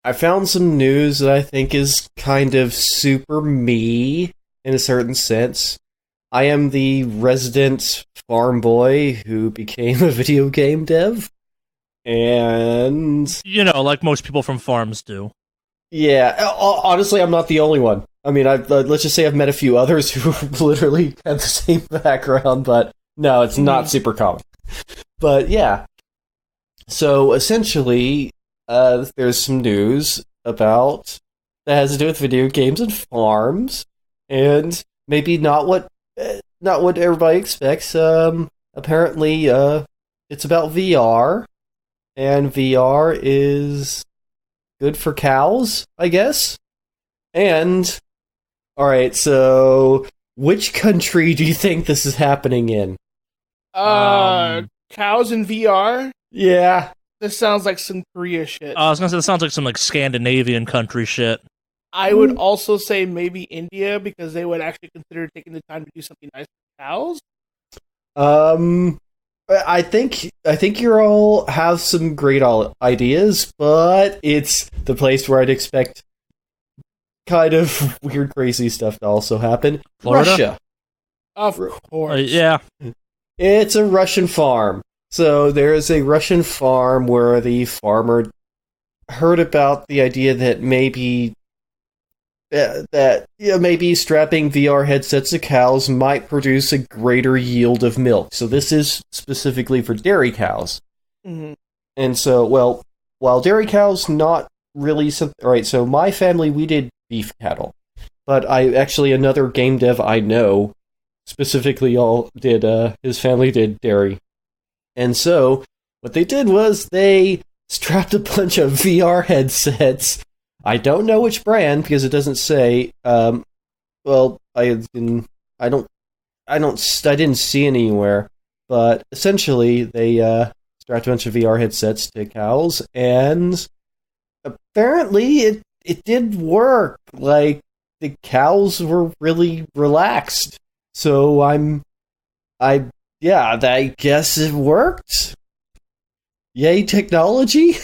I found some news that I think is kind of super me in a certain sense. I am the resident farm boy who became a video game dev, and like most people from farms do. Yeah, honestly, I'm not the only one. I mean, let's just say I've met a few others who literally had the same background, but no, it's not super common. But yeah, so essentially, there's some news about that has to do with video games and farms, and maybe not what everybody expects. Apparently, it's about VR, and VR is good for cows, I guess. And alright, so which country do you think this is happening in? Cows in VR? Yeah. This sounds like some Korea shit. I was gonna say, this sounds like some Scandinavian country shit. I would also say maybe India, because they would actually consider taking the time to do something nice for cows. I think you all have some great ideas, but it's the place where I'd expect kind of weird, crazy stuff to also happen. Florida? Russia. Of course. Yeah. It's a Russian farm. So there's a Russian farm where the farmer heard about the idea that maybe maybe strapping VR headsets to cows might produce a greater yield of milk. So this is specifically for dairy cows. Mm-hmm. And so, well, while dairy cows not really something... Alright, so my family, we did beef cattle. But another game dev I know, specifically his family did dairy. And so, what they did was they strapped a bunch of VR headsets. I don't know which brand because it doesn't say. I didn't see anywhere. But essentially, they strapped a bunch of VR headsets to cows, and apparently it did work. Like, the cows were really relaxed. So I guess it worked. Yay, technology!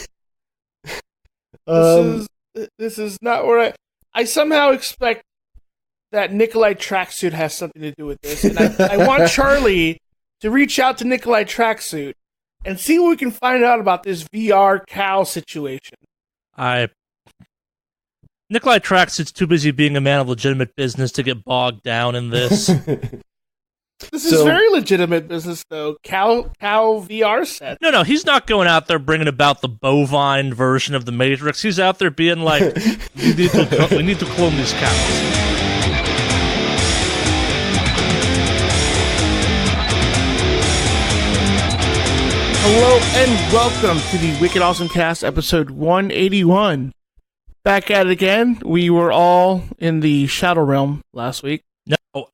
This is not where I somehow expect that Nikolai Tracksuit has something to do with this, and I want Charlie to reach out to Nikolai Tracksuit and see what we can find out about this VR cow situation. Nikolai Tracksuit's too busy being a man of legitimate business to get bogged down in this. This is very legitimate business, though. Cow VR set. No, he's not going out there bringing about the bovine version of the Matrix. He's out there being like, we need to clone these cows. Hello and welcome to the Wicked Awesomecast episode 181. Back at it again. We were all in the Shadow Realm last week.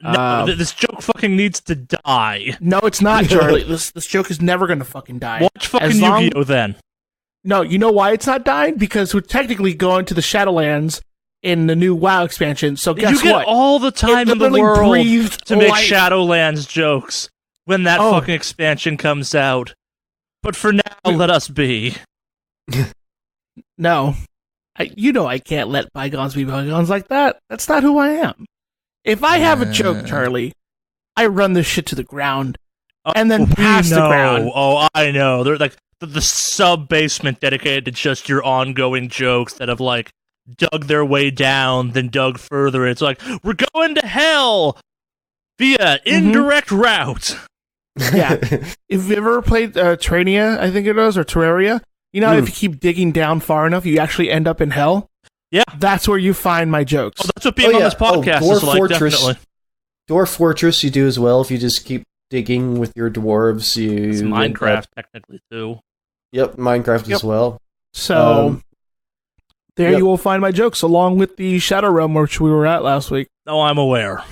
No, this joke fucking needs to die. No, it's not, Charlie. This joke is never going to fucking die. Watch fucking Yu-Gi-Oh! Then. No, you know why it's not dying? Because we're technically going to the Shadowlands in the new WoW expansion, so guess what? You get all the time in the world to make Shadowlands jokes when that fucking expansion comes out. But for now, let us be. No. I can't let bygones be bygones like that. That's not who I am. If I have a joke, Charlie, I run this shit to the ground and then pass the ground. Oh, I know. They're like the sub-basement dedicated to just your ongoing jokes that have, like, dug their way down, then dug further. It's like, we're going to hell via indirect route. Yeah. If you ever played Terraria, I think it was, or Terraria, you know, if you keep digging down far enough, you actually end up in hell? Yeah. That's where you find my jokes. Oh, that's what being on this podcast is like, definitely. Dwarf Fortress you do as well. If you just keep digging with your dwarves, It's Minecraft, technically, too. Yep, Minecraft as well. So, you will find my jokes, along with the Shadow Realm, which we were at last week. Oh, I'm aware.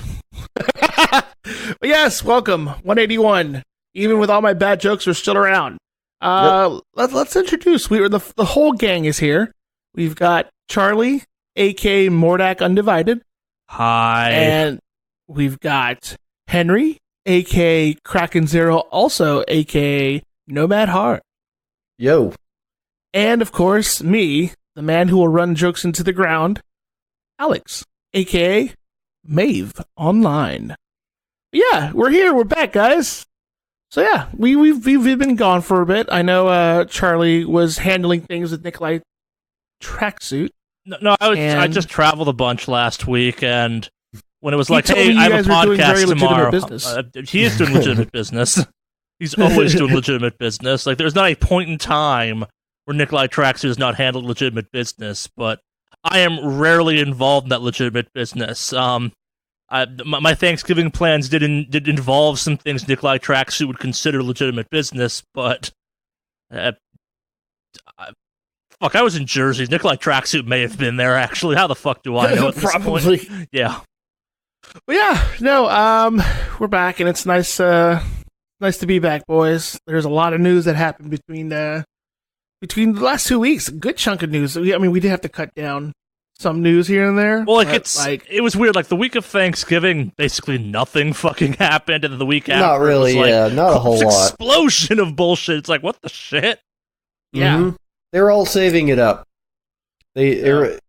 Yes, welcome, 181. Even with all my bad jokes, we're still around. Let's introduce. The whole gang is here. We've got Charlie, a.k.a. Mordak Undivided. Hi. And we've got Henry, a.k.a. Kraken Zero, also a.k.a. Nomad Heart. Yo. And, of course, me, the man who will run jokes into the ground, Alex, aka Mave Online. Yeah, we're here. We're back, guys. So yeah, we've been gone for a bit. I know Charlie was handling things with Nikolai Tracksuit. No, I just traveled a bunch last week, and when it was like, told me hey, you I have a guys were doing very podcast legitimate tomorrow. business. He is doing legitimate business. He's always doing legitimate business. Like, there's not a point in time where Nikolai Tracksuit has not handled legitimate business, but I am rarely involved in that legitimate business. My Thanksgiving plans did involve some things Nikolai Tracksuit would consider legitimate business, but fuck, I was in Jersey. Nikolai Tracksuit may have been there, actually. How the fuck do I know at this Probably. point? Yeah. But yeah, no, we're back, and it's nice to be back, boys. There's a lot of news that happened between the last 2 weeks. A good chunk of news. We did have to cut down some news here and there. Well, it was weird. Like, the week of Thanksgiving, basically nothing fucking happened, and then the week after, Not really, not a whole lot. Explosion of bullshit. It's like, what the shit? Yeah. Mm-hmm. They're all saving it up. The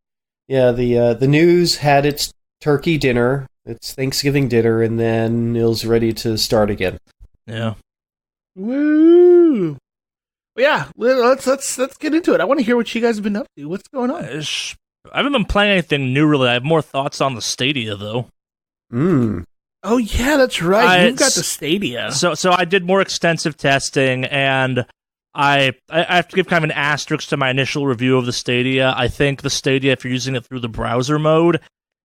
news had its turkey dinner, its Thanksgiving dinner, and then it was ready to start again. Yeah. Woo! Well, yeah, let's get into it. I want to hear what you guys have been up to. What's going on? I haven't been playing anything new, really. I have more thoughts on the Stadia, though. Oh, yeah, that's right. You've got the Stadia. So I did more extensive testing, and I have to give kind of an asterisk to my initial review of the Stadia. I think the Stadia, if you're using it through the browser mode,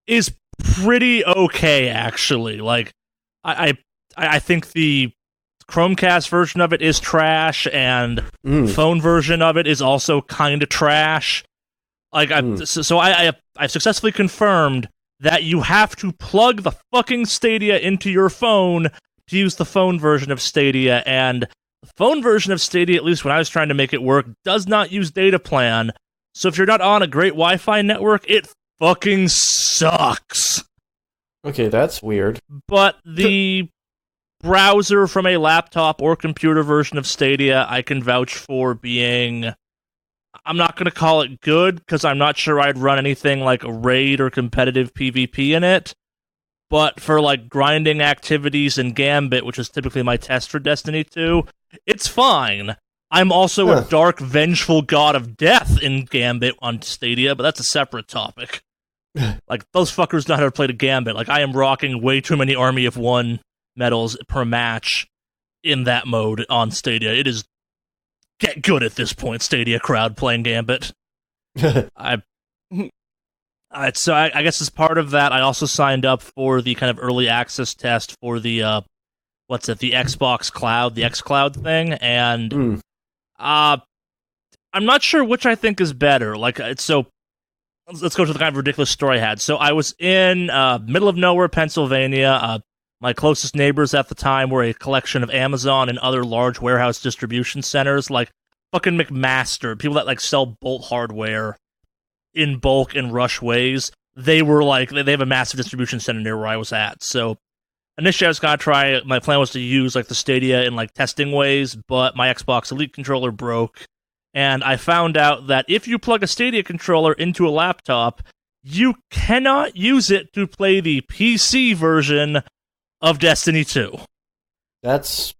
is pretty okay, actually. Like, I think the Chromecast version of it is trash, and phone version of it is also kind of trash. Like, I've successfully confirmed that you have to plug the fucking Stadia into your phone to use the phone version of Stadia, and the phone version of Stadia, at least when I was trying to make it work, does not use data plan. So if you're not on a great Wi-Fi network, it fucking sucks. Okay, that's weird. But the browser from a laptop or computer version of Stadia, I can vouch for being... I'm not going to call it good, because I'm not sure I'd run anything like a raid or competitive PvP in it. But for, like, grinding activities in Gambit, which is typically my test for Destiny 2, it's fine. I'm also a dark, vengeful god of death in Gambit on Stadia, but that's a separate topic. Like, those fuckers know how to play the Gambit. Like, I am rocking way too many Army of One medals per match in that mode on Stadia. It is get good at this point, Stadia crowd playing Gambit. So I guess as part of that, I also signed up for the kind of early access test for the the Xbox Cloud, the xCloud thing, and I'm not sure which I think is better. Like, so let's go to the kind of ridiculous story I had. So I was in middle of nowhere, Pennsylvania. My closest neighbors at the time were a collection of Amazon and other large warehouse distribution centers, like fucking McMaster, people that like sell bolt hardware in bulk and rush ways. They were like, they have a massive distribution center near where I was at. So initially I was going to try, my plan was to use like the Stadia in like testing ways, but my Xbox Elite controller broke. And I found out that if you plug a Stadia controller into a laptop, you cannot use it to play the PC version of Destiny 2. That's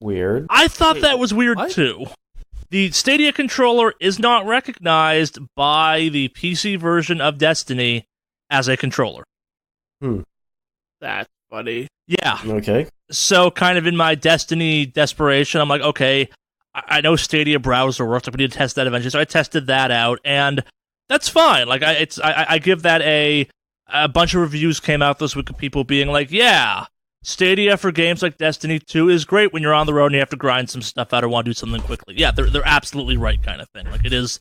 weird. I thought that was weird too. The Stadia controller is not recognized by the PC version of Destiny as a controller. That's funny. Yeah. Okay. So kind of in my Destiny desperation, I'm like, okay, I know Stadia browser works. We need to test that eventually. So I tested that out, and that's fine. Like, I give that a bunch of reviews came out this week of people being like, yeah, Stadia for games like Destiny 2 is great when you're on the road and you have to grind some stuff out or want to do something quickly. Yeah, they're absolutely right kind of thing. Like, it is,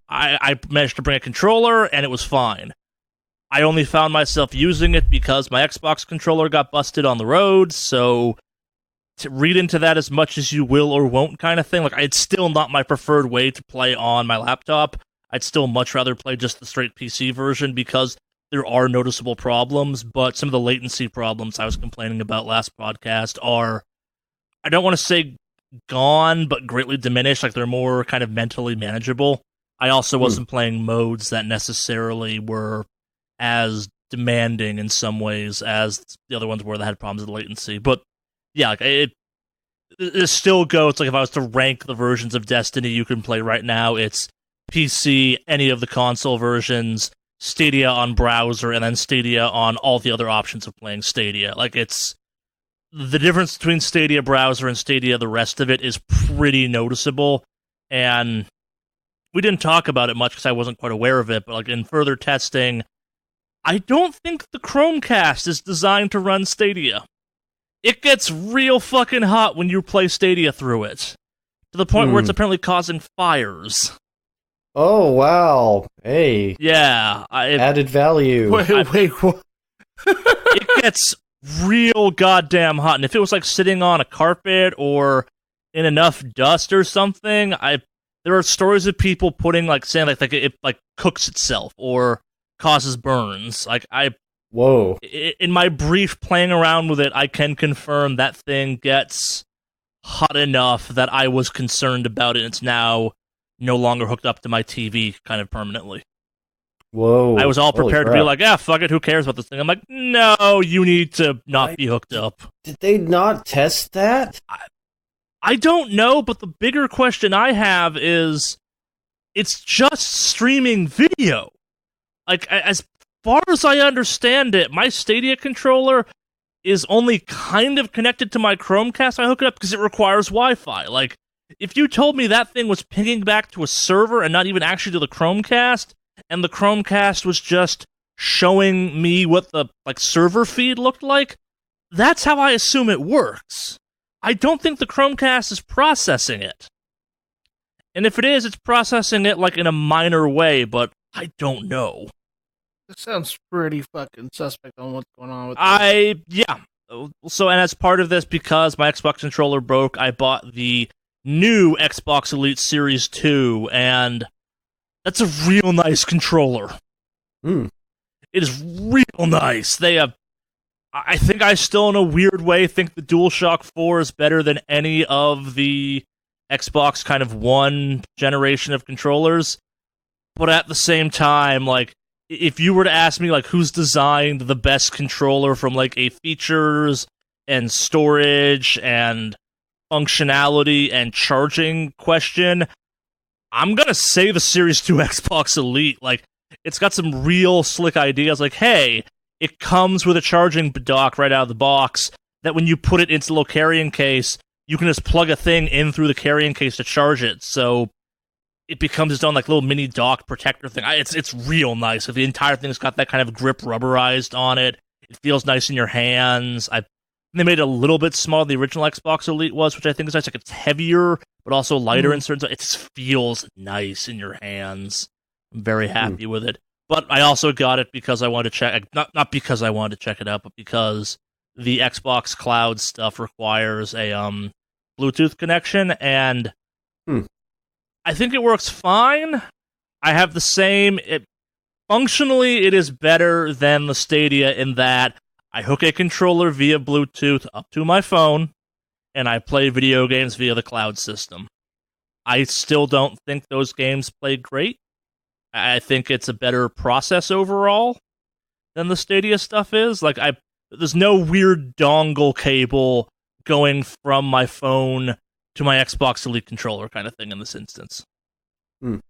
I managed to bring a controller, and it was fine. I only found myself using it because my Xbox controller got busted on the road, so to read into that as much as you will or won't kind of thing. Like, it's still not my preferred way to play on my laptop. I'd still much rather play just the straight PC version because there are noticeable problems, but some of the latency problems I was complaining about last podcast are, I don't want to say gone, but greatly diminished. Like, they're more kind of mentally manageable. I also wasn't playing modes that necessarily were as demanding in some ways as the other ones were that had problems with latency. But yeah, like it still goes, like if I was to rank the versions of Destiny you can play right now, it's PC, any of the console versions, Stadia on browser, and then Stadia on all the other options of playing Stadia. Like, it's the difference between Stadia browser and Stadia, the rest of it is pretty noticeable, and we didn't talk about it much because I wasn't quite aware of it, but like in further testing, I don't think the Chromecast is designed to run Stadia. It gets real fucking hot when you play Stadia through it, to the point where it's apparently causing fires. Oh, wow. Hey. Yeah. Added value. Wait, what? It gets real goddamn hot, and if it was like sitting on a carpet or in enough dust or something, there are stories of people putting, like, saying like it like cooks itself or causes burns. Like, Whoa. In my brief playing around with it, I can confirm that thing gets hot enough that I was concerned about it. It's now no longer hooked up to my TV kind of permanently. Whoa. I was all prepared to be like, fuck it, who cares about this thing? I'm like, no, you need to not be hooked up. Did they not test that? I don't know, but the bigger question I have is, it's just streaming video. Like, as far as I understand it, my Stadia controller is only kind of connected to my Chromecast. I hook it up because it requires Wi-Fi. Like, if you told me that thing was pinging back to a server and not even actually to the Chromecast, and the Chromecast was just showing me what the server feed looked like, that's how I assume it works. I don't think the Chromecast is processing it. And if it is, it's processing it in a minor way, but I don't know. This sounds pretty fucking suspect on what's going on with this. Yeah. So, and as part of this, because my Xbox controller broke, I bought the new Xbox Elite Series 2, and that's a real nice controller. It is real nice. I think I still, in a weird way, think the DualShock 4 is better than any of the Xbox kind of one generation of controllers. But at the same time, if you were to ask me, who's designed the best controller from, a features and storage and functionality and charging question, I'm gonna say the Series 2 Xbox Elite. It's got some real slick ideas. Hey, it comes with a charging dock right out of the box that when you put it into the little carrying case, you can just plug a thing in through the carrying case to charge it. So it becomes its own little mini dock protector thing. It's real nice. The entire thing's got that kind of grip rubberized on it. It feels nice in your hands. They made it a little bit smaller than the original Xbox Elite was, which I think is nice. It's heavier, but also lighter in certain. It just feels nice in your hands. I'm very happy with it. But I also got it because I wanted to check. Not because I wanted to check it out, but because the Xbox Cloud stuff requires a Bluetooth connection, and I think it works fine. I have the same. Functionally, it is better than the Stadia in that I hook a controller via Bluetooth up to my phone, and I play video games via the cloud system. I still don't think those games play great. I think it's a better process overall than the Stadia stuff is. There's no weird dongle cable going from my phone to my Xbox Elite controller kind of thing in this instance.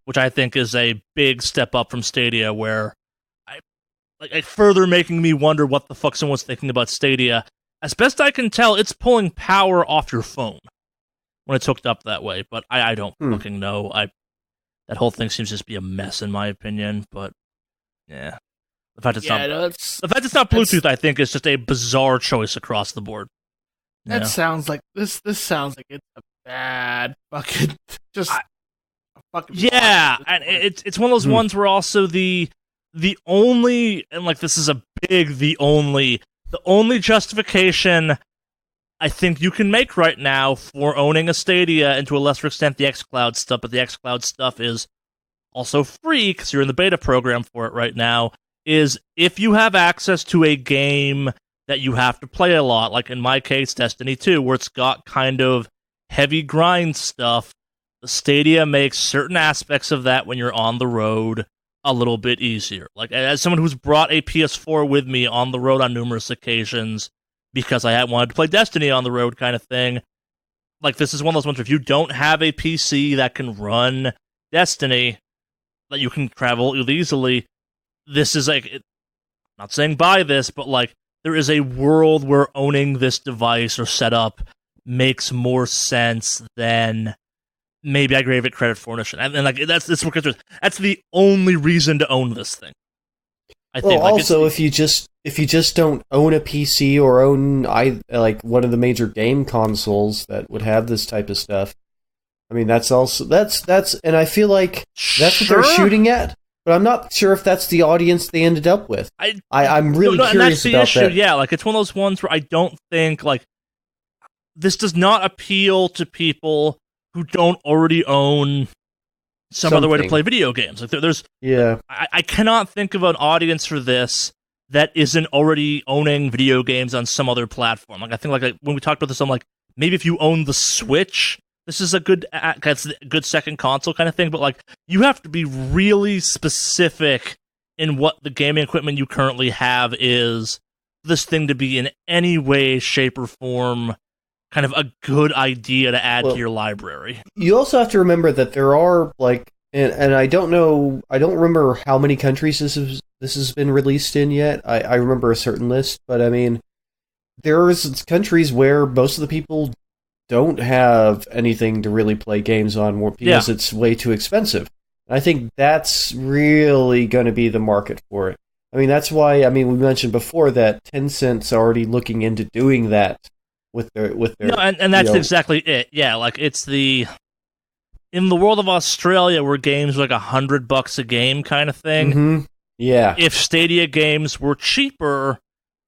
Which I think is a big step up from Stadia, where further making me wonder what the fuck someone's thinking about Stadia. As best I can tell, it's pulling power off your phone when it's hooked up that way, but I don't fucking know. That whole thing seems to just be a mess, in my opinion, but yeah. The fact it's not Bluetooth, I think, is just a bizarre choice across the board. That sounds like this sounds like it's a bad fucking and it's one of those ones where also the only, and this is a big the only justification I think you can make right now for owning a Stadia, and to a lesser extent the xCloud stuff, but the xCloud stuff is also free because you're in the beta program for it right now, is if you have access to a game that you have to play a lot, like in my case Destiny 2, where it's got kind of heavy grind stuff, Stadia makes certain aspects of that when you're on the road a little bit easier. Like, as someone who's brought a PS4 with me on the road on numerous occasions because I had wanted to play Destiny on the road kind of thing, like, this is one of those ones where if you don't have a PC that can run Destiny, that you can travel easily, this is like, not saying buy this, but like, there is a world where owning this device or setup makes more sense than maybe I gave it credit for initially. And like, that's the only reason to own this thing. I think. Well, also, if you just don't own a PC or own like one of the major game consoles that would have this type of stuff, I mean, that's and I feel like that's what they're shooting at. But I'm not sure if that's the audience they ended up with. I'm really curious and that's the about issue. that. Yeah, like, it's one of those ones where I don't think, like, this does not appeal to people who don't already own some other way to play video games. Like, I cannot think of an audience for this that isn't already owning video games on some other platform. Like, I think, like, when we talked about this, I'm like, maybe if you own the Switch, this is a good second console kind of thing, but like, you have to be really specific in what the gaming equipment you currently have is for this thing to be in any way, shape, or form kind of a good idea to add to your library. You also have to remember that there are, like, and I don't remember how many countries this has been released in yet. I remember a certain list, but I mean, there's countries where most of the people don't have anything to really play games on because it's way too expensive. And I think that's really going to be the market for it. I mean, that's why, I mean, we mentioned before that Tencent's already looking into doing that with their no, and that's exactly it. Yeah, like, it's in the world of Australia where games are like $100 a game kind of thing. Mm-hmm. Yeah. If Stadia games were cheaper,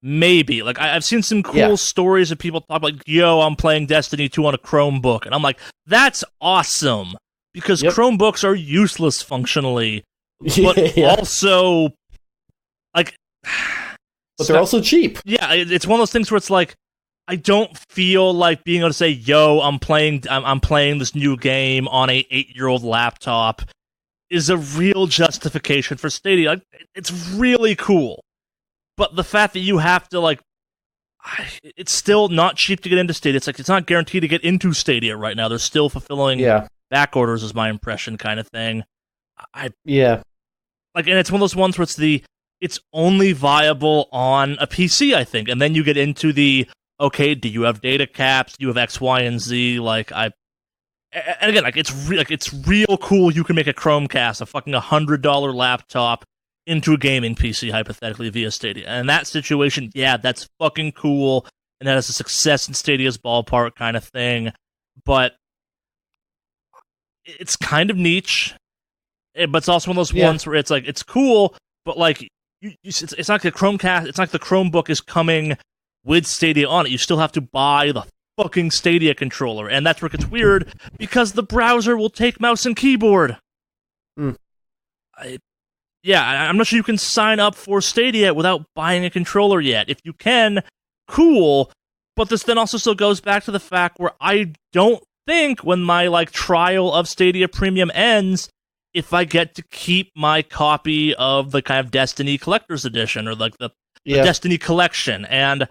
maybe. Like, I've seen some cool stories of people talk like, yo, I'm playing Destiny 2 on a Chromebook. And I'm like, that's awesome. Because Chromebooks are useless functionally. But also, like... But they're also cheap. Yeah, it's one of those things where it's like, I don't feel like being able to say, yo, I'm playing this new game on a 8-year-old laptop is a real justification for Stadia. Like, it's really cool. But the fact that you have to, like, it's still not cheap to get into Stadia. It's like, it's not guaranteed to get into Stadia right now. They're still fulfilling back orders, is my impression, kind of thing. Like, and it's one of those ones where it's only viable on a PC, I think. And then you get into okay, do you have data caps? Do you have X, Y, and Z? Like, and again, like, it's real cool. You can make a Chromecast, a fucking $100 laptop, into a gaming PC, hypothetically, via Stadia. And in that situation, yeah, that's fucking cool, and that is a success in Stadia's ballpark kind of thing. But it's kind of niche, but it's also one of those ones where it's like, it's cool, but like, it's not like the Chromecast, it's not like the Chromebook is coming with Stadia on it. You still have to buy the fucking Stadia controller, and that's where it gets weird, because the browser will take mouse and keyboard. I'm not sure you can sign up for Stadia without buying a controller yet. If you can, cool, but this then also still goes back to the fact where I don't think when my, like, trial of Stadia Premium ends, if I get to keep my copy of the kind of Destiny Collector's Edition, or like the Destiny Collection, and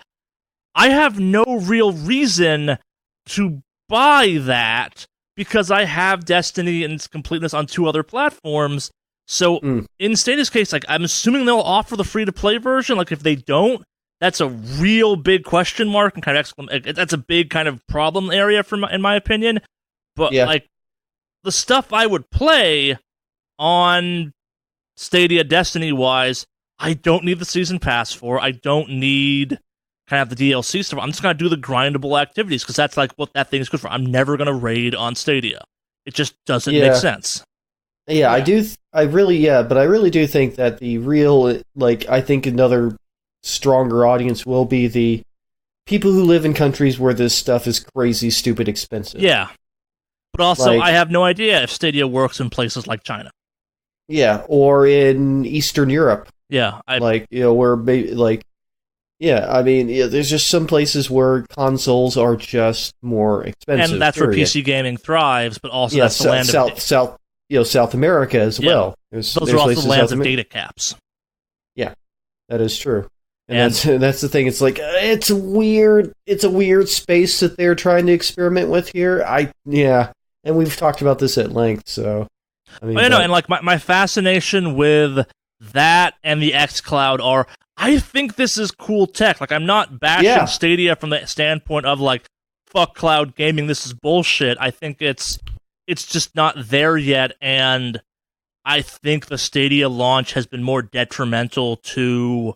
I have no real reason to buy that because I have Destiny in its completeness on 2 other platforms. So in Stadia's case, like, I'm assuming they'll offer the free-to-play version. Like, if they don't, that's a real big question mark and kind of that's a big kind of problem area in my opinion. But like, the stuff I would play on Stadia Destiny-wise, I don't need the season pass for. I don't need kind of the DLC stuff. I'm just going to do the grindable activities because that's like what that thing is good for. I'm never going to raid on Stadia. It just doesn't make sense. Yeah, I do. I really do think that the real, like, I think another stronger audience will be the people who live in countries where this stuff is crazy, stupid, expensive. Yeah. But also, like, I have no idea if Stadia works in places like China. Yeah, or in Eastern Europe. Yeah. Where, like, Yeah, I mean, there's just some places where consoles are just more expensive, and that's where PC gaming thrives. But also, yeah, that's the land of South America as well. Those are also the lands of data caps. Yeah, that is true. And that's the thing. It's like it's a weird space that they're trying to experiment with here. And we've talked about this at length. So, I mean, and like my fascination with that and the xCloud are, I think this is cool tech. Like, I'm not bashing Stadia from the standpoint of like, fuck cloud gaming, this is bullshit. I think it's just not there yet, and I think the Stadia launch has been more detrimental to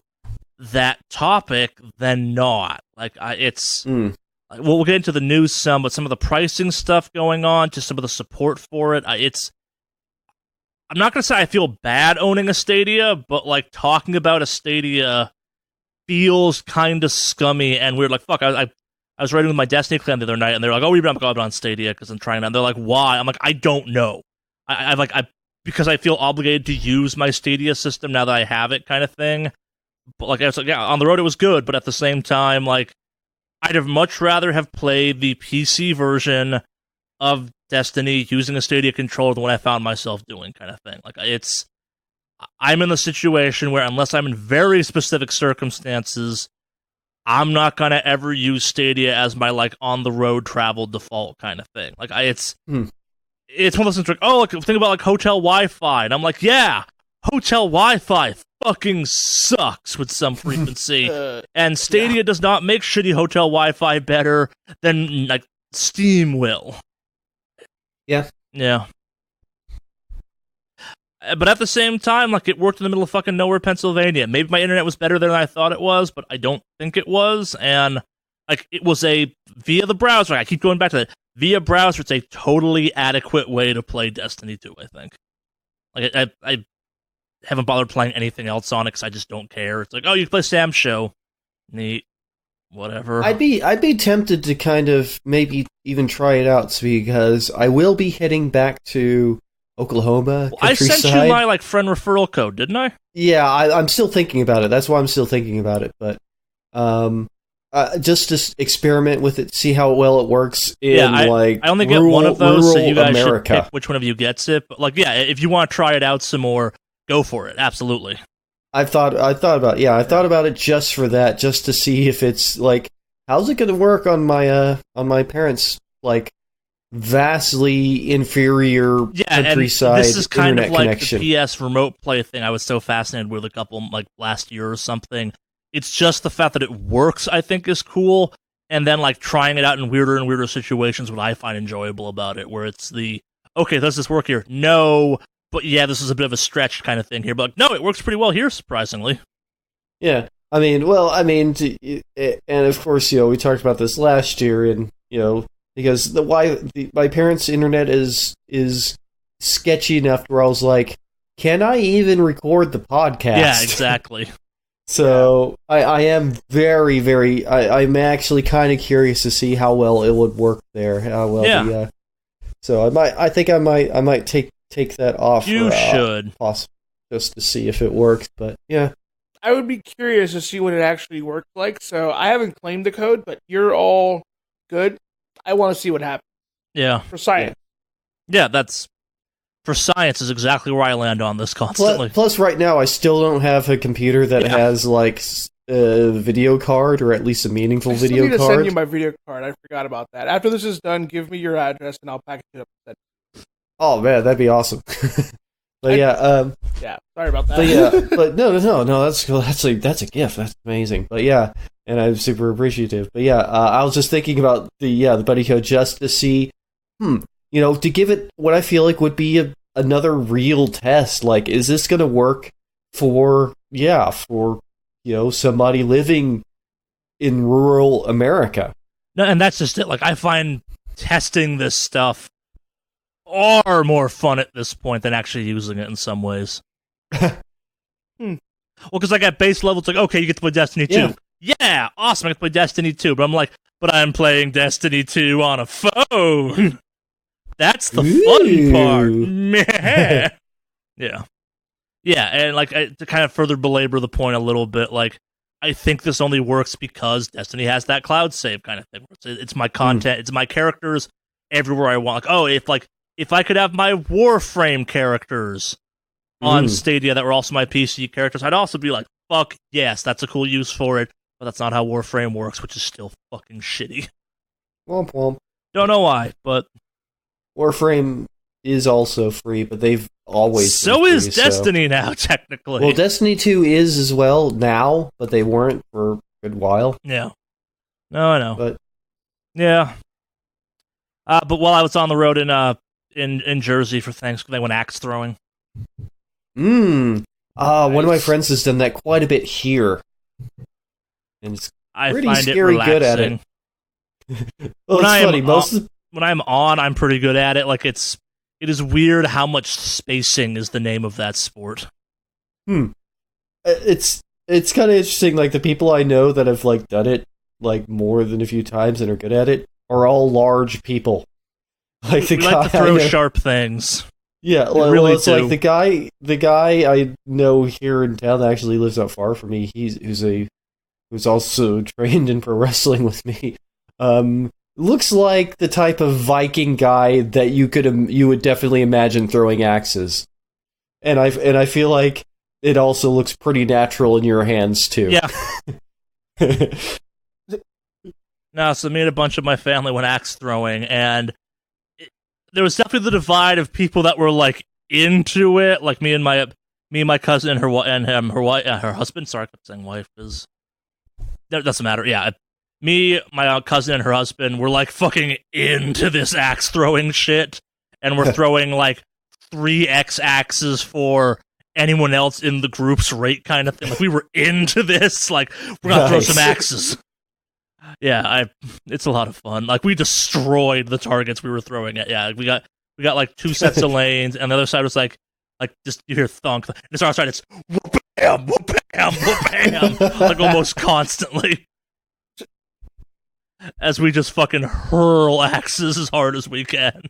that topic than not. Like, we'll get into the news some, but some of the pricing stuff going on, just some of the support for it, I'm not going to say I feel bad owning a Stadia, but like talking about a Stadia feels kind of scummy and weird. Like, fuck, I was writing with my Destiny clan the other night, and they're like, "Oh, we're not on Stadia because I'm trying it." And they're like, "Why?" I'm like, "I don't know. Because I feel obligated to use my Stadia system now that I have it," kind of thing. But like, I was like, yeah, on the road it was good, but at the same time, like, I'd have much rather have played the PC version of Destiny using a Stadia controller than what I found myself doing, kind of thing. Like, I'm in the situation where unless I'm in very specific circumstances, I'm not gonna ever use Stadia as my like on the road travel default kind of thing. Like, it's one of those things like, oh, like, think about like hotel Wi-Fi, and I'm like, yeah, hotel Wi-Fi fucking sucks with some frequency, and Stadia does not make shitty hotel Wi-Fi better than like Steam will. Yeah. But at the same time, like, it worked in the middle of fucking nowhere, Pennsylvania. Maybe my internet was better than I thought it was, but I don't think it was. And like, it was via the browser. I keep going back to that. Via browser, it's a totally adequate way to play Destiny 2, I think. Like, I haven't bothered playing anything else on it because I just don't care. It's like, oh, you can play Sam's show. Neat. Whatever. I'd be tempted to kind of maybe even try it out, because I will be heading back to Oklahoma. Well, I sent you my like friend referral code, didn't I? Yeah, I'm still thinking about it. That's why I'm still thinking about it. But just to experiment with it, see how well it works in I only get one of those, so you guys America. Should pick which one of you gets it. But like, yeah, if you want to try it out some more, go for it. Absolutely. I thought about it just for that, just to see if it's like, how's it going to work on my parents' like vastly inferior countryside this is kind internet of like connection. The PS remote play thing I was so fascinated with a couple like last year or something. It's just the fact that it works, I think, is cool, and then like trying it out in weirder and weirder situations, what I find enjoyable about it, where it's okay, does this work here? No. But yeah, this is a bit of a stretch kind of thing here. But like, no, it works pretty well here, surprisingly. Yeah, and of course, we talked about this last year, and because my parents' internet is sketchy enough where I was like, can I even record the podcast? Yeah, exactly. So I am very, very. I'm actually kind of curious to see how well it would work there. How well so I think I might take that off. You should. Just to see if it works, but yeah. I would be curious to see what it actually works like, so I haven't claimed the code, but you're all good. I want to see what happens. Yeah. For science. Yeah, that's... For science is exactly where I land on this constantly. Plus right now, I still don't have a computer that has, like, a video card, or at least a meaningful video card. I need to send you my video card. I forgot about that. After this is done, give me your address, and I'll package it up. Oh man, that'd be awesome. But sorry about that. But yeah, but no, that's cool. That's a gift. That's amazing. But yeah, and I'm super appreciative. But yeah, I was just thinking about the buddy code just to see, to give it what I feel like would be another real test. Like, is this going to work for somebody living in rural America? No, and that's just it. Like, I find testing this stuff are more fun at this point than actually using it in some ways. Well, because like at base level, it's like, okay, you get to play Destiny 2. Yeah, awesome, I get to play Destiny 2. But I'm like, but I'm playing Destiny 2 on a phone. That's the fun part. Meh. Yeah, and like to kind of further belabor the point a little bit, like I think this only works because Destiny has that cloud save kind of thing. It's my content, it's my characters everywhere I want. If I could have my Warframe characters on Stadia that were also my PC characters, I'd also be like, fuck yes, that's a cool use for it. But that's not how Warframe works, which is still fucking shitty. Womp womp. Don't know why, but Warframe is also free, but they've always so been is free, Destiny now, technically. Well, Destiny 2 is as well now, but they weren't for a good while. Yeah. No, I know. But yeah. But while I was on the road in Jersey for Thanksgiving, they went axe throwing. one of my friends has done that quite a bit here, and it's pretty find scary it good at it. Well, it's funny. When I'm on, I'm pretty good at it. Like it is weird how much spacing is the name of that sport. It's kind of interesting. Like the people I know that have like done it like more than a few times and are good at it are all large people. Like we like to throw sharp things. Yeah, it's like the guy I know here in town that actually lives not far from me. Who's also trained in pro wrestling with me. Looks like the type of Viking guy that you would definitely imagine throwing axes, and I feel like it also looks pretty natural in your hands too. Yeah. No, so me and a bunch of my family went axe throwing, and there was definitely the divide of people that were like into it, like me and my cousin and her husband. Sorry, I kept saying wife because that doesn't matter. Yeah. Me, my cousin, and her husband were like fucking into this axe throwing shit, and we're throwing like 3x axes for anyone else in the group's rate kind of thing. Like we were into this. Like we're gonna throw some axes. Yeah, it's a lot of fun. Like we destroyed the targets we were throwing at. Yeah, we got like 2 sets of lanes, and the other side was like just you hear thunk. And this our side, it's whoop bam, whoop bam, whoop bam, like almost constantly. As we just fucking hurl axes as hard as we can.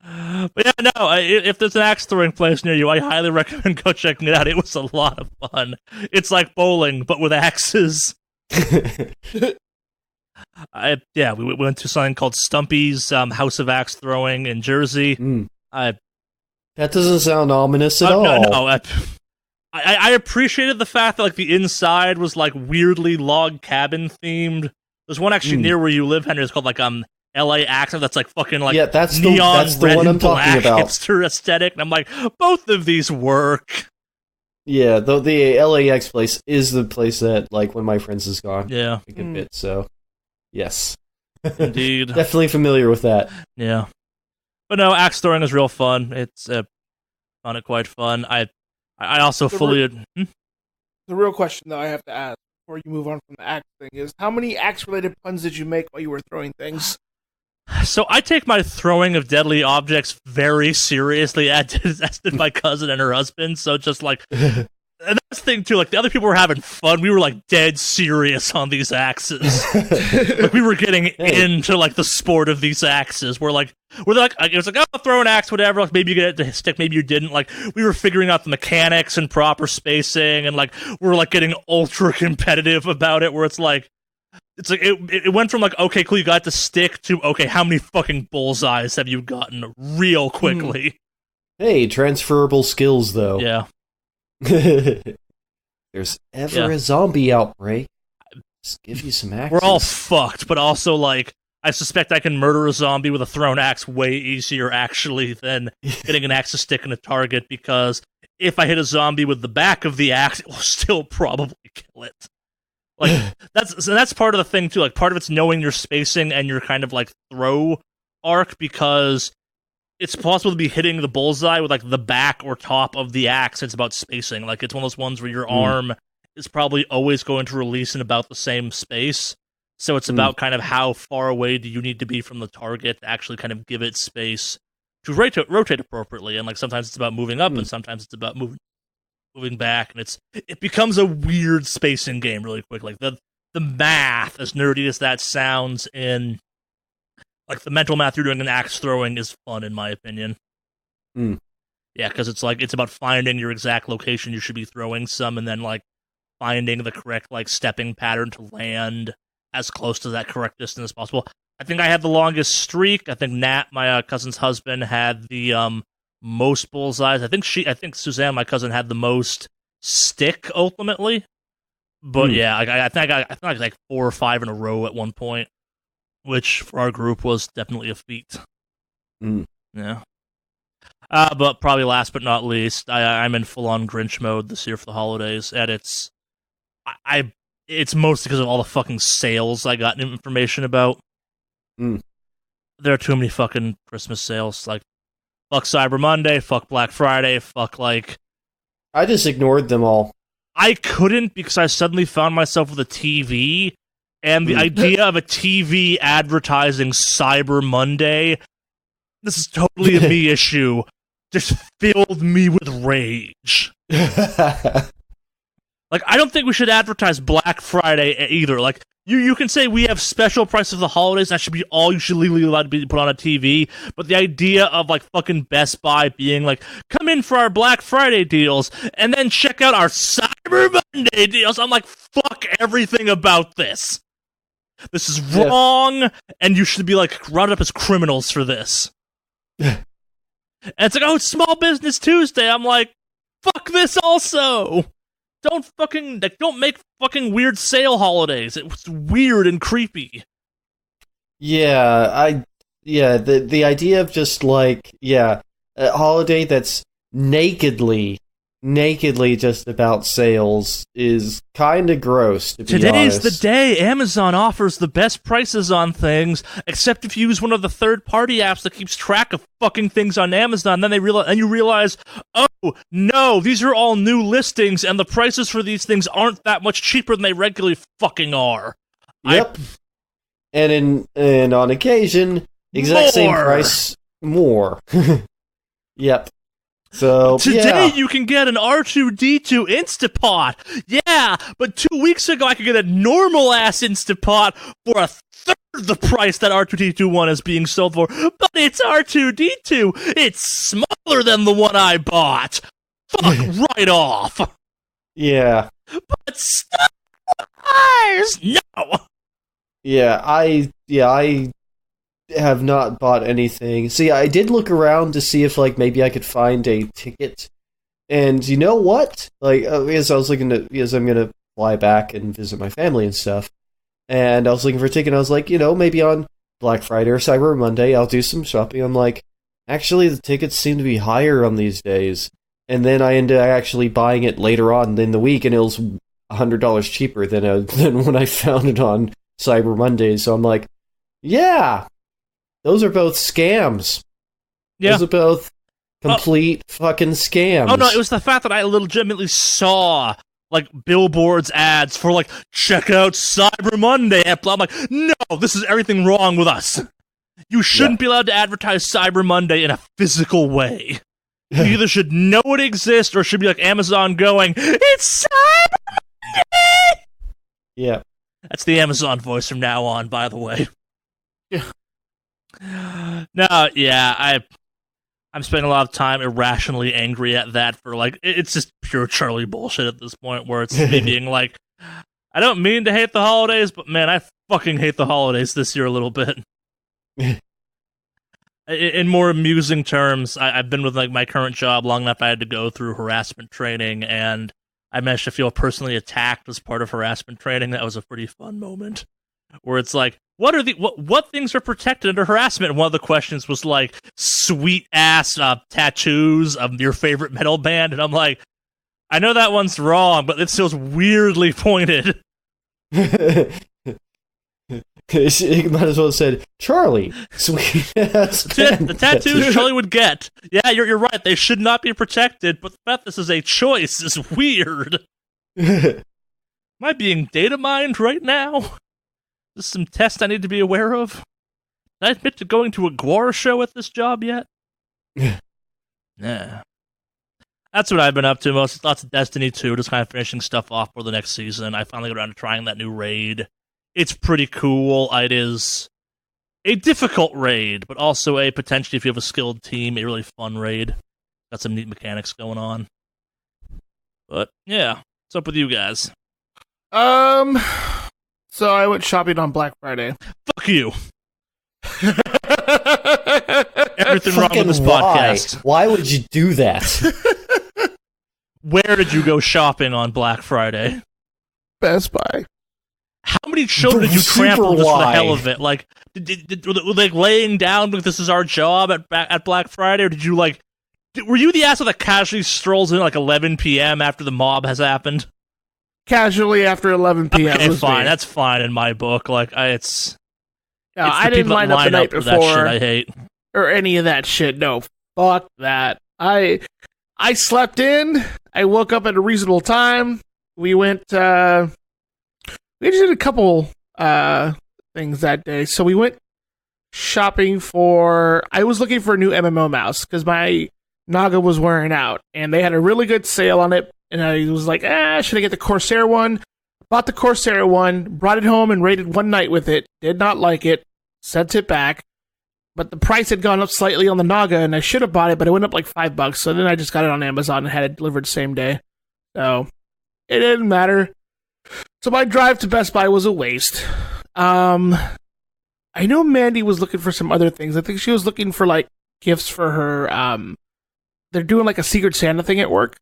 But yeah, no, if there's an axe throwing place near you, I highly recommend go checking it out. It was a lot of fun. It's like bowling, but with axes. We went to something called Stumpy's House of Axe Throwing in Jersey. That doesn't sound ominous at all. No. I appreciated the fact that like the inside was like weirdly log cabin themed. There's one actually near where you live, Henry. It's called like LA Accent. That's like fucking like that's neon the red one I'm and black talking about. hipster aesthetic. And I'm like, both of these work. Yeah, the LAX place is the place that like when my friends has gone. Yeah, a good bit. So yes, indeed, definitely familiar with that. Yeah, but no, axe throwing is real fun. It's found it quite fun. I also the real question though I have to ask before you move on from the axe thing is how many axe-related puns did you make while you were throwing things? So I take my throwing of deadly objects very seriously, as did my cousin and her husband. So just like, and that's the thing too. Like the other people were having fun. We were like dead serious on these axes. Like we were getting into like the sport of these axes. We're like, it was like, oh, throw an axe, whatever. Like maybe you get it to stick, maybe you didn't. Like we were figuring out the mechanics and proper spacing, and like we're like getting ultra competitive about it. Where it's like it went from like, okay, cool, you got the stick to okay, how many fucking bullseyes have you gotten real quickly? Hey, transferable skills though. Yeah. There's ever a zombie outbreak. Just give you some axes. We're all fucked, but also like I suspect I can murder a zombie with a thrown axe way easier actually than getting an axe to stick in a target, because if I hit a zombie with the back of the axe, it will still probably kill it. Like that's part of the thing too. Like part of it's knowing your spacing and your kind of like throw arc, because it's possible to be hitting the bullseye with like the back or top of the axe. It's about spacing. Like it's one of those ones where your arm is probably always going to release in about the same space. So it's about kind of how far away do you need to be from the target to actually kind of give it space to rotate appropriately. And like sometimes it's about moving up and sometimes it's about moving back, and it becomes a weird spacing game really quick. Like the math, as nerdy as that sounds, in like the mental math you're doing in axe throwing is fun in my opinion. Yeah, because it's like it's about finding your exact location you should be throwing some, and then like finding the correct like stepping pattern to land as close to that correct distance as possible. I think I had the longest streak. I think Nat, my cousin's husband, had the most bullseyes. I think Suzanne, my cousin, had the most stick ultimately. But yeah, I think I got like 4 or 5 in a row at one point, which for our group was definitely a feat. Yeah. But probably last but not least, I'm in full-on Grinch mode this year for the holidays, and it's mostly because of all the fucking sales I got information about. There are too many fucking Christmas sales. Like, fuck Cyber Monday, fuck Black Friday, fuck like... I just ignored them all. I couldn't because I suddenly found myself with a TV, and the idea of a TV advertising Cyber Monday, this is totally a me issue, just filled me with rage. Like, I don't think we should advertise Black Friday either. Like, you can say we have special prices for the holidays, that should be all you should legally allowed to be put on a TV, but the idea of, like, fucking Best Buy being like, come in for our Black Friday deals, and then check out our Cyber Monday deals, I'm like, fuck everything about this. This is wrong, and you should be, like, rounded up as criminals for this. And it's like, oh, it's Small Business Tuesday, I'm like, fuck this also! Don't make fucking weird sale holidays. It was weird and creepy. The idea of just like, a holiday that's nakedly just about sales is kind of gross, to be honest. Today's the day Amazon offers the best prices on things, except if you use one of the third-party apps that keeps track of fucking things on Amazon, then you realize, oh, no, these are all new listings, and the prices for these things aren't that much cheaper than they regularly fucking are. Yep. And on occasion, exact same price, more. Yep. So today you can get an R2-D2 Instapot. Yeah, but 2 weeks ago I could get a normal ass Instapot for a third the price that R2-D2 one is being sold for. But it's R2-D2. It's smaller than the one I bought. Fuck right off. Yeah. But stars, no. Yeah, I have not bought anything. See, I did look around to see if, like, maybe I could find a ticket. And you know what? Like, because I'm gonna fly back and visit my family and stuff. And I was looking for a ticket, and I was like, maybe on Black Friday or Cyber Monday, I'll do some shopping. I'm like, actually, the tickets seem to be higher on these days. And then I ended up actually buying it later on in the week, and it was $100 cheaper than when I found it on Cyber Monday. So I'm like, yeah, those are both scams. Yeah. Those are both complete fucking scams. Oh no, it was the fact that I legitimately saw like billboards ads for like, check out Cyber Monday. I'm like, no, this is everything wrong with us. You shouldn't be allowed to advertise Cyber Monday in a physical way. You either should know it exists or should be like Amazon going, it's Cyber Monday! Yeah. That's the Amazon voice from now on, by the way. Yeah. No, yeah, I'm spending a lot of time irrationally angry at that for, like, it's just pure Charlie bullshit at this point, where it's me being like, I don't mean to hate the holidays, but man, I fucking hate the holidays this year a little bit. In more amusing terms, I've been with, like, my current job long enough I had to go through harassment training, and I managed to feel personally attacked as part of harassment training. That was a pretty fun moment. Where it's like, what things are protected under harassment? And one of the questions was like, sweet ass tattoos of your favorite metal band, and I'm like, I know that one's wrong, but it feels weirdly pointed. You might as well have said, Charlie, sweet ass the tattoos Charlie would get. Yeah, you're right. They should not be protected, but the fact this is a choice is weird. Am I being data mined right now? Is this some test I need to be aware of? Did I admit to going to a Gwar show at this job yet? Nah. That's what I've been up to most. Lots of Destiny 2, just kind of finishing stuff off for the next season. I finally got around to trying that new raid. It's pretty cool. It is a difficult raid, but also a potentially, if you have a skilled team, a really fun raid. Got some neat mechanics going on. But, yeah. What's up with you guys? So I went shopping on Black Friday. Fuck you. Everything wrong with this podcast. Why would you do that? Where did you go shopping on Black Friday? Best Buy. How many children did you Super trample just for the wide. hell of it? Like, were they laying down because this is our job at Black Friday, or did you like? Were you the asshole that casually strolls in at like 11 p.m. after the mob has happened? Casually after 11 p.m. Okay, was fine. me. That's fine in my book. Like, it's No, the I didn't people that line up the night for that shit before I hate. or any of that shit. No, fuck that. I slept in. I woke up at a reasonable time. We went. We just did a couple things that day. So we went shopping for. I was looking for a new MMO mouse because my Naga was wearing out, and they had a really good sale on it. And I was like, should I get the Corsair one? Bought the Corsair one, brought it home, and raided one night with it. Did not like it. Sent it back. But the price had gone up slightly on the Naga, and I should have bought it, but it went up like $5. So then I just got it on Amazon and had it delivered the same day. So it didn't matter. So my drive to Best Buy was a waste. I know Mandy was looking for some other things. I think she was looking for like gifts for her. They're doing like a Secret Santa thing at work.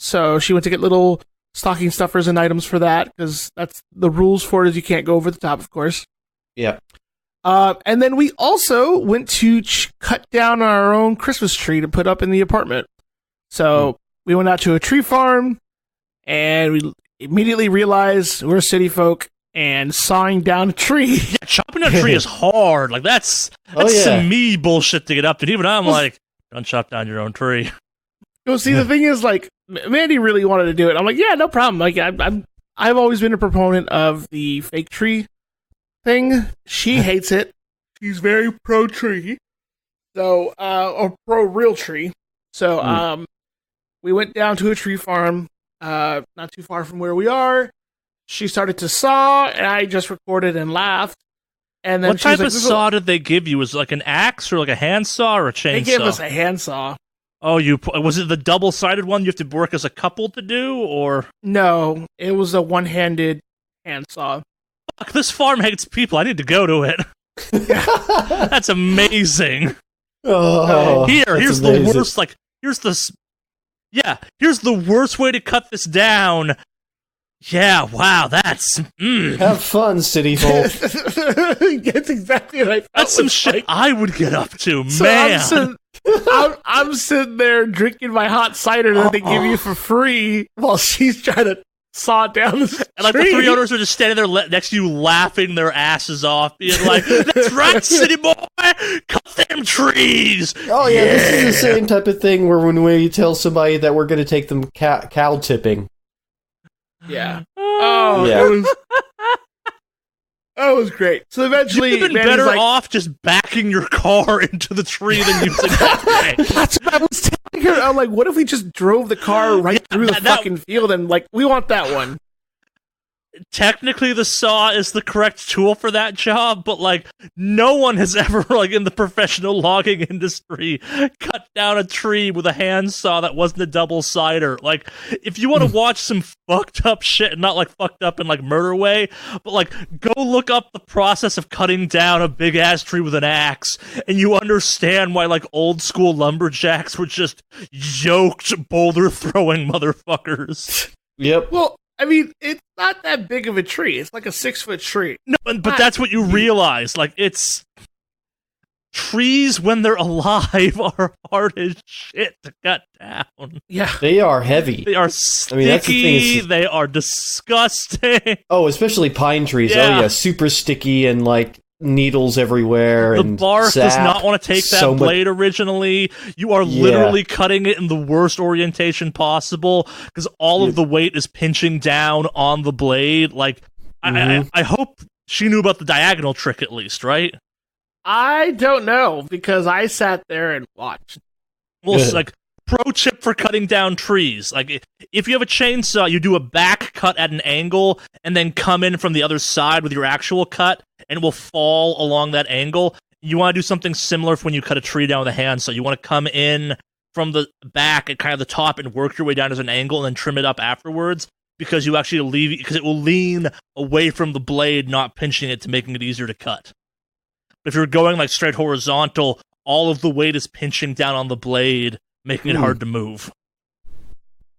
So she went to get little stocking stuffers and items for that, because that's the rules for it, is you can't go over the top, of course. Yeah. And then we also went to cut down our own Christmas tree to put up in the apartment. So we went out to a tree farm, and we immediately realized we're city folk, and sawing down a tree. Yeah, chopping down a tree is hard. Like, that's some me bullshit to get up to. Even I'm like, don't chop down your own tree. Well, see, the thing is, like, Mandy really wanted to do it. I'm like, yeah, no problem. Like, I've always been a proponent of the fake tree thing. She hates it. She's very pro tree, so or pro real tree. So, we went down to a tree farm, not too far from where we are. She started to saw, and I just recorded and laughed. And then what type of saw did they give you? Was it like an axe or like a handsaw or a chainsaw? They gave us a handsaw. Oh, was it the double-sided one you have to work as a couple to do, or? No, it was a one-handed handsaw. Fuck, this farm hates people. I need to go to it. That's amazing. Oh, here's the worst. Like, here's the worst way to cut this down. Yeah, wow, that's... Have fun, city folk. That's exactly what I thought. That's some shit like. I would get up to, So man. I'm sitting there drinking my hot cider that they give you for free while she's trying to saw down the tree. And like the three owners are just standing there next to you laughing their asses off, being like, that's right, city boy, cut them trees. Oh, yeah, this is the same type of thing where when we tell somebody that we're going to take them cow tipping. Yeah. Oh, yeah. That was great. So eventually, you'd have been better off just backing your car into the tree than using that way. That's what I was telling her. I'm like, what if we just drove the car right through the fucking field, and like, we want that one. Technically, the saw is the correct tool for that job, but like, no one has ever, like, in the professional logging industry, cut down a tree with a handsaw that wasn't a double-sider. Like, if you want to watch some fucked up shit, not like fucked up in like murder way, but like, go look up the process of cutting down a big-ass tree with an axe, and you understand why like old-school lumberjacks were just yoked boulder-throwing motherfuckers. Yep. Well, I mean, it's not that big of a tree. It's like a 6-foot tree. No, but that's what you realize. Like, it's... Trees, when they're alive, are hard as shit to cut down. Yeah. They are heavy. They are sticky. I mean, that's the thing. They are disgusting. Oh, especially pine trees. Yeah. Oh, yeah, super sticky and, like, needles everywhere. The and bark sap. does not want to take that blade originally. You are literally cutting it in the worst orientation possible because all of the weight is pinching down on the blade. Like, I hope she knew about the diagonal trick at least, right? I don't know, because I sat there and watched. Well, it's like, pro tip for cutting down trees. Like, if you have a chainsaw, you do a back cut at an angle and then come in from the other side with your actual cut, and it will fall along that angle. You want to do something similar for when you cut a tree down with a handsaw. You want to come in from the back at kind of the top and work your way down as an angle and then trim it up afterwards. because because it will lean away from the blade, not pinching it to making it easier to cut. But if you're going like straight horizontal, all of the weight is pinching down on the blade, making it hard to move.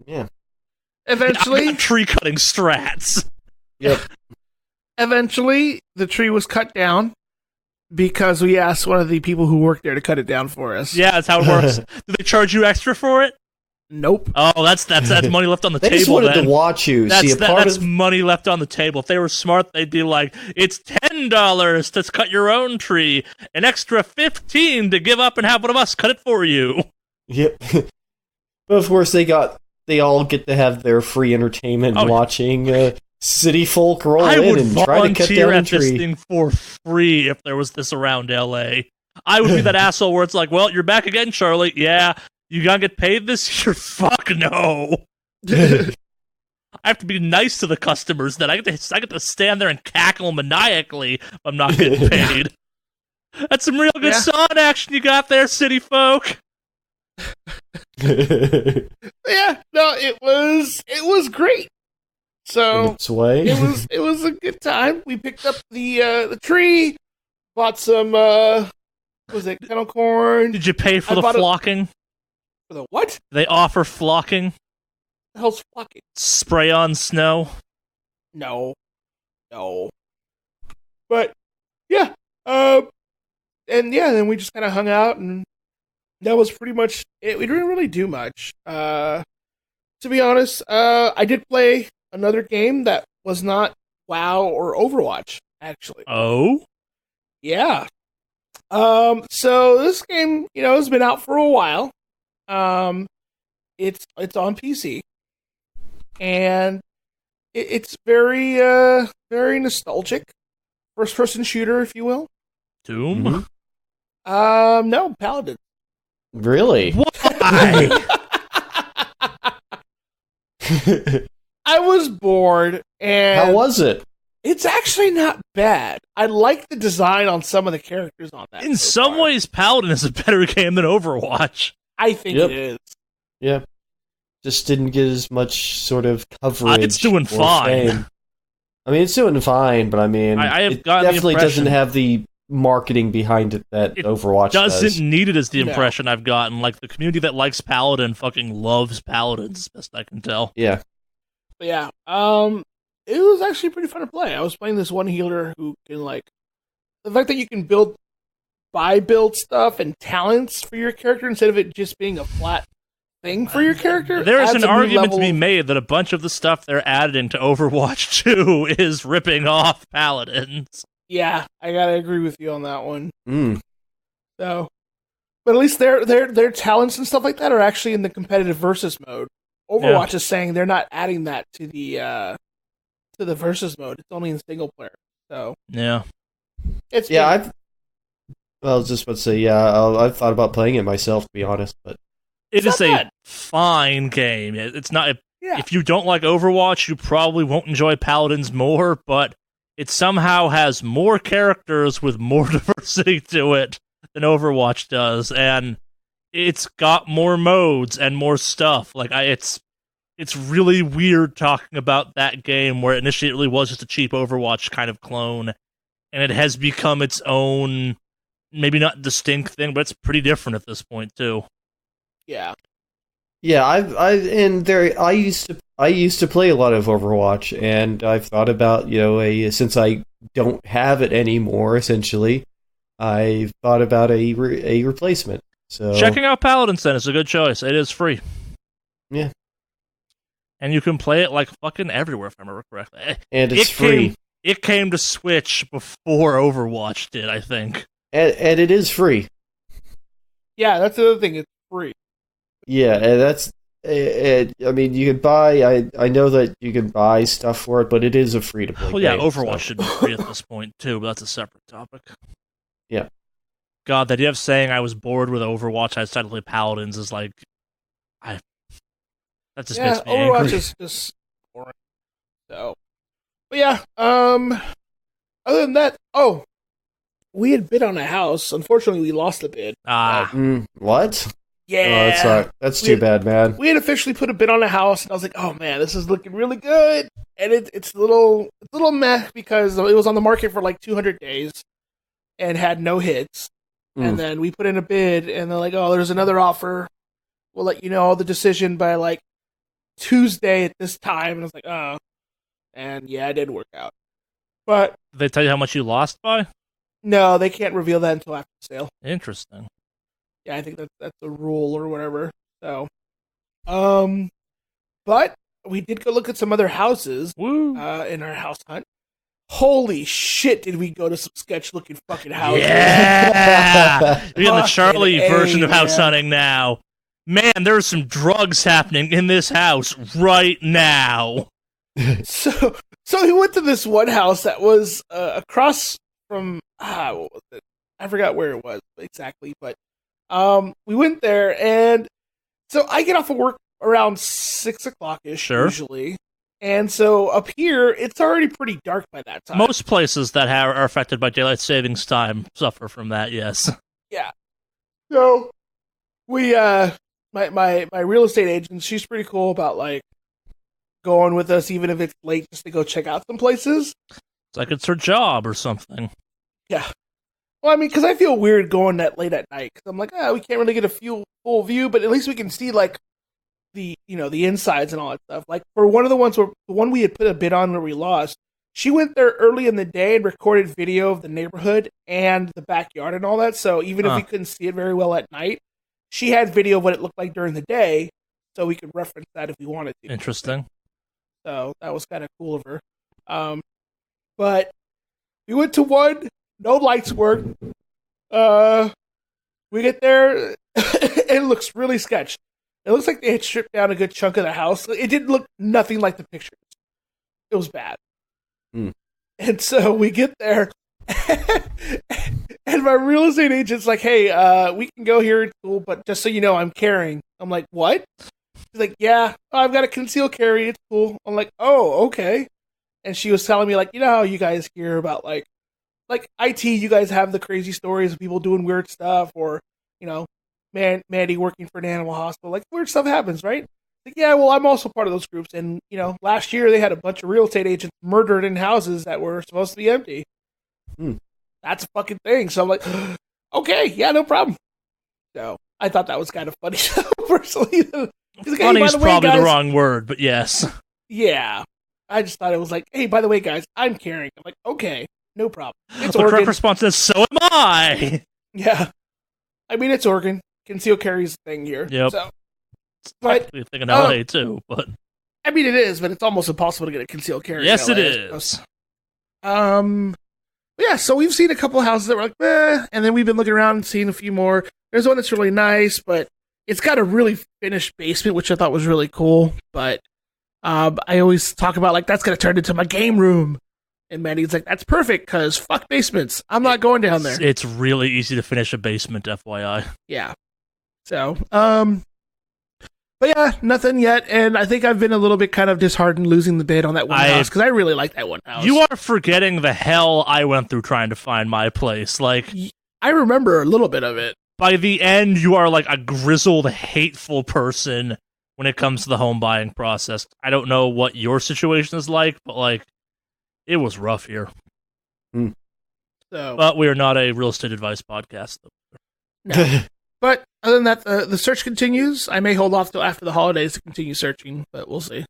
Yeah. Eventually, tree cutting strats. Yep. Eventually, the tree was cut down because we asked one of the people who worked there to cut it down for us. Yeah, that's how it works. Do they charge you extra for it? Nope. Oh, that's money left on the They table. just wanted then. to watch you. That's money left on the table. If they were smart, they'd be like, "It's $10 to cut your own tree, an extra $15 to give up and have one of us cut it for you." Yep. But of course, they all get to have their free entertainment watching city folk roll in and try to cut down a at this tree. thing for free if there was this around LA. I would be that asshole where it's like, "Well, you're back again, Charlie. Yeah, you gotta get paid this year." Fuck no. I have to be nice to the customers. Then I get to stand there and cackle maniacally if I'm not getting paid. That's some real good sawn action you got there, city folk. Yeah, no, it was great. So its way. it was a good time. We picked up the tree, bought some was it kettle corn? Did you pay for the flocking? For the what? They offer flocking. The hell's flocking? Spray on snow. No. But yeah, and then we just kind of hung out, and that was pretty much it. We didn't really do much. To be honest, I did play another game that was not WoW or Overwatch, actually. Oh? Yeah. So this game, has been out for a while. It's on PC. And it's very very nostalgic. First person shooter, if you will. Doom? Mm-hmm. No, Paladin. Really? Why? I was bored, and How was it? it's actually not bad. I like the design on some of the characters on that. In some ways, Paladin is a better game than Overwatch. I think it is. Yeah. Just didn't get as much sort of coverage. It's doing or fine. fame. I mean, it's doing fine, but I mean, I have it gotten the definitely impression- doesn't have the marketing behind it that It Overwatch Doesn't does. need it as the No. impression I've gotten. Like, the community that likes Paladin fucking loves Paladins, as best I can tell. Yeah. But yeah, it was actually pretty fun to play. I was playing this one healer who can, the fact that you can build stuff and talents for your character instead of it just being a flat thing for your character. There is adds an a new argument to level. be made that a bunch of the stuff they're adding to Overwatch 2 is ripping off Paladins. Yeah, I gotta agree with you on that one. Mm. So, but at least their talents and stuff like that are actually in the competitive versus mode. Overwatch is saying they're not adding that to the versus mode. It's only in single player. So Yeah. it's Yeah, I was just about to say, I've thought about playing it myself, to be honest, but It It's is not a bad. fine game. It's not. Yeah. If you don't like Overwatch, you probably won't enjoy Paladins more, but it somehow has more characters with more diversity to it than Overwatch does, and it's got more modes and more stuff. It's really weird talking about that game where initially it really was just a cheap Overwatch kind of clone, and it has become its own, maybe not distinct thing, but it's pretty different at this point too. yeah. yeah, I used to play a lot of Overwatch, and I've thought about, since I don't have it anymore, essentially, I've thought about a replacement. So Checking out Paladins then is a good choice. It is free. Yeah. And you can play it fucking everywhere, if I remember correctly. and it's free, It came to Switch before Overwatch did, I think. and it is free. Yeah, that's the other thing. It's free. Yeah, and that's. I mean, you can buy. I know that you can buy stuff for it, but it is a free to play. Well, yeah, game, Overwatch so. should be free at this point, too, but that's a separate topic. Yeah. God, the idea of saying I was bored with Overwatch, I decided to play Paladins is that just makes me Overwatch angry. is just boring. So, but yeah. Other than that, we had bid on a house. Unfortunately, we lost the bid. Ah, What? Yeah. That's too bad, man. We had officially put a bid on a house, and I was like, "Oh man, this is looking really good." And it's a little meh because it was on the market for like 200 days and had no hits. And then we put in a bid, and they're like, "Oh, there's another offer. We'll let you know the decision by like Tuesday at this time." And I was like, "Oh," and yeah, it didn't work out. But Did they tell you how much you lost by? no, they can't reveal that until after the sale. Interesting. Yeah, I think that's a rule or whatever. So, but we did go look at some other houses Woo. in our house hunt. Holy shit, did we go to some sketch-looking fucking houses. Yeah! You're in the Charlie Fucking version of house man. hunting now. Man, there's some drugs happening in this house right now. So we went to this one house that was across from, what was it? I forgot where it was exactly, but we went there, and so I get off of work around 6 o'clock-ish Sure. usually. And so up here, it's already pretty dark by that time. Most places that are affected by daylight savings time suffer from that, yes. Yeah. So we my real estate agent, she's pretty cool about like going with us even if it's late just to go check out some places. It's like it's her job or something. Yeah. Well, I mean, because I feel weird going that late at night. Because I'm like, we can't really get a full view, but at least we can see like the insides and all that stuff. Like for one of the ones the one we had put a bid on where we lost, she went there early in the day and recorded video of the neighborhood and the backyard and all that. So even if we couldn't see it very well at night, she had video of what it looked like during the day, so we could reference that if we wanted to. Interesting. So that was kind of cool of her. But we went to one, no lights worked. We get there, it looks really sketch. It looks like they had stripped down a good chunk of the house. It didn't look nothing like the pictures. It was bad. And so we get there, and my real estate agent's like, "Hey, we can go here, it's cool, but just so you know, I'm carrying." I'm like, "What?" She's like, "Yeah, I've got a concealed carry, it's cool." I'm like, "Oh, okay." And she was telling me, like, you know how you guys hear about, like IT, you guys have the crazy stories of people doing weird stuff, or, Mandy working for an animal hospital. Like, weird stuff happens, right? Like, yeah, well, I'm also part of those groups. And, last year they had a bunch of real estate agents murdered in houses that were supposed to be empty. That's a fucking thing. So I'm like, okay, yeah, no problem. So I thought that was kind of funny, personally. Like, Funny is probably guys, the wrong word, but yes. Yeah. I just thought it was like, hey, by the way, guys, I'm carrying. I'm like, okay, no problem. It's The Oregon. correct response is, so am I! Yeah. I mean, it's Oregon. Conceal carry's the thing here. Yep. So, It's but technically a thing in LA, too, but... I mean, it is, but it's almost impossible to get a concealed carry. Yes, in it LA, is. Yeah, so we've seen a couple of houses that were like, and then we've been looking around and seeing a few more. There's one that's really nice, but it's got a really finished basement, which I thought was really cool. But I always talk about, like, that's going to turn into my game room. And Mandy's like, that's perfect, because fuck basements. I'm not going down there. It's really easy to finish a basement, FYI. Yeah. So, but yeah, nothing yet. And I think I've been a little bit kind of disheartened losing the bid on that one house, because I really like that one house. You are forgetting the hell I went through trying to find my place. Like, I remember a little bit of it. by the end, you are like a grizzled, hateful person when it comes to the home buying process. I don't know what your situation is like, but like, it was rough here. So, But we are not a real estate advice podcast. no. But other than that, the search continues. I may hold off till after the holidays to continue searching, but we'll see.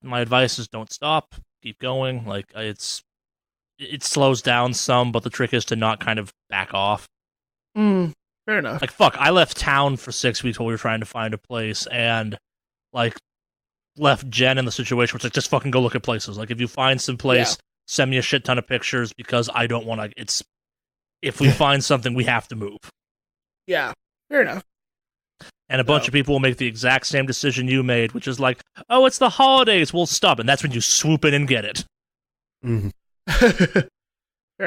My advice is don't stop, keep going. Like, it slows down some, but the trick is to not kind of back off. Fair enough. Like, fuck, I left town for 6 weeks while we were trying to find a place, and, like, left Jen in the situation where it's like, just fucking go look at places. Like, if you find some place, send me a shit ton of pictures, because I don't want to, if we find something, we have to move. Yeah, fair enough. And a bunch of people will make the exact same decision you made, which is like, oh, it's the holidays, we'll stop. And that's when you swoop in and get it. Fair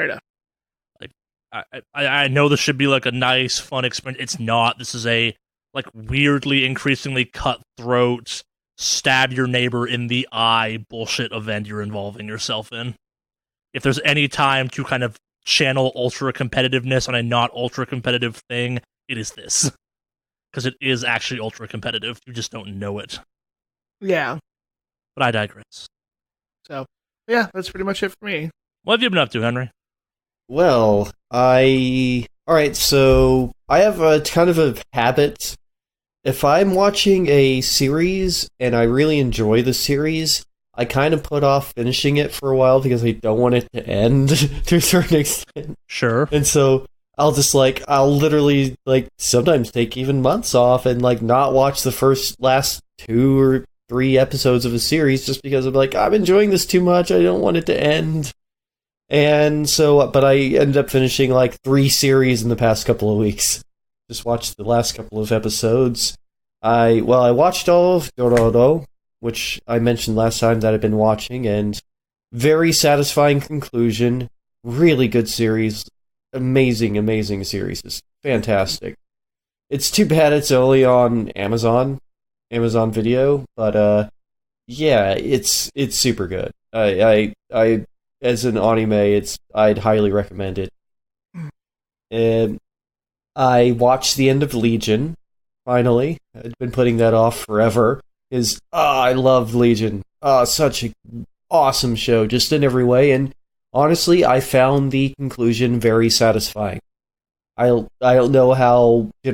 enough. Like, I know this should be like a nice, fun experience. It's not. This is a like weirdly, increasingly cutthroat, stab your neighbor in the eye bullshit event you're involving yourself in. If there's any time to kind of channel ultra competitiveness on a not ultra competitive thing, it is this. because it is actually ultra competitive. You just don't know it. Yeah. But I digress. So, yeah, that's pretty much it for me. What have you been up to, Henry? Well, alright, so I have a kind of a habit. If I'm watching a series and I really enjoy the series, I kind of put off finishing it for a while because I don't want it to end to a certain extent. Sure. And so I'll literally, sometimes take even months off and, not watch the last 2 or 3 episodes of a series just because I'm I'm enjoying this too much, I don't want it to end. And so, but I ended up finishing 3 series in the past couple of weeks. Just watched the last couple of episodes. I watched all of Dororo, which I mentioned last time that I've been watching, and very satisfying conclusion. Really good series. Amazing, amazing series. It's fantastic. It's too bad it's only on Amazon Video, but yeah, it's super good. I as an anime, I'd highly recommend it. And I watched the end of Legion, finally. I'd been putting that off forever. I love Legion. Such an awesome show, just in every way, and honestly, I found the conclusion very satisfying. I don't know how it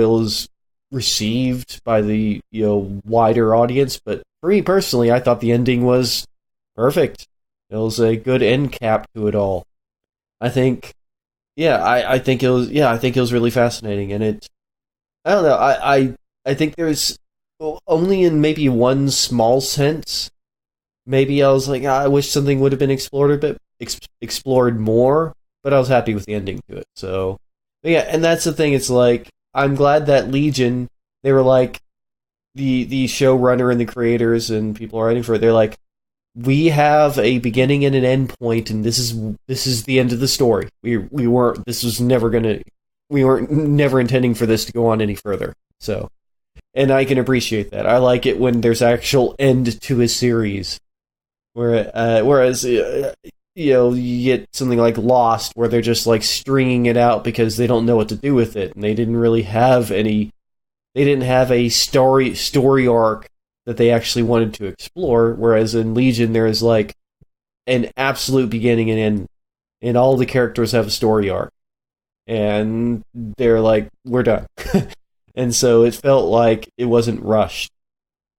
was received by the wider audience, but for me personally, I thought the ending was perfect. It was a good end cap to it all. I think it was really fascinating, and I don't know. I think there's only in maybe one small sense. Maybe I was I wish something would have been explored more, but I was happy with the ending to it. So, yeah, and that's the thing. It's I'm glad that Legion, they were the showrunner and the creators and people writing for it. They're we have a beginning and an end point, and this is the end of the story. We weren't never intending for this to go on any further. So, and I can appreciate that. I like it when there's actual end to a series. Whereas you get something like Lost, where they're just stringing it out because they don't know what to do with it, and they didn't really have any. They didn't have a story arc that they actually wanted to explore. Whereas in Legion, there is an absolute beginning and end, and all the characters have a story arc, and they're we're done. And so it felt like it wasn't rushed.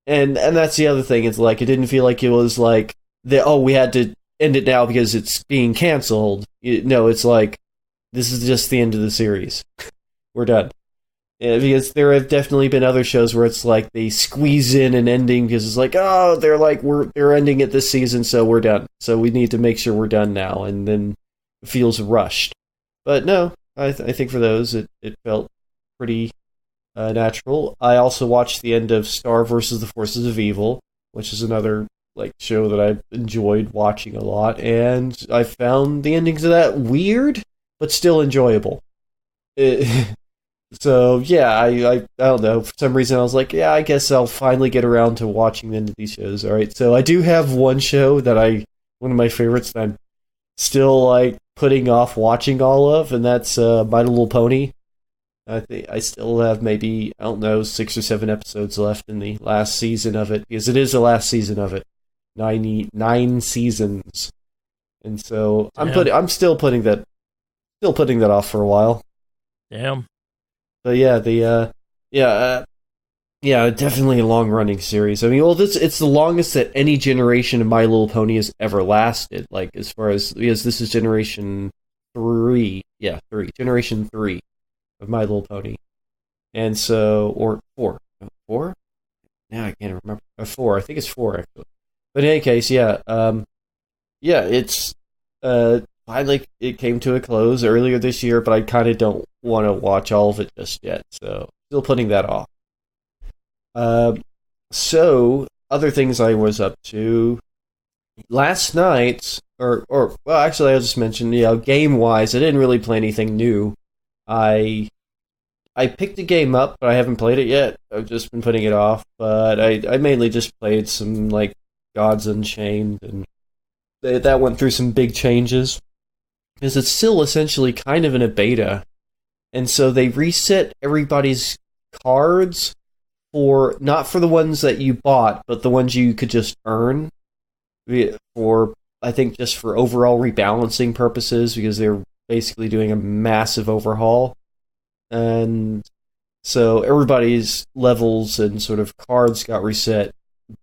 And that's the other thing. It's it didn't feel like it was we had to end it now because it's being canceled. No, it's this is just the end of the series. We're done. Yeah, because there have definitely been other shows where it's they squeeze in an ending because it's they're ending it this season, so we're done. So we need to make sure we're done now, and then it feels rushed. But no, I think for those it felt pretty natural. I also watched the end of Star versus the Forces of Evil, which is another show that I've enjoyed watching a lot, and I found the endings of that weird but still enjoyable. So yeah, I don't know, for some reason I was yeah, I guess I'll finally get around to watching the end of these shows. Alright, so I do have one show one of my favorites that I'm still putting off watching all of, and that's My Little Pony. I think I still have maybe, I don't know, 6 or 7 episodes left in the last season of it, because it is the last season of it. 9 seasons. And so I'm still putting that off for a while. Damn. But yeah, definitely a long-running series. I mean, it's the longest that any generation of My Little Pony has ever lasted. As far as, because this is generation 3. Yeah, 3. Generation 3 of My Little Pony. And so, or 4. 4? Now I can't remember. 4. I think it's 4, actually. But in any case, it's finally it came to a close earlier this year, but I kind of don't want to watch all of it just yet, so still putting that off. So other things I was up to last night, or well, actually, I'll just mention, game wise, I didn't really play anything new. I picked a game up, but I haven't played it yet. I've just been putting it off, but I mainly just played some Gods Unchained, and that went through some big changes because it's still essentially kind of in a beta, and so they reset everybody's cards for not for the ones that you bought, but the ones you could just earn for, I think, just for overall rebalancing purposes, because they're basically doing a massive overhaul. And so everybody's levels and sort of cards got reset,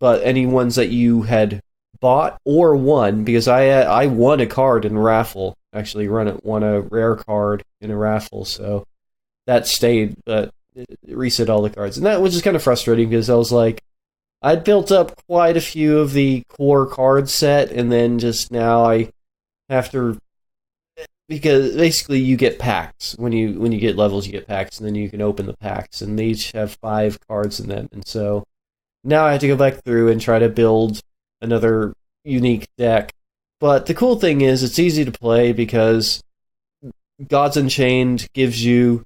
but any ones that you had bought or won, because I won a card in a raffle, actually won a rare card in a raffle, so that stayed, but it reset all the cards. And that was just kind of frustrating, because I was like, I'd built up quite a few of the core card set, and then just now I have to, because basically you get packs. When you get levels, you get packs, and then you can open the packs, and they each have 5 cards in them. And so now I have to go back through and try to build another unique deck. But the cool thing is, it's easy to play, because Gods Unchained gives you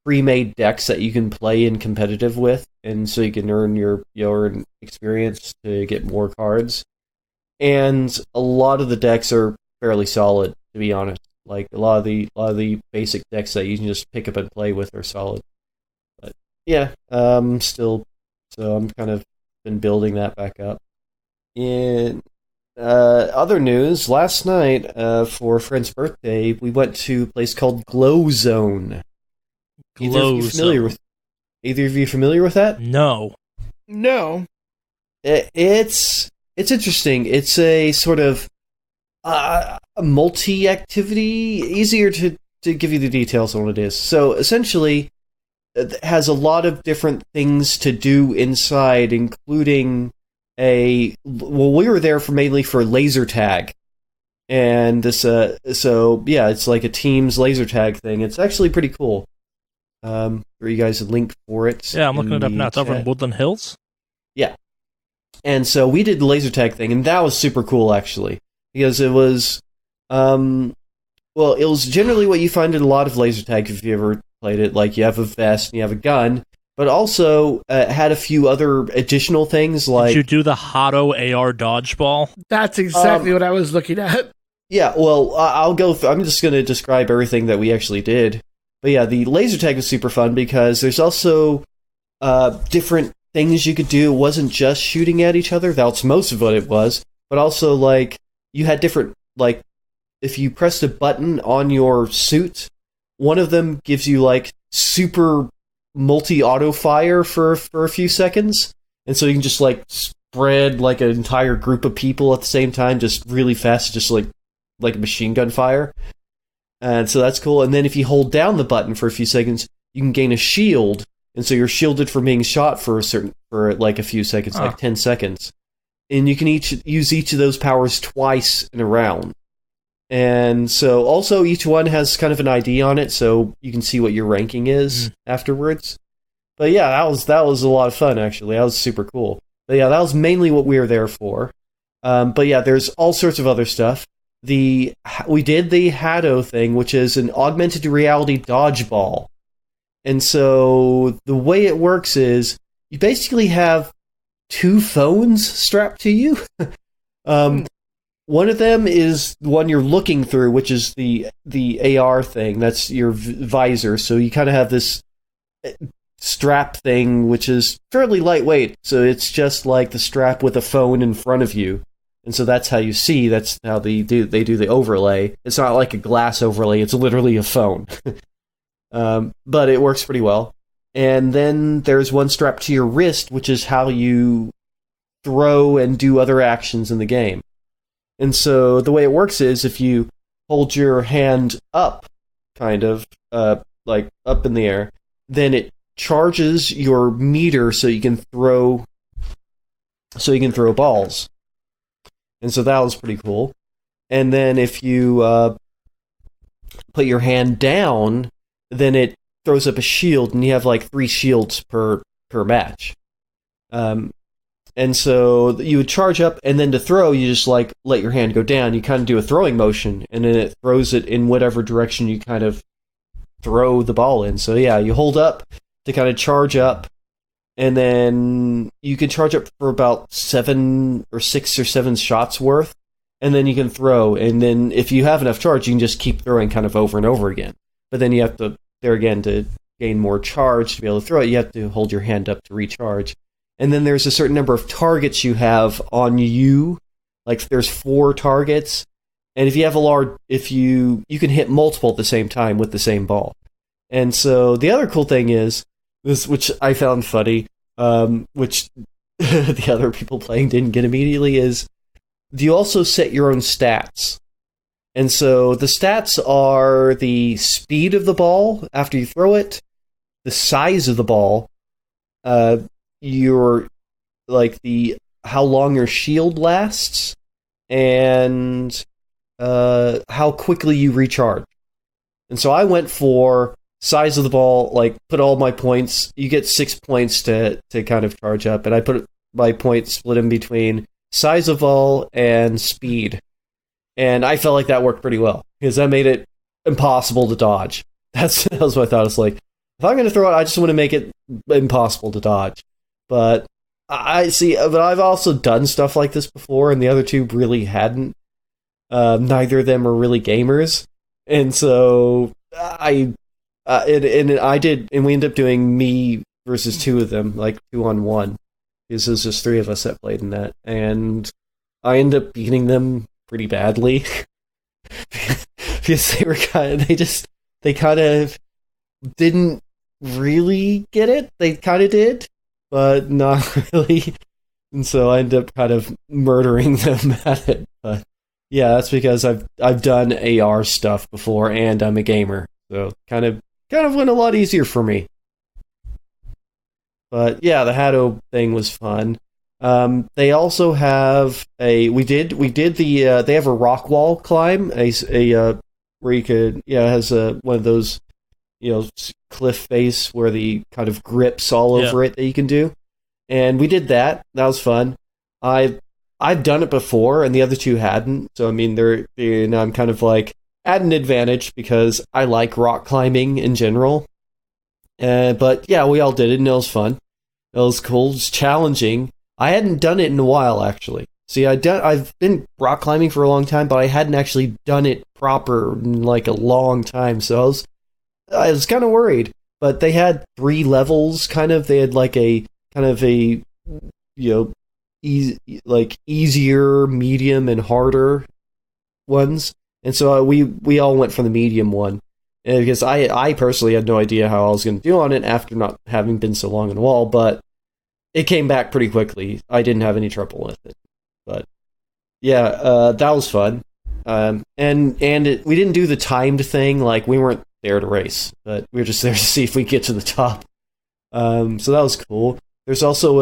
pre-made decks that you can play in competitive with, and so you can earn your experience to get more cards. And a lot of the decks are fairly solid, to be honest. Like a lot of the basic decks that you can just pick up and play with are solid. But yeah, I'm kind of been building that back up. In other news, last night for a friend's birthday, we went to a place called Glow Zone. Either of you familiar with that? No. It's interesting. It's a sort of a multi-activity, easier to give you the details on what it is. So essentially, it has a lot of different things to do inside, including we were there mainly for laser tag. And this, it's like a team's laser tag thing. It's actually pretty cool. For you guys a link for it. Yeah, I'm looking it up now. It's over in Woodland Hills. Yeah. And so we did the laser tag thing, and that was super cool, actually. Because it was, it was generally what you find in a lot of laser tag if you ever played it. Like, you have a vest and you have a gun, but also had a few other additional things like... Did you do the Hotto AR dodgeball? That's exactly what I was looking at. Yeah, well, I'm just going to describe everything that we actually did. But yeah, the laser tag was super fun, because there's also different things you could do. It wasn't just shooting at each other. That's most of what it was. But also, like, you had different, like, if you pressed a button on your suit, one of them gives you, like, super multi-auto fire for a few seconds. And so you can just, like, spread, like, an entire group of people at the same time, just really fast, just like a machine gun fire. And so that's cool. And then if you hold down the button for a few seconds, you can gain a shield. And so you're shielded from being shot for like a few seconds, like 10 seconds. And you can use each of those powers twice in a round. And so also each one has kind of an ID on it, so you can see what your ranking is afterwards. But yeah, that was a lot of fun, actually. That was super cool. But yeah, that was mainly what we were there for. But yeah, there's all sorts of other stuff. We did the Hatto thing, which is an augmented reality dodgeball. And so the way it works is you basically have 2 phones strapped to you. One of them is the one you're looking through, which is the AR thing. That's your visor. So you kind of have this strap thing, which is fairly lightweight. So it's just like the strap with a phone in front of you. And so that's how you see. That's how they do the overlay. It's not like a glass overlay. It's literally a phone. But it works pretty well. And then there's one strapped to your wrist, which is how you throw and do other actions in the game. And so the way it works is if you hold your hand up, kind of, like up in the air, then it charges your meter so you can throw balls. And so that was pretty cool. And then if you put your hand down, then it throws up a shield, and you have like 3 shields per match. And so you would charge up, and then to throw, you just like let your hand go down. You kind of do a throwing motion, and then it throws it in whatever direction you kind of throw the ball in. So yeah, you hold up to kind of charge up, and then you can charge up for about 6 or 7 shots worth, and then you can throw. And then if you have enough charge, you can just keep throwing kind of over and over again. But then you have to, there again, to gain more charge to be able to throw it, you have to hold your hand up to recharge. And then there's a certain number of targets you have on you. Like there's 4 targets, and if you have a large, if you can hit multiple at the same time with the same ball. And so the other cool thing is this, which I found funny, which the other people playing didn't get immediately, is you also set your own stats. And so the stats are the speed of the ball after you throw it, the size of the ball, your how long your shield lasts, and how quickly you recharge. And so I went for size of the ball, like put all my points. You get 6 points to kind of charge up, and I put my points split in between size of ball and speed. And I felt like that worked pretty well, because that made it impossible to dodge. That was what I thought. It's like, if I'm going to throw it, I just want to make it impossible to dodge. But but I've also done stuff like this before, and the other two really hadn't. Neither of them are really gamers. And so I did, and we ended up doing me versus 2 of them, like 2-on-1. Because there's just 3 of us that played in that. And I ended up beating them pretty badly. Because they kind of didn't really get it. They kind of did, but not really. And so I ended up kind of murdering them at it. But yeah, that's because I've done AR stuff before, and I'm a gamer. So kind of went a lot easier for me. But yeah, the Hatto thing was fun. They also have they have a rock wall climb, where you could, it has one of those, cliff face where the kind of grips all over it that you can do. And we did that. That was fun. I've done it before, and the other 2 hadn't. So I mean, I'm kind of like at an advantage because I like rock climbing in general. But yeah, we all did it, and it was fun. It was cool. It was challenging. I hadn't done it in a while, actually. See, I've been rock climbing for a long time, but I hadn't actually done it proper in like a long time. So I was kind of worried. But they had 3 levels, kind of. They had like a kind of a easier, medium, and harder ones. And so we all went for the medium one. And because I personally had no idea how I was going to do on it after not having been so long on the wall, but it came back pretty quickly. I didn't have any trouble with it. But yeah, that was fun. We didn't do the timed thing. Like, we weren't there to race, but we were just there to see if we get to the top. So that was cool. There's also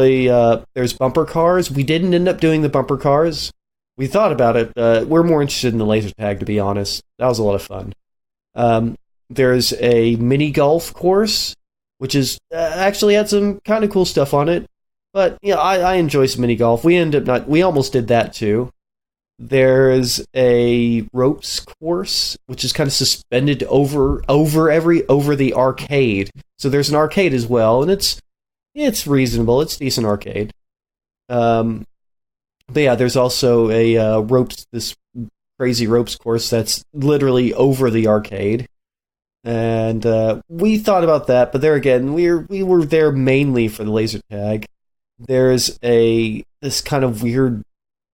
there's bumper cars. We didn't end up doing the bumper cars. We thought about it. We're more interested in the laser tag, to be honest. That was a lot of fun. There's a mini golf course, which is actually had some kind of cool stuff on it. But I enjoy some mini golf. We almost did that too. There's a ropes course, which is kind of suspended over the arcade. So there's an arcade as well, and it's reasonable. It's decent arcade. But yeah, there's also a this crazy ropes course that's literally over the arcade. And we thought about that, but there again, we were there mainly for the laser tag. There's this kind of weird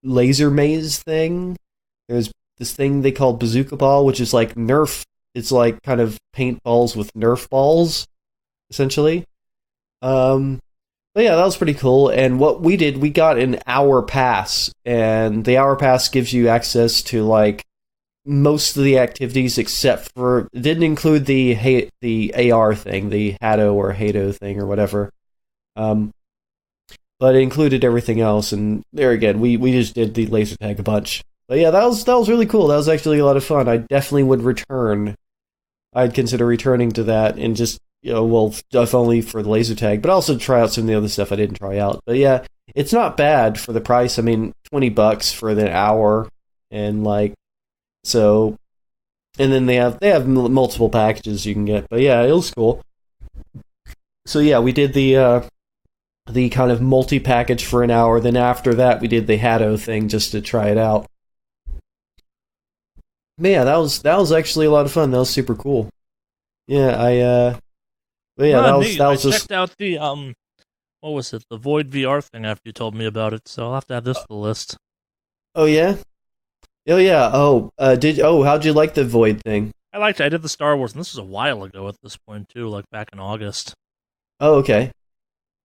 laser maze thing. There's this thing they call bazooka ball, which is like Nerf. It's like kind of paintballs with Nerf balls, essentially. But yeah, that was pretty cool. And what we did, we got an hour pass, and the hour pass gives you access to like most of the activities, except for it didn't include the AR thing, the Hatto or Hato thing or whatever. But it included everything else, and there again, we just did the laser tag a bunch. But yeah, that was really cool. That was actually a lot of fun. I definitely would return. I'd consider returning to that and just, if only for the laser tag, but also try out some of the other stuff I didn't try out. But yeah, it's not bad for the price. I mean, $20 for the hour, and so, and then they have multiple packages you can get. But yeah, it was cool. So yeah, we did the kind of multi-package for an hour. Then after that, we did the Hatto thing just to try it out. But yeah, that was actually a lot of fun. That was super cool. Yeah, But yeah, that was neat. that was I just checked out the what was it? The Void VR thing after you told me about it. So I'll have to add this to the list. oh yeah. Oh yeah. How'd you like the Void thing? I liked it. I did the Star Wars, and this was a while ago at this point too, like back in August. Oh, okay.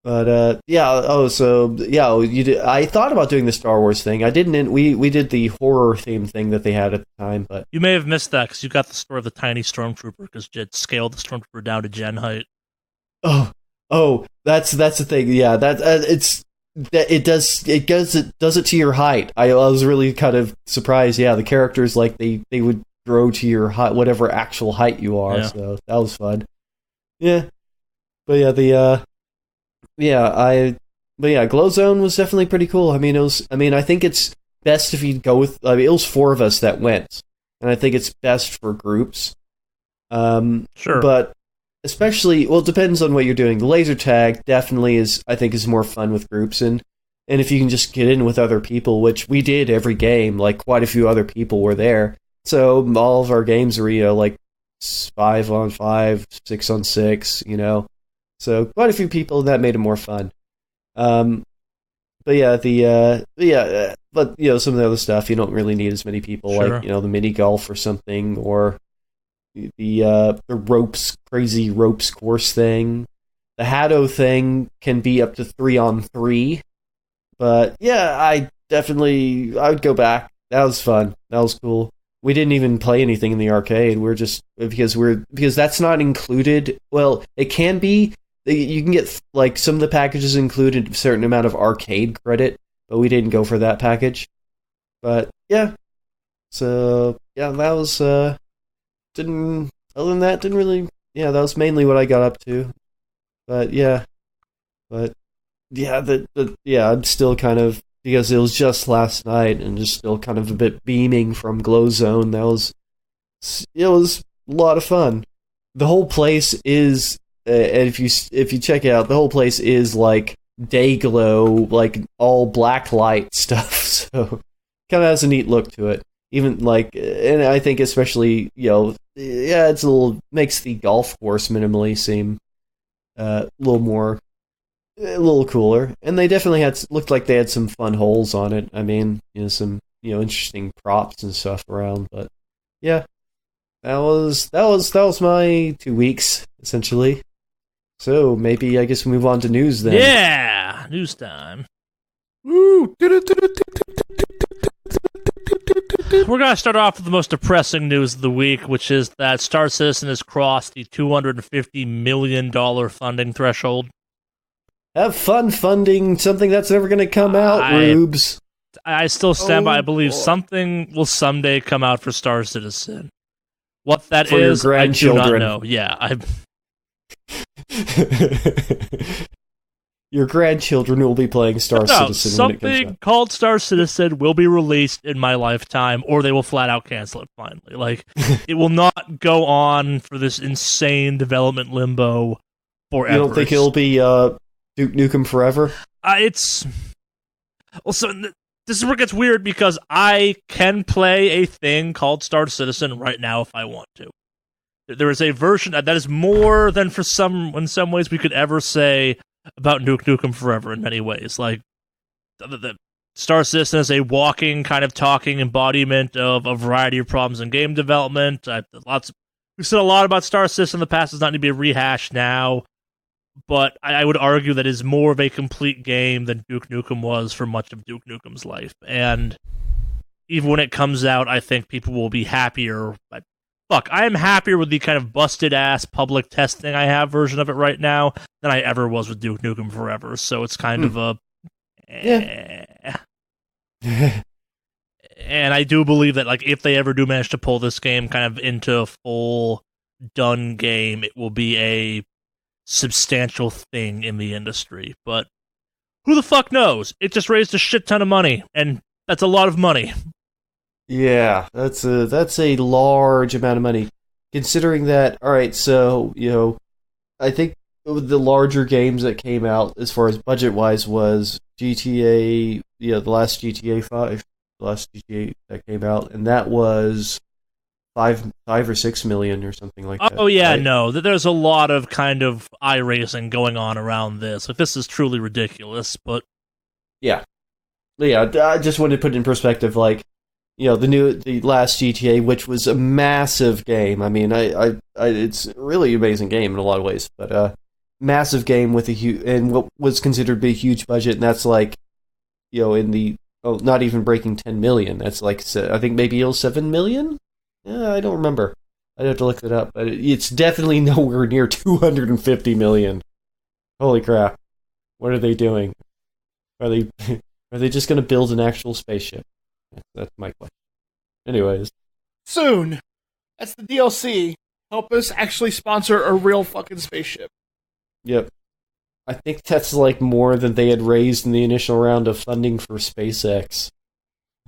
But yeah. Oh, so yeah. You did. I thought about doing the Star Wars thing. I didn't. We did the horror theme thing that they had at the time. But You may have missed that because you got the story of the tiny stormtrooper because you had scaled the stormtrooper down to gen height. that's the thing. Yeah, it does it to your height. I was really kind of surprised. Yeah, the characters like they would grow to your height, whatever actual height you are. Yeah. So that was fun. Yeah, but yeah, Glow Zone was definitely pretty cool. I mean, I think it's best if you go with. I mean, it was 4 of us that went, and I think it's best for groups. Sure. But especially, well, it depends on what you're doing. The laser tag definitely is more fun with groups, and if you can just get in with other people, which we did every game, like quite a few other people were there. So all of our games were, like 5-on-5, 6-on-6, So quite a few people, and that made it more fun. But yeah, but some of the other stuff you don't really need as many people, Sure. like the mini golf or something, or the crazy ropes course thing. The Haddo thing can be up to 3-on-3, but yeah, I would go back. That was fun. That was cool. We didn't even play anything in the arcade. We're just because that's not included. Well, it can be. You can get like some of the packages included a certain amount of arcade credit, but we didn't go for that package. But yeah, so yeah, that was didn't. Other than that, didn't really. Yeah, that was mainly what I got up to. But yeah, I'm still kind of, because it was just last night and just still kind of a bit beaming from Glow Zone. It was a lot of fun. The whole place is, and if you check it out, the whole place is like day glow, like all black light stuff. So kind of has a neat look to it. Even like, and I think especially it's makes the golf course minimally seem a little cooler, and they definitely looked like they had some fun holes on it. I mean, some interesting props and stuff around. But yeah, that was my 2 weeks essentially. So maybe I guess we move on to news then. Yeah, news time. Woo! We're gonna start off with the most depressing news of the week, which is that Star Citizen has crossed the $250 million funding threshold. Have fun funding something that's never going to come out, Rubes. I still stand by. I believe boy. something will someday come out for Star Citizen. What that For your is, I do not grandchildren. know. Yeah, Your grandchildren will be playing Star Citizen when it comes something out. called Star Citizen will be released in my lifetime, or they will flat out cancel it finally. Like, it will not go on for this insane development limbo forever. You don't think it'll be Duke Nukem Forever? It's... Well, so this is where it gets weird, because I can play a thing called Star Citizen right now if I want to. There is a version that is more than in some ways we could ever say about Duke Nukem Forever in many ways. Like, the Star Citizen is a walking, kind of talking embodiment of a variety of problems in game development. We've said a lot about Star Citizen in the past. It's not need to be rehashed now, but I would argue that it is more of a complete game than Duke Nukem was for much of Duke Nukem's life. And even when it comes out, I think people will be happier. But fuck, I am happier with the kind of busted-ass public testing I have version of it right now than I ever was with Duke Nukem Forever. So it's kind of a... Yeah. And I do believe that, like, if they ever do manage to pull this game kind of into a full done game, it will be a substantial thing in the industry. But who the fuck knows? It just raised a shit ton of money, and that's a lot of money. Yeah, that's a large amount of money. Considering that, alright, so, I think the larger games that came out, as far as budget-wise, was GTA, the last GTA 5, the last GTA that came out, and that was 5 or 6 million or something like that. Oh yeah, right? no, there's a lot of kind of eye raising going on around this. Like, this is truly ridiculous, but Yeah. I just wanted to put it in perspective, like, the last GTA, which was a massive game. I mean, it's a really amazing game in a lot of ways, but massive game with a huge, and what was considered to be a huge budget, and that's like, in the, not even breaking 10 million. That's like, I think maybe it was 7 million? Yeah, I don't remember. I'd have to look it up, but it's definitely nowhere near 250 million. Holy crap. What are they doing? Are they just going to build an actual spaceship? That's my question. Anyways. Soon. That's the DLC. Help us actually sponsor a real fucking spaceship. Yep. I think that's like more than they had raised in the initial round of funding for SpaceX.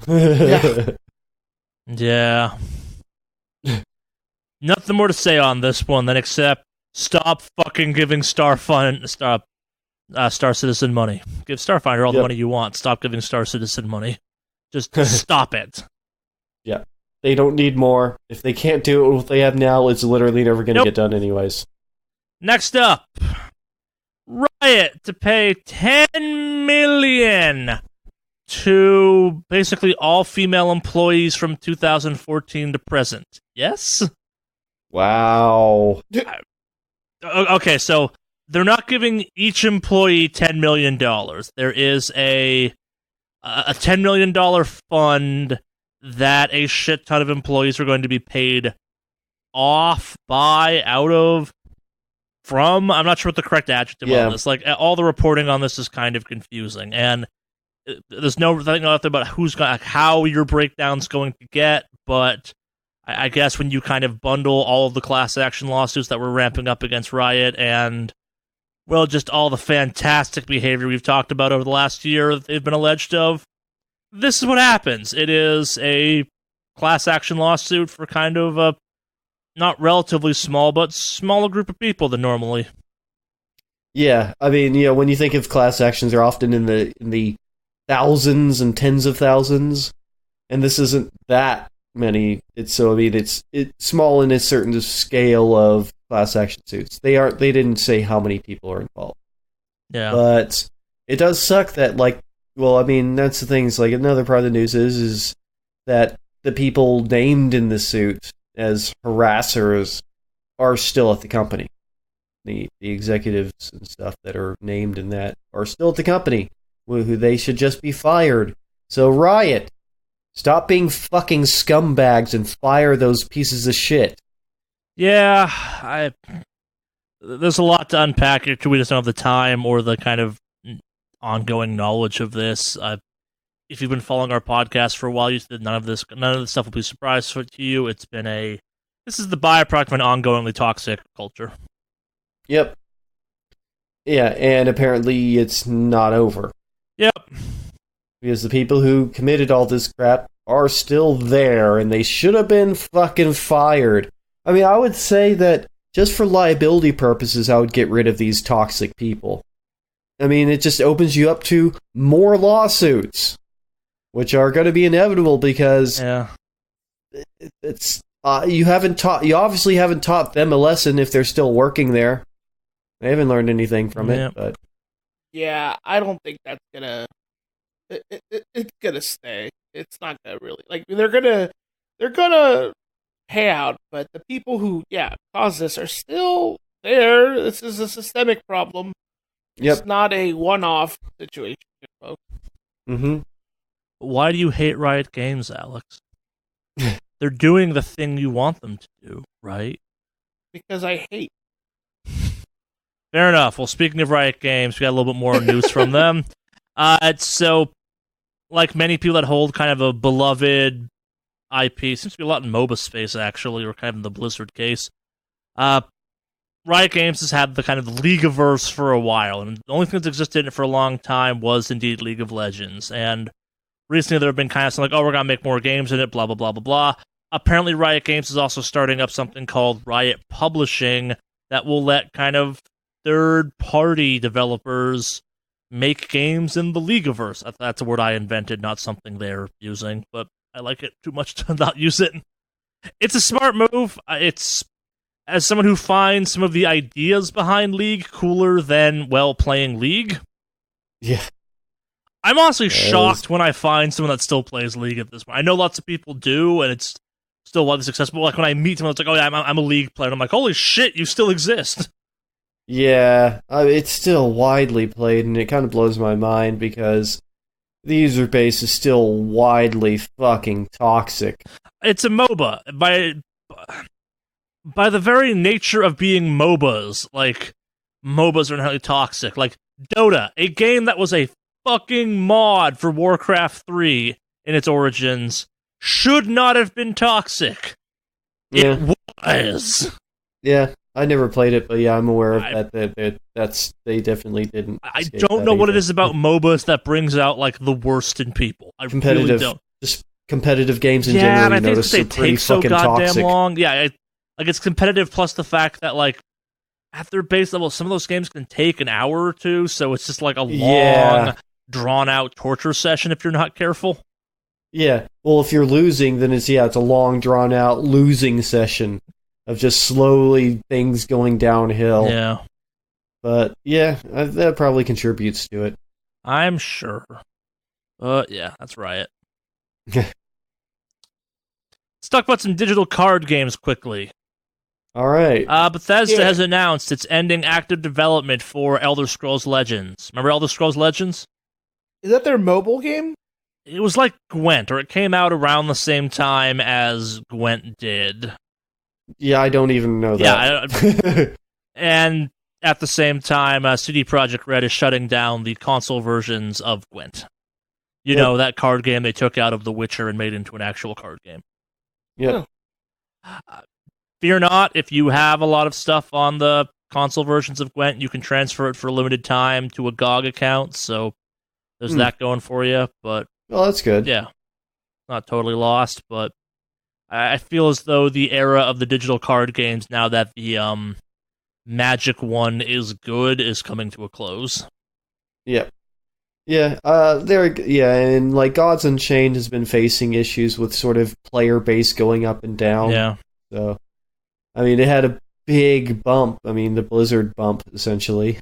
Yeah. yeah. Nothing more to say on this one than except stop fucking giving Star Citizen money. Give Starfinder all the money you want. Stop giving Star Citizen money. Just stop it. Yeah. They don't need more. If they can't do it with what they have now, it's literally never going to get done anyways. Next up, Riot to pay $10 million to basically all female employees from 2014 to present. Yes? Wow. Okay, so they're not giving each employee $10 million. There is a $10 million fund that a shit ton of employees are going to be paid off by, out of, from. I'm not sure what the correct adjective on this. Like, all the reporting on this is kind of confusing, and there's nothing out there about how your breakdown's going to get, but I guess when you kind of bundle all of the class action lawsuits that were ramping up against Riot and, well, just all the fantastic behavior we've talked about over the last year that they've been alleged of, this is what happens. It is a class action lawsuit for kind of a not relatively small, but smaller group of people than normally. Yeah, I mean, when you think of class actions, they're often in the thousands and tens of thousands, and this isn't that many. It's small in a certain scale of class action suits. They didn't say how many people are involved. Yeah, but it does suck that, like, well, I mean, that's the thing. It's like, another part of the news is that the people named in the suit as harassers are still at the company. The executives and stuff that are named in that are still at the company, who they should just be fired. So Riot, stop being fucking scumbags and fire those pieces of shit. Yeah, there's a lot to unpack here too. We just don't have the time or the kind of ongoing knowledge of this. If you've been following our podcast for a while, you said none of this stuff will be a surprise to you. This is the byproduct of an ongoingly toxic culture. Yep. Yeah, and apparently it's not over. Yep. Because the people who committed all this crap are still there, and they should have been fucking fired. I mean, I would say that just for liability purposes, I would get rid of these toxic people. I mean, it just opens you up to more lawsuits, which are going to be inevitable because it's you obviously haven't taught them a lesson if they're still working there. They haven't learned anything from it, but yeah, I don't think that's gonna. It's gonna stay. It's not gonna really, like, they're gonna pay out, but the people who caused this are still there. This is a systemic problem. It's not a one-off situation, folks. Mm-hmm. Why do you hate Riot Games, Alex? They're doing the thing you want them to do, right? Because I hate. Fair enough. Well, speaking of Riot Games, we got a little bit more news from them. So, like many people that hold kind of a beloved IP, seems to be a lot in MOBA space, actually, or kind of in the Blizzard case. Riot Games has had the kind of the Leagueverse for a while, and the only thing that's existed in it for a long time was indeed League of Legends. And recently there have been kind of something like, we're going to make more games in it, blah, blah, blah, blah, blah. Apparently Riot Games is also starting up something called Riot Publishing that will let kind of third-party developers make games in the Leagueverse. That's a word I invented, not something they're using, but I like it too much to not use it. It's a smart move. It's as someone who finds some of the ideas behind League cooler than, well, playing League. Yeah. I'm honestly shocked when I find someone that still plays League at this point. I know lots of people do, and it's still widely successful. Like when I meet someone, it's like, oh yeah, I'm a League player. And I'm like, holy shit, you still exist. Yeah, it's still widely played, and it kind of blows my mind because the user base is still widely fucking toxic. It's a MOBA. By the very nature of being MOBAs, like, MOBAs are inherently toxic. Like, Dota, a game that was a fucking mod for Warcraft 3 in its origins, should not have been toxic. Yeah. It was. Yeah, I never played it, but yeah, I'm aware of that. They definitely didn't. I don't know what it is about MOBAs that brings out, like, the worst in people. I really don't. Just competitive games in general, general, and I think they take so goddamn toxic. long. Yeah, like, it's competitive, plus the fact that, like, at their base level, some of those games can take an hour or two, so it's just like a long, drawn-out torture session if you're not careful. Yeah, well, if you're losing, then it's a long, drawn-out losing session of just slowly things going downhill. Yeah. But, yeah, that probably contributes to it. I'm sure. Yeah, that's right. Let's talk about some digital card games quickly. All right. Bethesda has announced it's ending active development for Elder Scrolls Legends. Remember Elder Scrolls Legends? Is that their mobile game? It was like Gwent, or it came out around the same time as Gwent did. Yeah, I don't even know that. Yeah, and at the same time, CD Projekt Red is shutting down the console versions of Gwent. You know, that card game they took out of The Witcher and made into an actual card game. Yeah. Fear not, if you have a lot of stuff on the console versions of Gwent, you can transfer it for a limited time to a GOG account, so there's that going for you, but... Well, that's good. Yeah. Not totally lost, but I feel as though the era of the digital card games, now that the Magic one is good, is coming to a close. Yep. Yeah, and like Gods Unchained has been facing issues with sort of player base going up and down. Yeah. So, I mean, it had a big bump. I mean, the Blizzard bump, essentially.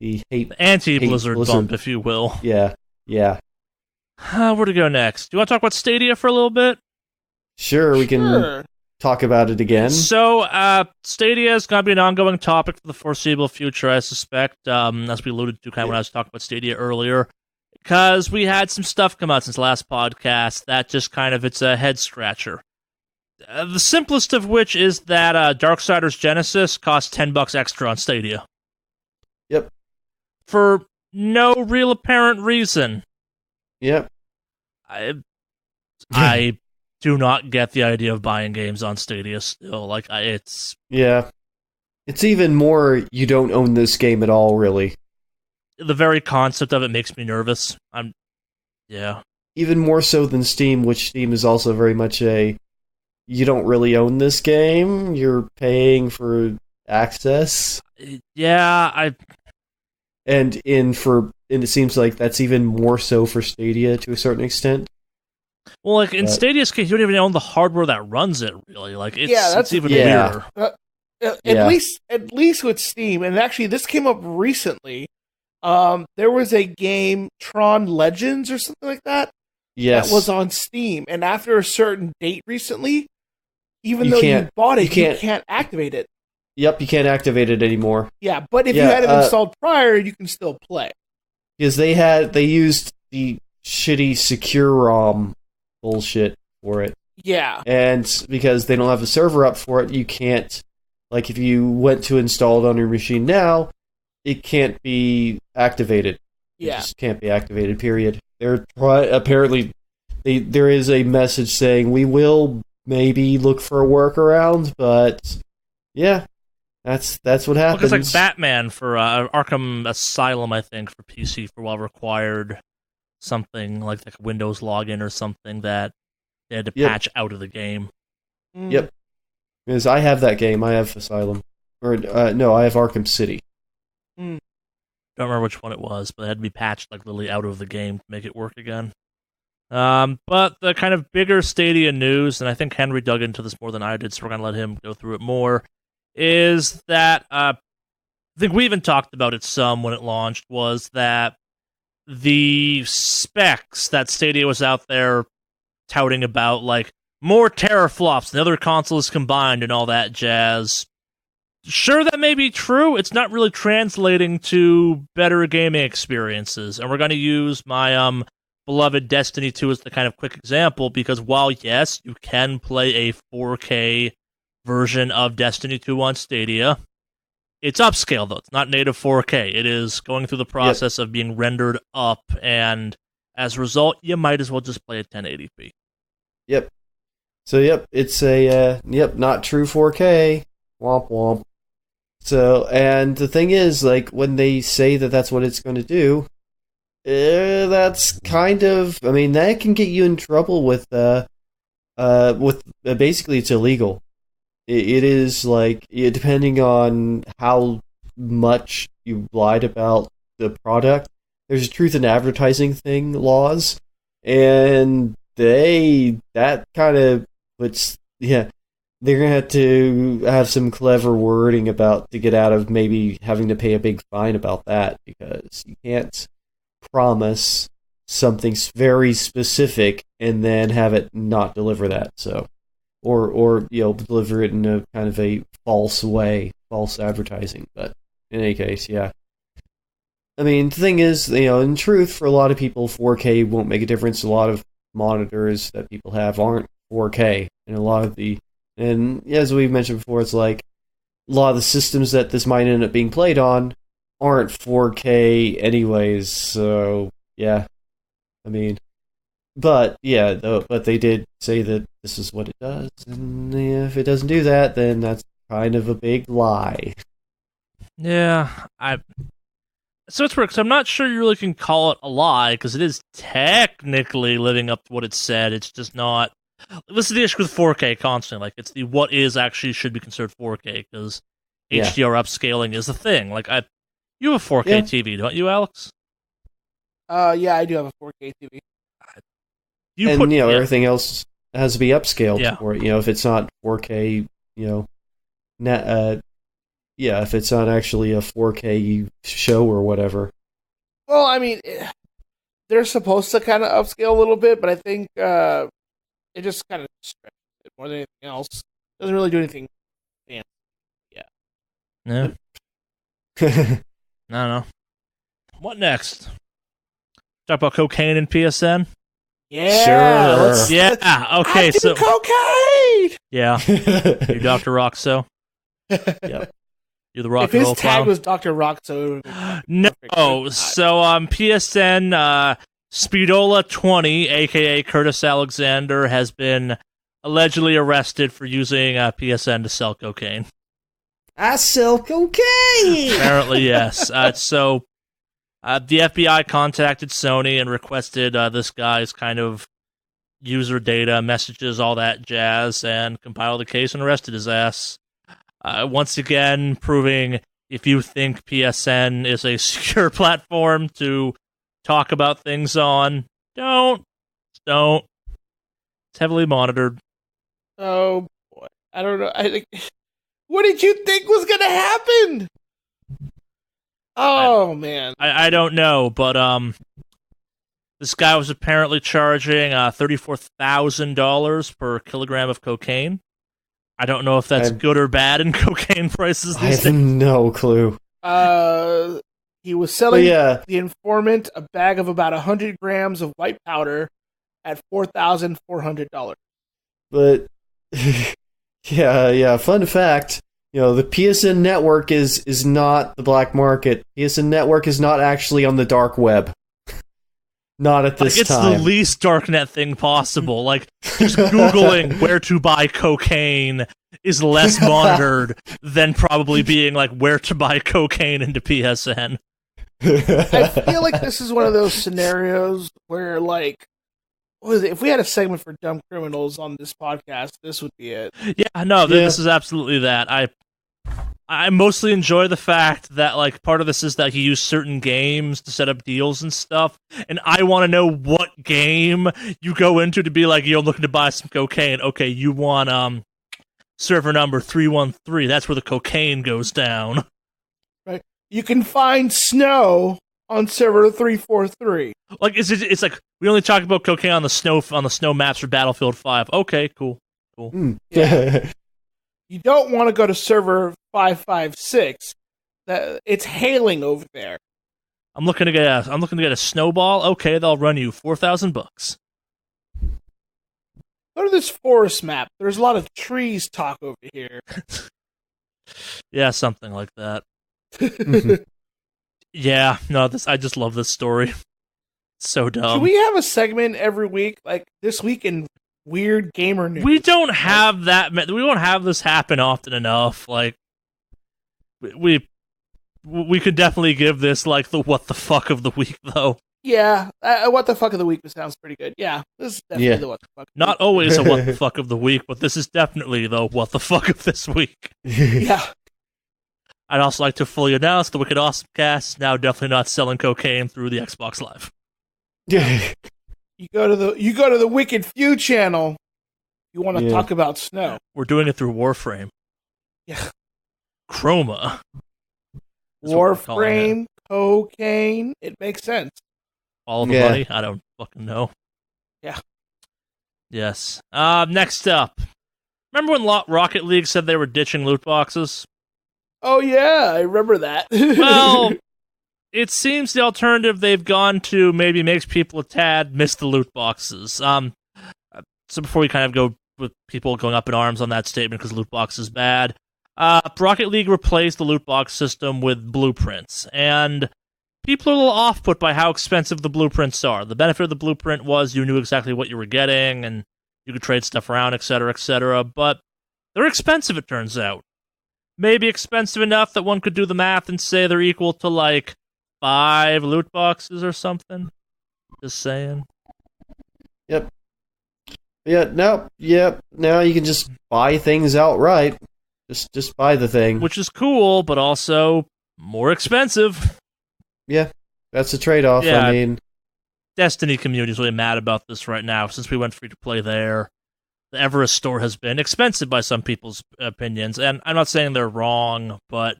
The anti-Blizzard bump, if you will. Yeah. Where to go next? Do you want to talk about Stadia for a little bit? Sure, we can talk about it again. So, Stadia is going to be an ongoing topic for the foreseeable future, I suspect, as we alluded to kind of when I was talking about Stadia earlier, because we had some stuff come out since the last podcast that just kind of, it's a head-scratcher. The simplest of which is that Darksiders Genesis costs $10 extra on Stadia. Yep. For no real apparent reason. Yep. I do not get the idea of buying games on Stadia still. Like, it's... Yeah. It's even more, you don't own this game at all, really. The very concept of it makes me nervous. Yeah. Even more so than Steam, which Steam is also very much you don't really own this game, you're paying for access. Yeah, And it seems like that's even more so for Stadia to a certain extent. Well, like, in Stadia's case, you don't even own the hardware that runs it, really. Like, it's even weirder. At least with Steam, and actually this came up recently, there was a game, Tron Legends or something like that, that was on Steam, and after a certain date recently, even though you bought it, you can't activate it. Yep, you can't activate it anymore. Yeah, but if you had it installed prior, you can still play. Because they used the shitty secure ROM bullshit for it. Yeah. And because they don't have a server up for it, you can't, like, if you went to install it on your machine now, it can't be activated. Yeah. It just can't be activated, period. Apparently, there is a message saying, we will maybe look for a workaround, but yeah, that's what happens. Because like Batman for Arkham Asylum, I think, for PC for a while required something like a Windows login or something that they had to patch out of the game. Yep. Because I have that game. I have Asylum. Or, no, I have Arkham City. Don't remember which one it was, but it had to be patched like literally out of the game to make it work again. But the kind of bigger Stadia news, and I think Henry dug into this more than I did, so we're going to let him go through it more, is that I think we even talked about it some when it launched, was that the specs that Stadia was out there touting about, like more teraflops than other consoles combined and all that jazz. Sure, that may be true. It's not really translating to better gaming experiences, and we're going to use my beloved Destiny 2 as the kind of quick example, because while, yes, you can play a 4K version of Destiny 2 on Stadia, it's upscale, though. It's not native 4K. It is going through the process of being rendered up, and as a result, you might as well just play at 1080p. Yep. So, it's a, not true 4K. Womp womp. So, and the thing is, like, when they say that that's what it's going to do, that's kind of, I mean, that can get you in trouble with basically it's illegal. It is, like, depending on how much you lied about the product, there's a truth in advertising thing laws, and that kind of puts, they're going to have some clever wording to get out of maybe having to pay a big fine about that, because you can't promise something very specific and then have it not deliver that. So, or deliver it in a kind of a false way, false advertising. But in any case, yeah. I mean, the thing is, in truth, for a lot of people, 4K won't make a difference. A lot of monitors that people have aren't 4K, and as we've mentioned before, it's like a lot of the systems that this might end up being played on aren't 4K anyways, so yeah. I mean, but they did say that this is what it does, and if it doesn't do that, then that's kind of a big lie. Yeah, so it's weird, because I'm not sure you really can call it a lie, because it is technically living up to what it said. It's just not. This is the issue with 4K constantly. Like, it's the what is actually should be considered 4K, because HDR upscaling is a thing. Like, you have a 4K TV, don't you, Alex? Yeah, I do have a 4K TV. Everything else has to be upscaled for it. If it's not 4K, if it's not actually a 4K show or whatever. Well, I mean, they're supposed to kind of upscale a little bit, but I think it just kind of stretches it more than anything else. It doesn't really do anything fancy. Yeah. I don't know. What next? Talk about cocaine and PSN? Yeah. Sure. Yeah. Okay. So cocaine. Yeah. You're Dr. Roxo. Yep. You're the rock if and roll his tag clown. was Dr. Roxo. No. So PSN Speedola 20, aka Curtis Alexander, has been allegedly arrested for using PSN to sell cocaine. I sell cocaine. Apparently, yes. So the FBI contacted Sony and requested this guy's kind of user data, messages, all that jazz, and compiled a case and arrested his ass. Once again, proving if you think PSN is a secure platform to talk about things on, don't. It's heavily monitored. Oh boy, I don't know. What did you think was gonna happen? Oh man, I don't know, but this guy was apparently charging $34,000 per kilogram of cocaine. I don't know if that's good or bad in cocaine prices these days. I have no clue. He was selling the informant a bag of about 100 grams of white powder at $4,400. But yeah. Fun fact: the PSN network is not the black market. PSN network is not actually on the dark web. Not at this time. It's the least darknet thing possible. Like, just Googling where to buy cocaine is less monitored than probably being like where to buy cocaine into PSN. I feel like this is one of those scenarios where, like, what is it? If we had a segment for dumb criminals on this podcast, this would be it. Yeah, no, this is absolutely that. I mostly enjoy the fact that, like, part of this is that he used certain games to set up deals and stuff, and I want to know what game you go into to be like, yo, I'm looking to buy some cocaine. Okay, you want, server number 313. That's where the cocaine goes down. Right. You can find snow on server 343. Like, it's like, we only talk about cocaine on the snow maps for Battlefield 5. Okay, cool. Yeah. You don't want to go to server 556. It's hailing over there. I'm looking to get a snowball. Okay, they'll run you $4,000. Go to this forest map. There's a lot of trees talk over here. Yeah, something like that. Yeah, no, I just love this story. It's so dumb. Should we have a segment every week, like this week in weird gamer news? We don't have that. We won't have this happen often enough. Like, we could definitely give this like the what the fuck of the week, though. Yeah, what the fuck of the week sounds pretty good. Yeah, this is definitely the what the fuck. Not always a what the fuck of the week, but this is definitely the what the fuck of this week. Yeah. I'd also like to fully announce the Wicked Awesomecast is now definitely not selling cocaine through the Xbox Live. You go to the Wicked Few channel. You want to talk about snow? We're doing it through Warframe. Yeah. Chroma. Warframe, cocaine. It makes sense. All the money? I don't fucking know. Yeah. Yes. Next up. Remember when Rocket League said they were ditching loot boxes? Oh, yeah, I remember that. Well, it seems the alternative they've gone to maybe makes people a tad miss the loot boxes. So before we kind of go with people going up in arms on that statement because loot box is bad, Rocket League replaced the loot box system with blueprints, and people are a little off-put by how expensive the blueprints are. The benefit of the blueprint was you knew exactly what you were getting, and you could trade stuff around, etc., but they're expensive, it turns out. Maybe expensive enough that one could do the math and say they're equal to, like, 5 loot boxes or something. Just saying. Yep. Now you can just buy things outright. Just buy the thing. Which is cool, but also more expensive. Yeah, that's a trade-off. Yeah, I mean, Destiny community is really mad about this right now since we went free to play there. The Everest store has been expensive by some people's opinions, and I'm not saying they're wrong, but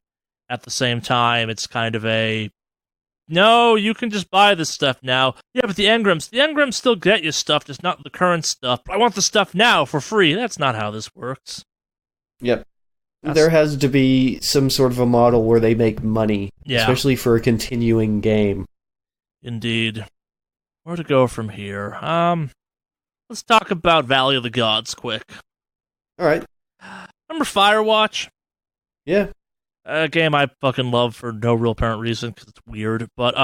at the same time, it's kind of a, no, you can just buy this stuff now. Yeah, but the engrams still get you stuff, just not the current stuff. But I want the stuff now for free. That's not how this works. Yep. There has to be some sort of a model where they make money, especially for a continuing game. Indeed. Where to go from here? Let's talk about Valley of the Gods quick. All right. Remember Firewatch? Yeah. A game I fucking love for no real apparent reason because it's weird. But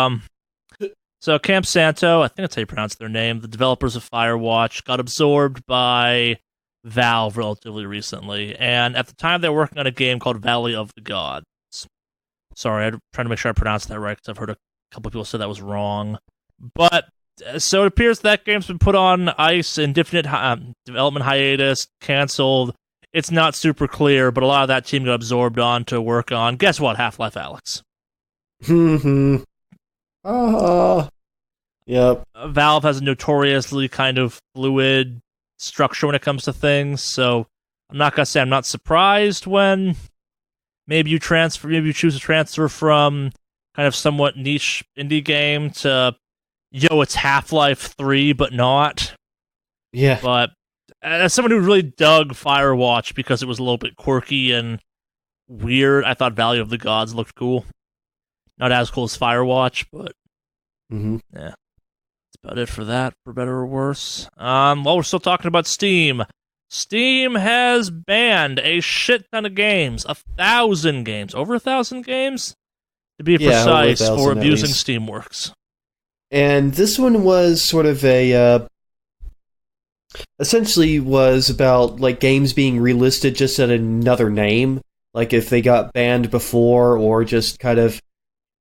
so Camp Santo, I think that's how you pronounce their name. The developers of Firewatch got absorbed by Valve relatively recently, and at the time they were working on a game called Valley of the Gods. Sorry, I'm trying to make sure I pronounced that right because I've heard a couple people say that was wrong. But so it appears that game's been put on ice, indefinite development hiatus, canceled. It's not super clear, but a lot of that team got absorbed on to work on, guess what, Half-Life Alyx. Yep. Valve has a notoriously kind of fluid structure when it comes to things, so I'm not gonna say I'm not surprised when maybe you choose to transfer from kind of somewhat niche indie game to, yo, it's Half-Life 3, but not. Yeah. But as someone who really dug Firewatch because it was a little bit quirky and weird, I thought Valley of the Gods looked cool. Not as cool as Firewatch, but yeah. That's about it for that, for better or worse. While we're still talking about Steam, Steam has banned a shit ton of games. 1,000 games. Over 1,000 games? To be precise, for abusing Steamworks. And this one was sort of a, essentially was about, like, games being relisted just at another name. Like, if they got banned before, or just kind of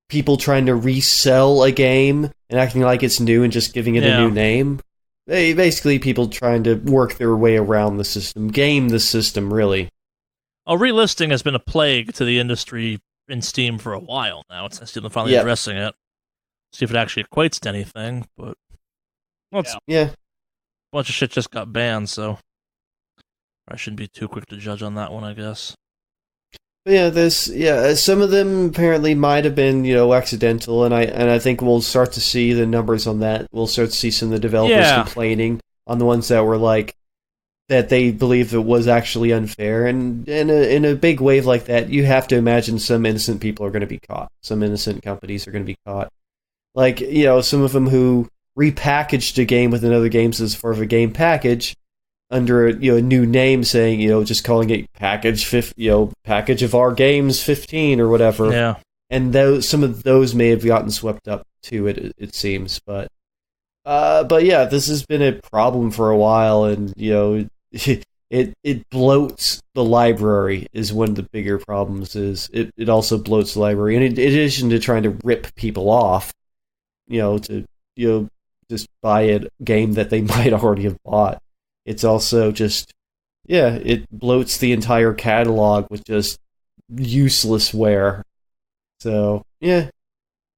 people trying to resell a game and acting like it's new and just giving it a new name. Basically, people trying to work their way around the system. Game the system, really. Oh, relisting has been a plague to the industry in Steam for a while now. It's Steam finally addressing it. See if it actually equates to anything, but a bunch of shit just got banned, so I shouldn't be too quick to judge on that one, I guess. Some of them apparently might have been, accidental, and I think we'll start to see the numbers on that. We'll start to see some of the developers complaining on the ones that were like that they believe it was actually unfair, and in a big wave like that, you have to imagine some innocent people are going to be caught. Some innocent companies are going to be caught. Like, some of them who repackaged a game with another game as part of a game package under a new name, saying just calling it package of our games 15 or whatever. Yeah, and some of those may have gotten swept up too. It seems, but yeah, this has been a problem for a while, and it bloats the library is one of the bigger problems. Is it also bloats the library, and in addition to trying to rip people off, to just buy a game that they might already have bought. It's also just, it bloats the entire catalog with just useless wear. So, I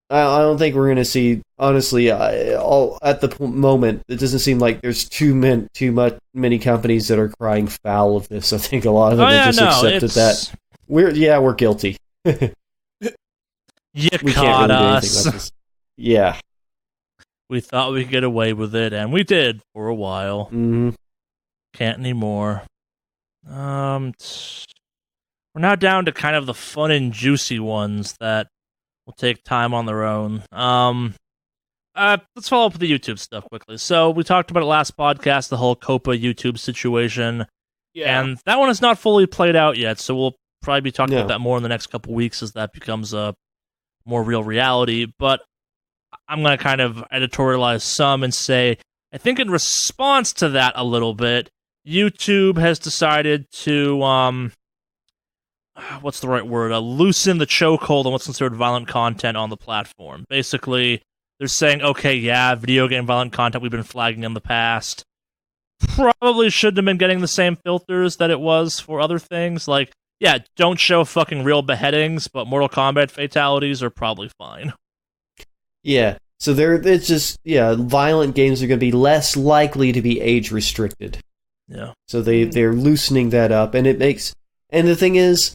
don't think we're going to see, honestly, at the moment, it doesn't seem like there's too many companies that are crying foul of this. I think a lot of them have just accepted that. We're guilty. You we caught can't really do us. anything about this. Yeah. We thought we could get away with it, and we did for a while. Mm-hmm. Can't anymore. We're now down to kind of the fun and juicy ones that will take time on their own. Let's follow up with the YouTube stuff quickly. So we talked about it last podcast, the whole Copa YouTube situation. Yeah. And that one is not fully played out yet, so we'll probably be talking about that more in the next couple weeks as that becomes a more real reality. But I'm going to kind of editorialize some and say, I think in response to that a little bit, YouTube has decided to, what's the right word? Loosen the chokehold on what's considered violent content on the platform. Basically, they're saying, okay, video game violent content we've been flagging in the past probably shouldn't have been getting the same filters that it was for other things. Like, don't show fucking real beheadings, but Mortal Kombat fatalities are probably fine. Yeah. So it's just, violent games are going to be less likely to be age restricted. Yeah. So they're loosening that up, and the thing is,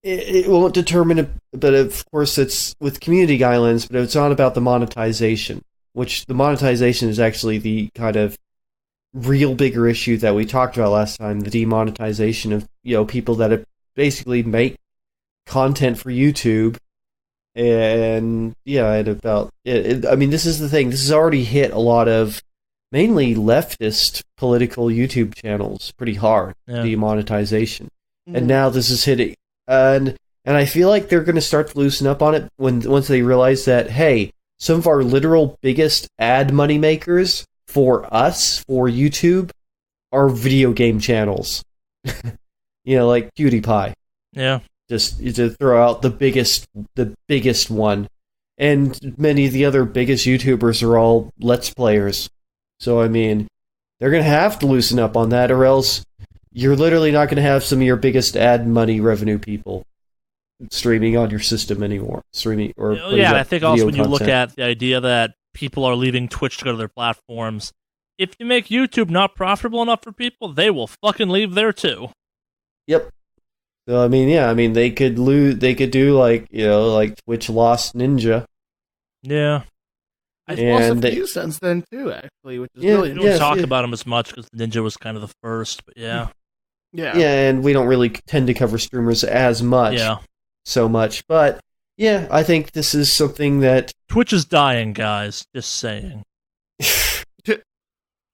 it won't determine it, but of course it's with community guidelines, but it's not about the monetization, which the monetization is actually the kind of real bigger issue that we talked about last time, the demonetization of, people that basically make content for YouTube. And this is the thing. This has already hit a lot of mainly leftist political YouTube channels pretty hard. Demonetization, and now this is hitting, and I feel like they're going to start to loosen up on it once they realize that, hey, some of our literal biggest ad money makers for YouTube are video game channels. Like PewDiePie. Yeah. Just to throw out the biggest one, and many of the other biggest YouTubers are all Let's Players. So they're gonna have to loosen up on that, or else you're literally not gonna have some of your biggest ad money revenue people streaming on your system anymore. I think also when you look at the idea that people are leaving Twitch to go to their platforms, if you make YouTube not profitable enough for people, they will fucking leave there too. Yep. So they could do like Twitch lost Ninja. Yeah. I've lost a few since then too, actually, which is really we don't talk about them as much because Ninja was kind of the first, but yeah, and we don't really tend to cover streamers as much, so much, but I think this is something that Twitch is dying, guys. Just saying.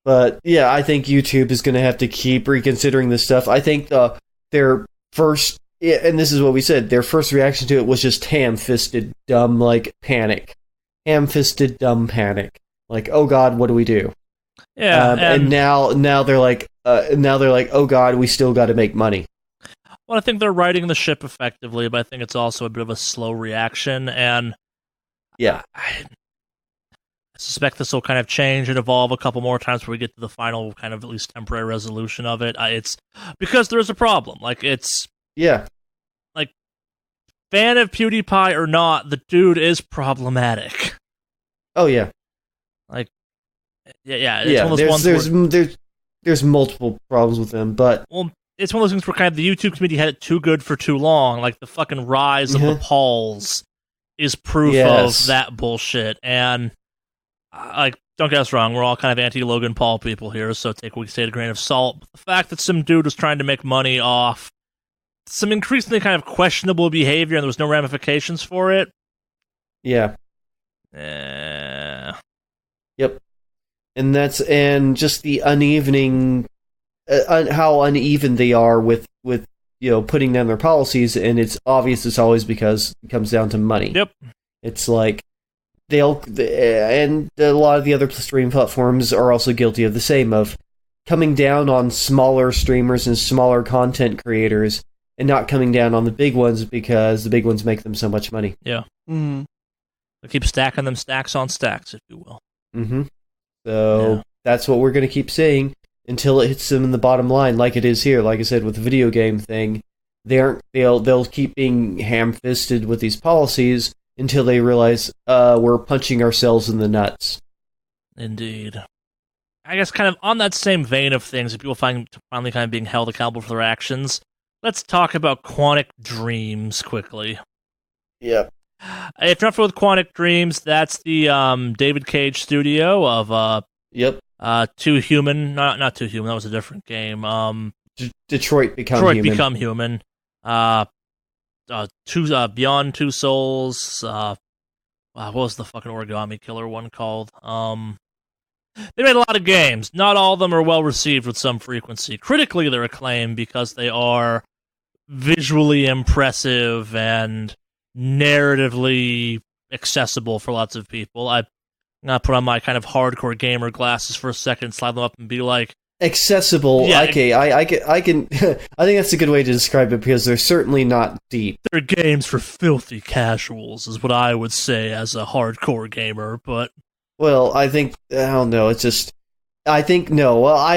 But I think YouTube is going to have to keep reconsidering this stuff. I think their first, and this is what we said, their first reaction to it was just ham-fisted, dumb, panic. Ham-fisted, dumb panic. Like, oh god, what do we do? Yeah, and now they're like, oh god, we still got to make money. Well, I think they're riding the ship effectively, but I think it's also a bit of a slow reaction, and I suspect this will kind of change and evolve a couple more times before we get to the final kind of at least temporary resolution of it. It's because there is a problem. Like, it's Yeah. Fan of PewDiePie or not, the dude is problematic. Oh yeah. It's one of those ones there's multiple problems with him, but it's one of those things where kind of the YouTube community had it too good for too long. Like the fucking rise of the Pauls is proof of that bullshit. And don't get us wrong, we're all kind of anti-Logan Paul people here, so take what we say with a grain of salt. But the fact that some dude was trying to make money off some increasingly kind of questionable behavior and there was no ramifications for it. Yeah. Yep. And just the unevening, how uneven they are with putting down their policies, and it's obvious it's always because it comes down to money. Yep. It's like and a lot of the other streaming platforms are also guilty of the same, of coming down on smaller streamers and smaller content creators and not coming down on the big ones because the big ones make them so much money. Yeah. Mm-hmm. They keep stacking them stacks on stacks, if you will. Mm-hmm. So that's what we're going to keep saying until it hits them in the bottom line, like it is here. Like I said, with the video game thing, they'll keep being ham-fisted with these policies until they realize we're punching ourselves in the nuts. Indeed. I guess kind of on that same vein of things, if people find finally kind of being held accountable for their actions, let's talk about Quantic Dreams quickly. Yep. If you're not familiar with Quantic Dreams, that's the David Cage studio of Too Human. Not Too Human, that was a different game. Detroit Become Human. Beyond Two Souls. What was the fucking Origami Killer one called? They made a lot of games. Not all of them are well received with some frequency. Critically, they're acclaimed because they are visually impressive and narratively accessible for lots of people. I'm gonna put on my kind of hardcore gamer glasses for a second, slide them up, and be like, accessible. Yeah, okay, I can. I think that's a good way to describe it because they're certainly not deep. They're games for filthy casuals, is what I would say as a hardcore gamer. But I don't know. It's just. I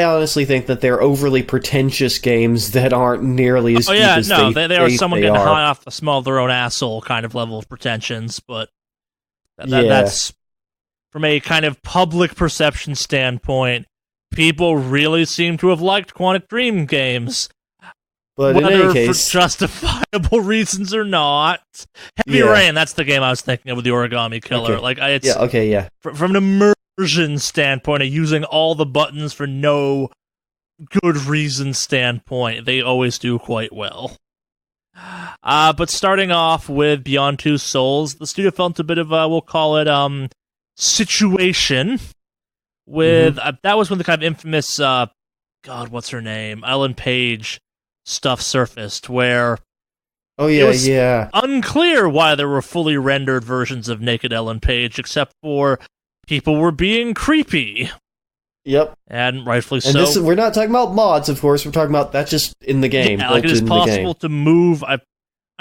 honestly think that they're overly pretentious games that aren't nearly as deep as they are someone getting high off the small of their own asshole kind of level of pretensions, but that's from a kind of public perception standpoint, people really seem to have liked Quantic Dream games. But whether in any case, for justifiable reasons or not. Heavy Rain, that's the game I was thinking of with the Origami Killer. Okay. From an immersion standpoint of using all the buttons for no good reason standpoint, they always do quite well. But starting off with Beyond Two Souls, the studio felt a bit of we'll call it situation with that was when the kind of infamous what's her name, Ellen Page stuff surfaced, where it was unclear why there were fully rendered versions of naked Ellen Page, except for people were being creepy. Yep. And rightfully and so. We're not talking about mods, of course. We're talking about that's just in the game. Yeah, it is possible to move. I'm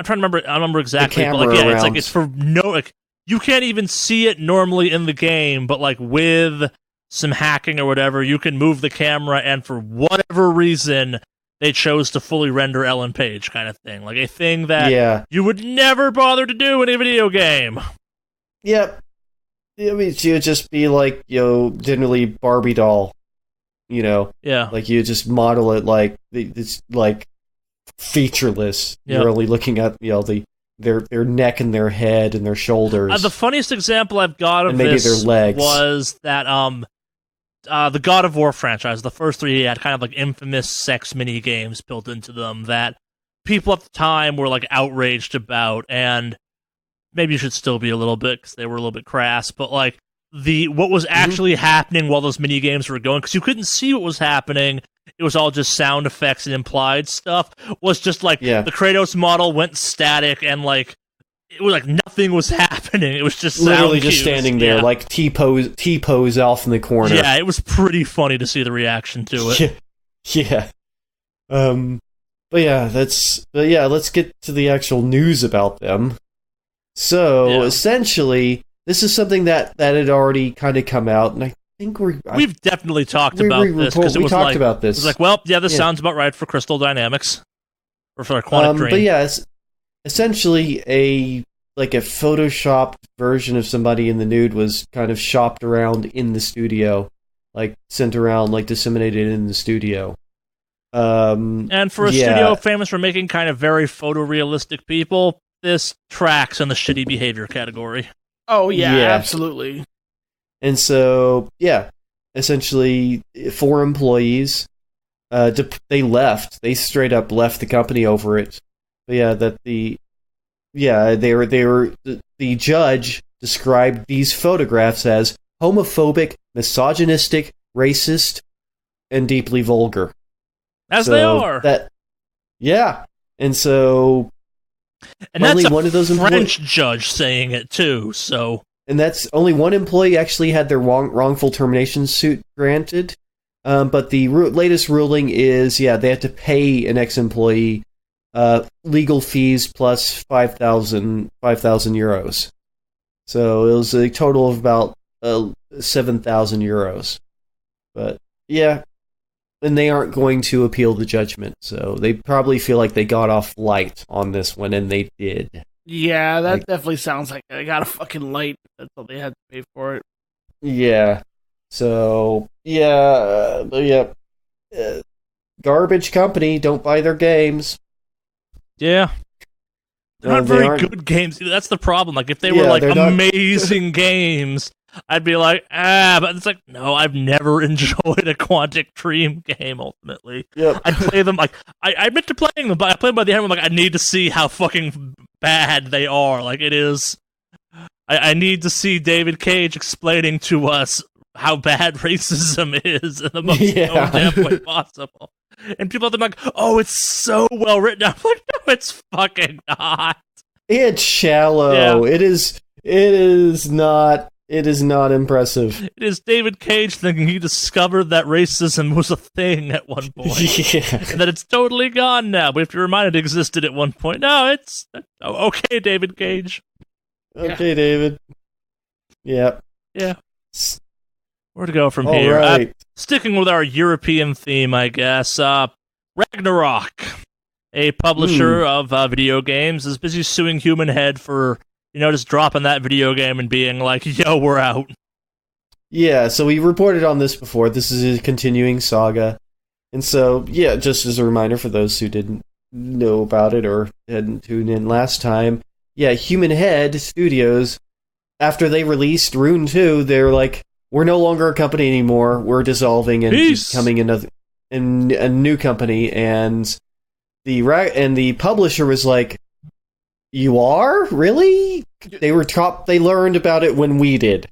trying to remember. I don't remember exactly. The but camera it's for no. You can't even see it normally in the game, but with some hacking or whatever, you can move the camera, and for whatever reason, they chose to fully render Ellen Page, kind of thing. Like a thing that you would never bother to do in a video game. Yep. I mean, she would just be like, generally Barbie doll, Yeah. Like, you just model it like, it's like featureless. Yep. You're only looking at, their neck and their head and their shoulders. The funniest example I've got of and maybe this their legs. Was that, the God of War franchise, the first three had kind of like infamous sex mini games built into them that people at the time were like outraged about, and maybe you should still be a little bit because they were a little bit crass, but like what was actually happening while those mini games were going, because you couldn't see what was happening. It was all just sound effects and implied stuff. Was just like the Kratos model went static and like it was like nothing was happening. It was just literally just standing there, like T-pose off in the corner. Yeah, it was pretty funny to see the reaction to it. Yeah. Let's get to the actual news about them. So essentially, this is something that had already kind of come out, and I think we've definitely talked about this because we talked about this. It was like, this sounds about right for Crystal Dynamics. or for a Quantic Dream. But yeah, it's essentially a photoshopped version of somebody in the nude was kind of shopped around in the studio, like sent around, like disseminated in the studio. And for a studio famous for making kind of very photorealistic people, this tracks in the shitty behavior category. Oh yeah, absolutely. And so essentially 4 employees, they left. They straight up left the company over it. But the judge described these photographs as homophobic, misogynistic, racist, and deeply vulgar. As they are. And so and that's a one of those French judge saying it too, so... And that's only one employee actually had their wrongful termination suit granted. But the latest ruling is, they have to pay an ex-employee legal fees plus 5,000 euros. So it was a total of about 7,000 euros. But, and they aren't going to appeal the judgment. So they probably feel like they got off light on this one, and they did. Yeah, that definitely sounds like they got a fucking light. That's all they had to pay for it. Yeah. So, garbage company, don't buy their games. Yeah. They're not very good games. That's the problem. Like, if they were, amazing games, I'd be like, but it's like, no, I've never enjoyed a Quantic Dream game, ultimately. Yep. I play them, like, I admit to playing them, but I play them by the end, I'm like, I need to see how fucking bad they are. Like, it is... I need to see David Cage explaining to us how bad racism is in the most damn way possible. And people are like, oh, it's so well written. I'm like, no, it's fucking not. It's shallow. Yeah. It is not impressive. It is David Cage thinking he discovered that racism was a thing at one point. And that it's totally gone now. We have to remind it existed at one point. No, it's... okay, David Cage. Okay, David. Yep. Yeah. Where to go from here? Right. Sticking with our European theme, I guess. Ragnarok, a publisher of video games, is busy suing Human Head for, just dropping that video game and being like, yo, we're out. Yeah, so we reported on this before. This is a continuing saga. And so, just as a reminder for those who didn't know about it or hadn't tuned in last time, Human Head Studios, after they released Rune 2, they're like, we're no longer a company anymore. We're dissolving and becoming a new company. And the publisher was like, you are? Really? They learned about it when we did.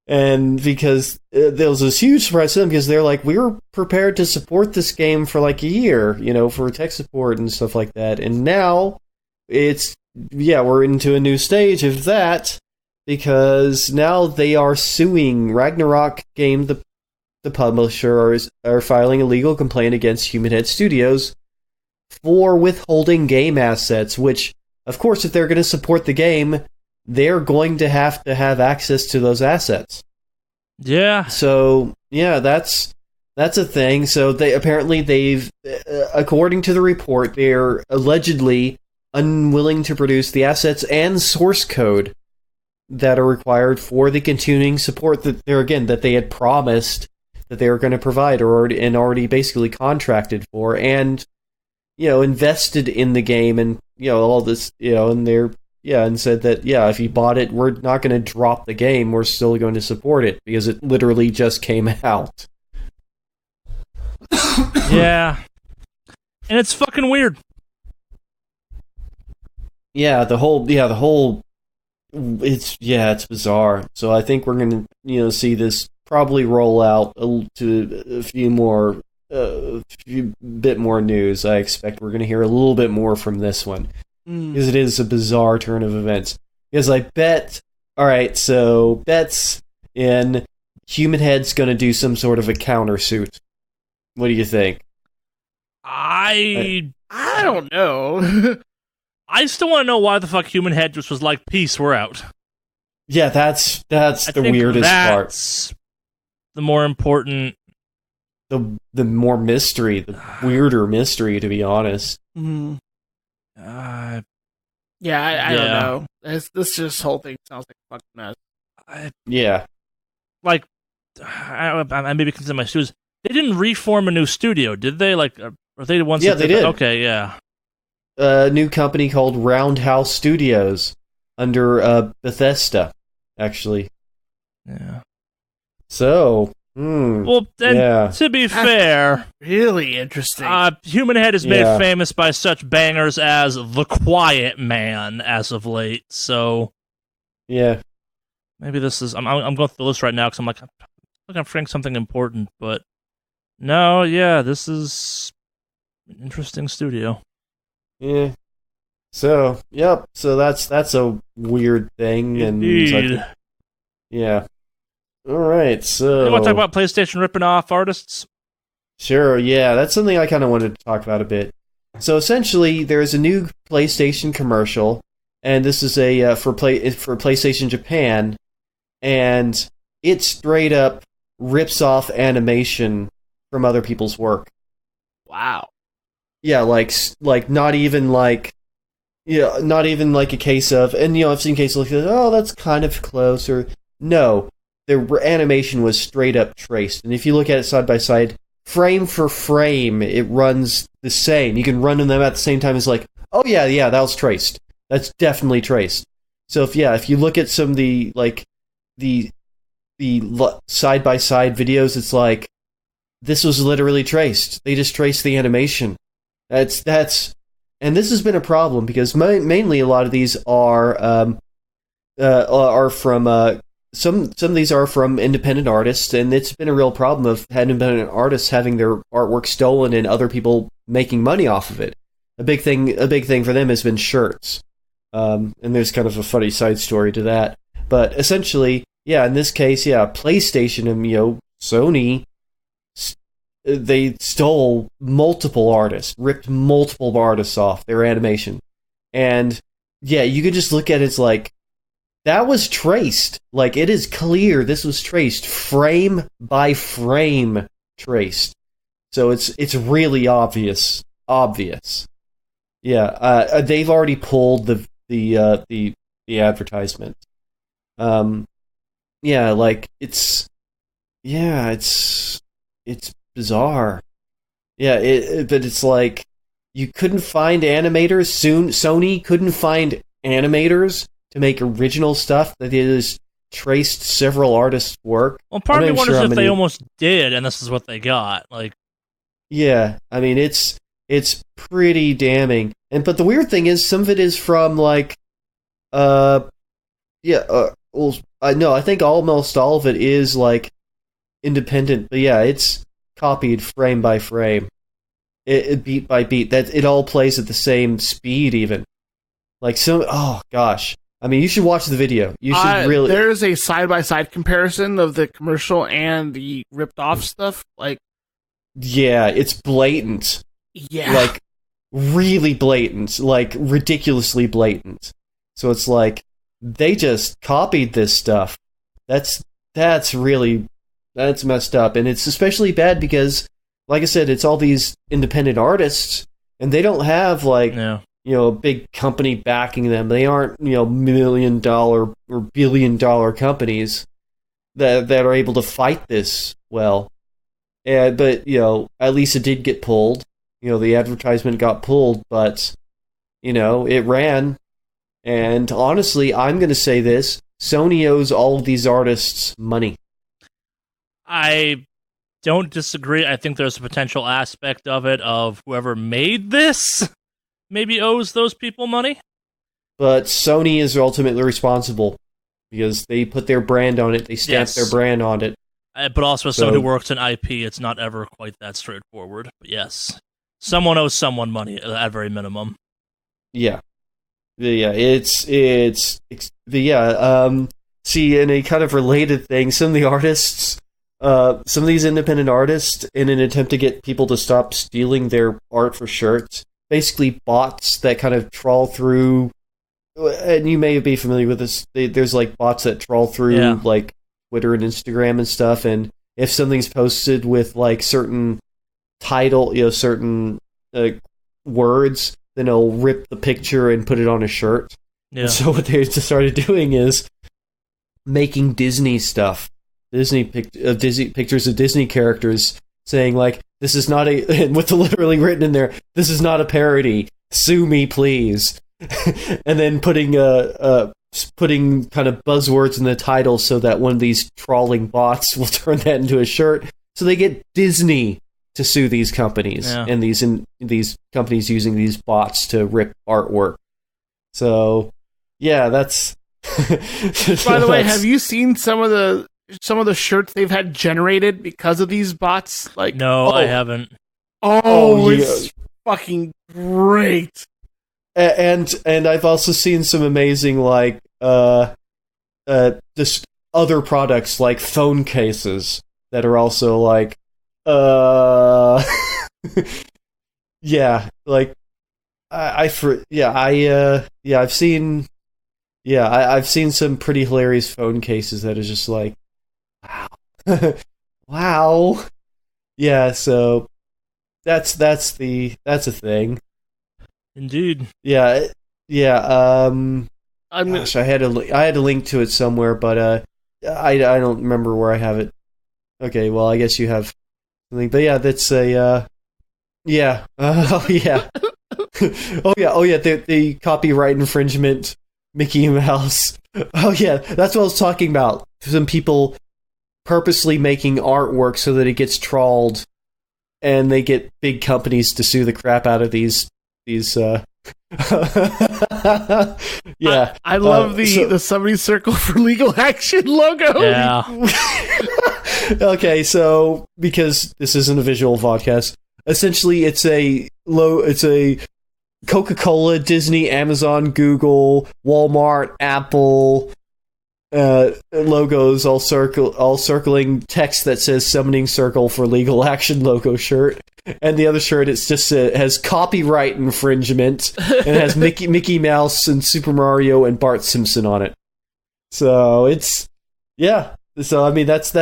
And because there was this huge surprise to them, because they're like, we were prepared to support this game for like a year, for tech support and stuff like that. And now we're into a new stage of that, because now they are suing Ragnarok Game, the publisher, are filing a legal complaint against Human Head Studios for withholding game assets, which, of course, if they're going to support the game, they're going to have access to those assets. Yeah. So, that's a thing. So they've, according to the report, they're allegedly unwilling to produce the assets and source code that are required for the continuing support that they had promised that they were going to provide or already basically contracted for, and invested in the game, and all this, and they're and said that if you bought it, we're not going to drop the game, we're still going to support it because it literally just came out. Yeah. And it's fucking weird. It's bizarre. So I think we're going to, see this probably roll out to a few bit more news. I expect we're going to hear a little bit more from this one, because it is a bizarre turn of events. Because I bet, alright, so bets in Human Head's going to do some sort of a countersuit. What do you think? I don't know. I still want to know why the fuck Human Head just was like, peace, we're out. Yeah, that's the weirdest part. The more important the more mystery, the weirder mystery, to be honest. Mm. Uh, Yeah, I Yeah. don't know. This whole thing sounds like a fucking mess. Yeah. like, I maybe consider my shoes. They didn't reform a new studio, did they? Like, are they the ones? Yeah, that they did. Okay, yeah. A new company called Roundhouse Studios under Bethesda, actually. Yeah. So, Well, then, yeah. to be fair, Really interesting. Human Head is made Yeah. famous by such bangers as The Quiet Man as of late. So Yeah. maybe this is. I'm going through the list right now because I'm like, I'm forgetting something important. But no, yeah, this is an interesting studio. Yeah. So, yep. So that's a weird thing, Indeed. and yeah. All right. So You want to talk about PlayStation ripping off artists? Sure. Yeah, that's something I kind of wanted to talk about a bit. So essentially, there's a new PlayStation commercial, and this is for PlayStation Japan, and it straight up rips off animation from other people's work. Wow. Yeah, like not even like, yeah, not even like a case of, and I've seen cases like, oh, that's kind of close, or no, the animation was straight up traced, and if you look at it side by side, frame for frame, it runs the same. You can run them at the same time as like, oh yeah, that was traced. That's definitely traced. So if you look at some of the side by side videos, it's like, this was literally traced. They just traced the animation. That's and this has been a problem because mainly a lot of these are from some of these are from independent artists, and it's been a real problem of independent artists having their artwork stolen and other people making money off of it. A big thing for them has been shirts, and there's kind of a funny side story to that. But essentially, yeah, in this case, yeah, PlayStation and Sony, they stole multiple artists, ripped multiple artists off their animation, and yeah, you could just look at it as like, that was traced. Like, it is clear this was traced, frame by frame traced. So it's really obvious. Yeah, they've already pulled the advertisement. Yeah, like it's bizarre. Yeah, but it's like, you couldn't find animators. Sony couldn't find animators to make original stuff that is traced several artists' work. Well, part of me wonders if they almost did, and this is what they got. Like, yeah, I mean, it's pretty damning. But the weird thing is, some of it is from like, no, I think almost all of it is like independent. But yeah, it's copied frame by frame, it beat by beat. That it all plays at the same speed, even. Like oh gosh. I mean, you should watch the video. You should really. There's a side-by-side comparison of the commercial and the ripped-off stuff. Like, yeah, it's blatant. Yeah. Like, really blatant. Like, ridiculously blatant. So it's like, they just copied this stuff. That's messed up. And it's especially bad because, like I said, it's all these independent artists, and they don't have, like... yeah. A big company backing them. They aren't, $1 million or $1 billion companies that are able to fight this well. But at least it did get pulled. The advertisement got pulled, but it ran. And honestly, I'm going to say this: Sony owes all of these artists money. I don't disagree. I think there's a potential aspect of it of whoever made this maybe owes those people money. But Sony is ultimately responsible because they put their brand on it. They stamped their brand on it. But also, as someone who works in IP, it's not ever quite that straightforward. But yes, someone owes someone money at very minimum. Yeah. Yeah, see, in a kind of related thing, some of the artists, some of these independent artists, in an attempt to get people to stop stealing their art for shirts, basically bots that kind of trawl through, and you may be familiar with this, there's like bots that trawl through like Twitter and Instagram and stuff, and if something's posted with like certain title, certain words, then it'll rip the picture and put it on a shirt. Yeah. And so what they just started doing is making Disney stuff, Disney pictures of Disney characters, saying like, "This is not a," and with the literally written in there, "This is not a parody. Sue me, please." And then putting kind of buzzwords in the title so that one of these trawling bots will turn that into a shirt. So they get Disney to sue these companies, and these companies using these bots to rip artwork. So, yeah, that's. By the way, have you seen some of the shirts they've had generated because of these bots? Like, no, I havenent. It's fucking great. And I've also seen some amazing like just other products like phone cases that are also like yeah, like I've seen some pretty hilarious phone cases that is just like wow. Wow. Yeah, so that's a thing. Indeed. Yeah. Gosh, I had a link to it somewhere, but I don't remember where I have it. Okay, well, I guess you have something. But yeah, that's a yeah. Oh yeah. Oh yeah. The copyright infringement Mickey Mouse. Oh yeah, that's what I was talking about. Some people purposely making artwork so that it gets trawled, and they get big companies to sue the crap out of these yeah. I love the Somebody Circle for Legal Action logo. Yeah. Okay, so because this isn't a visual podcast, essentially it's a Coca-Cola, Disney, Amazon, Google, Walmart, Apple logos all circling text that says "Summoning Circle for Legal Action" logo shirt, and the other shirt it's just has copyright infringement and it has Mickey Mouse and Super Mario and Bart Simpson on it. So it's So I mean that's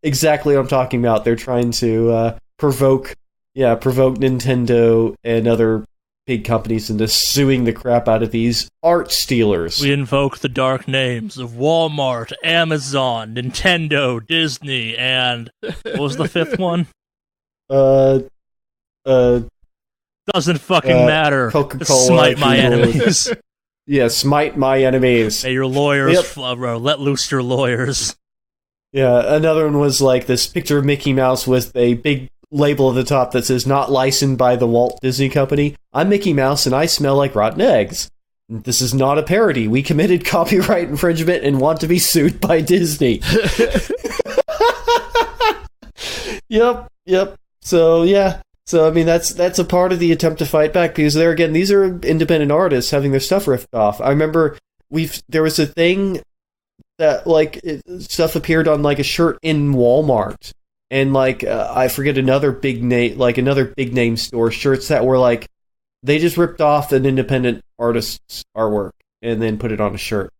exactly what I'm talking about. They're trying to provoke Nintendo and other big companies into suing the crap out of these art stealers. We invoke the dark names of Walmart, Amazon, Nintendo, Disney, and what was the fifth one? Doesn't fucking matter. Coca-Cola. Smite my enemies. Yeah, smite my enemies. May your lawyers let loose your lawyers. Yeah, another one was like this picture of Mickey Mouse with a big label at the top that says "Not licensed by the Walt Disney Company. I'm Mickey Mouse and I smell like rotten eggs. This is not a parody. We committed copyright infringement and want to be sued by Disney." Yep. So yeah. So I mean that's a part of the attempt to fight back, because there again, these are independent artists having their stuff ripped off. I remember there was a thing that like stuff appeared on like a shirt in Walmart. And like I forget another big name store shirts that were like they just ripped off an independent artist's artwork and then put it on a shirt.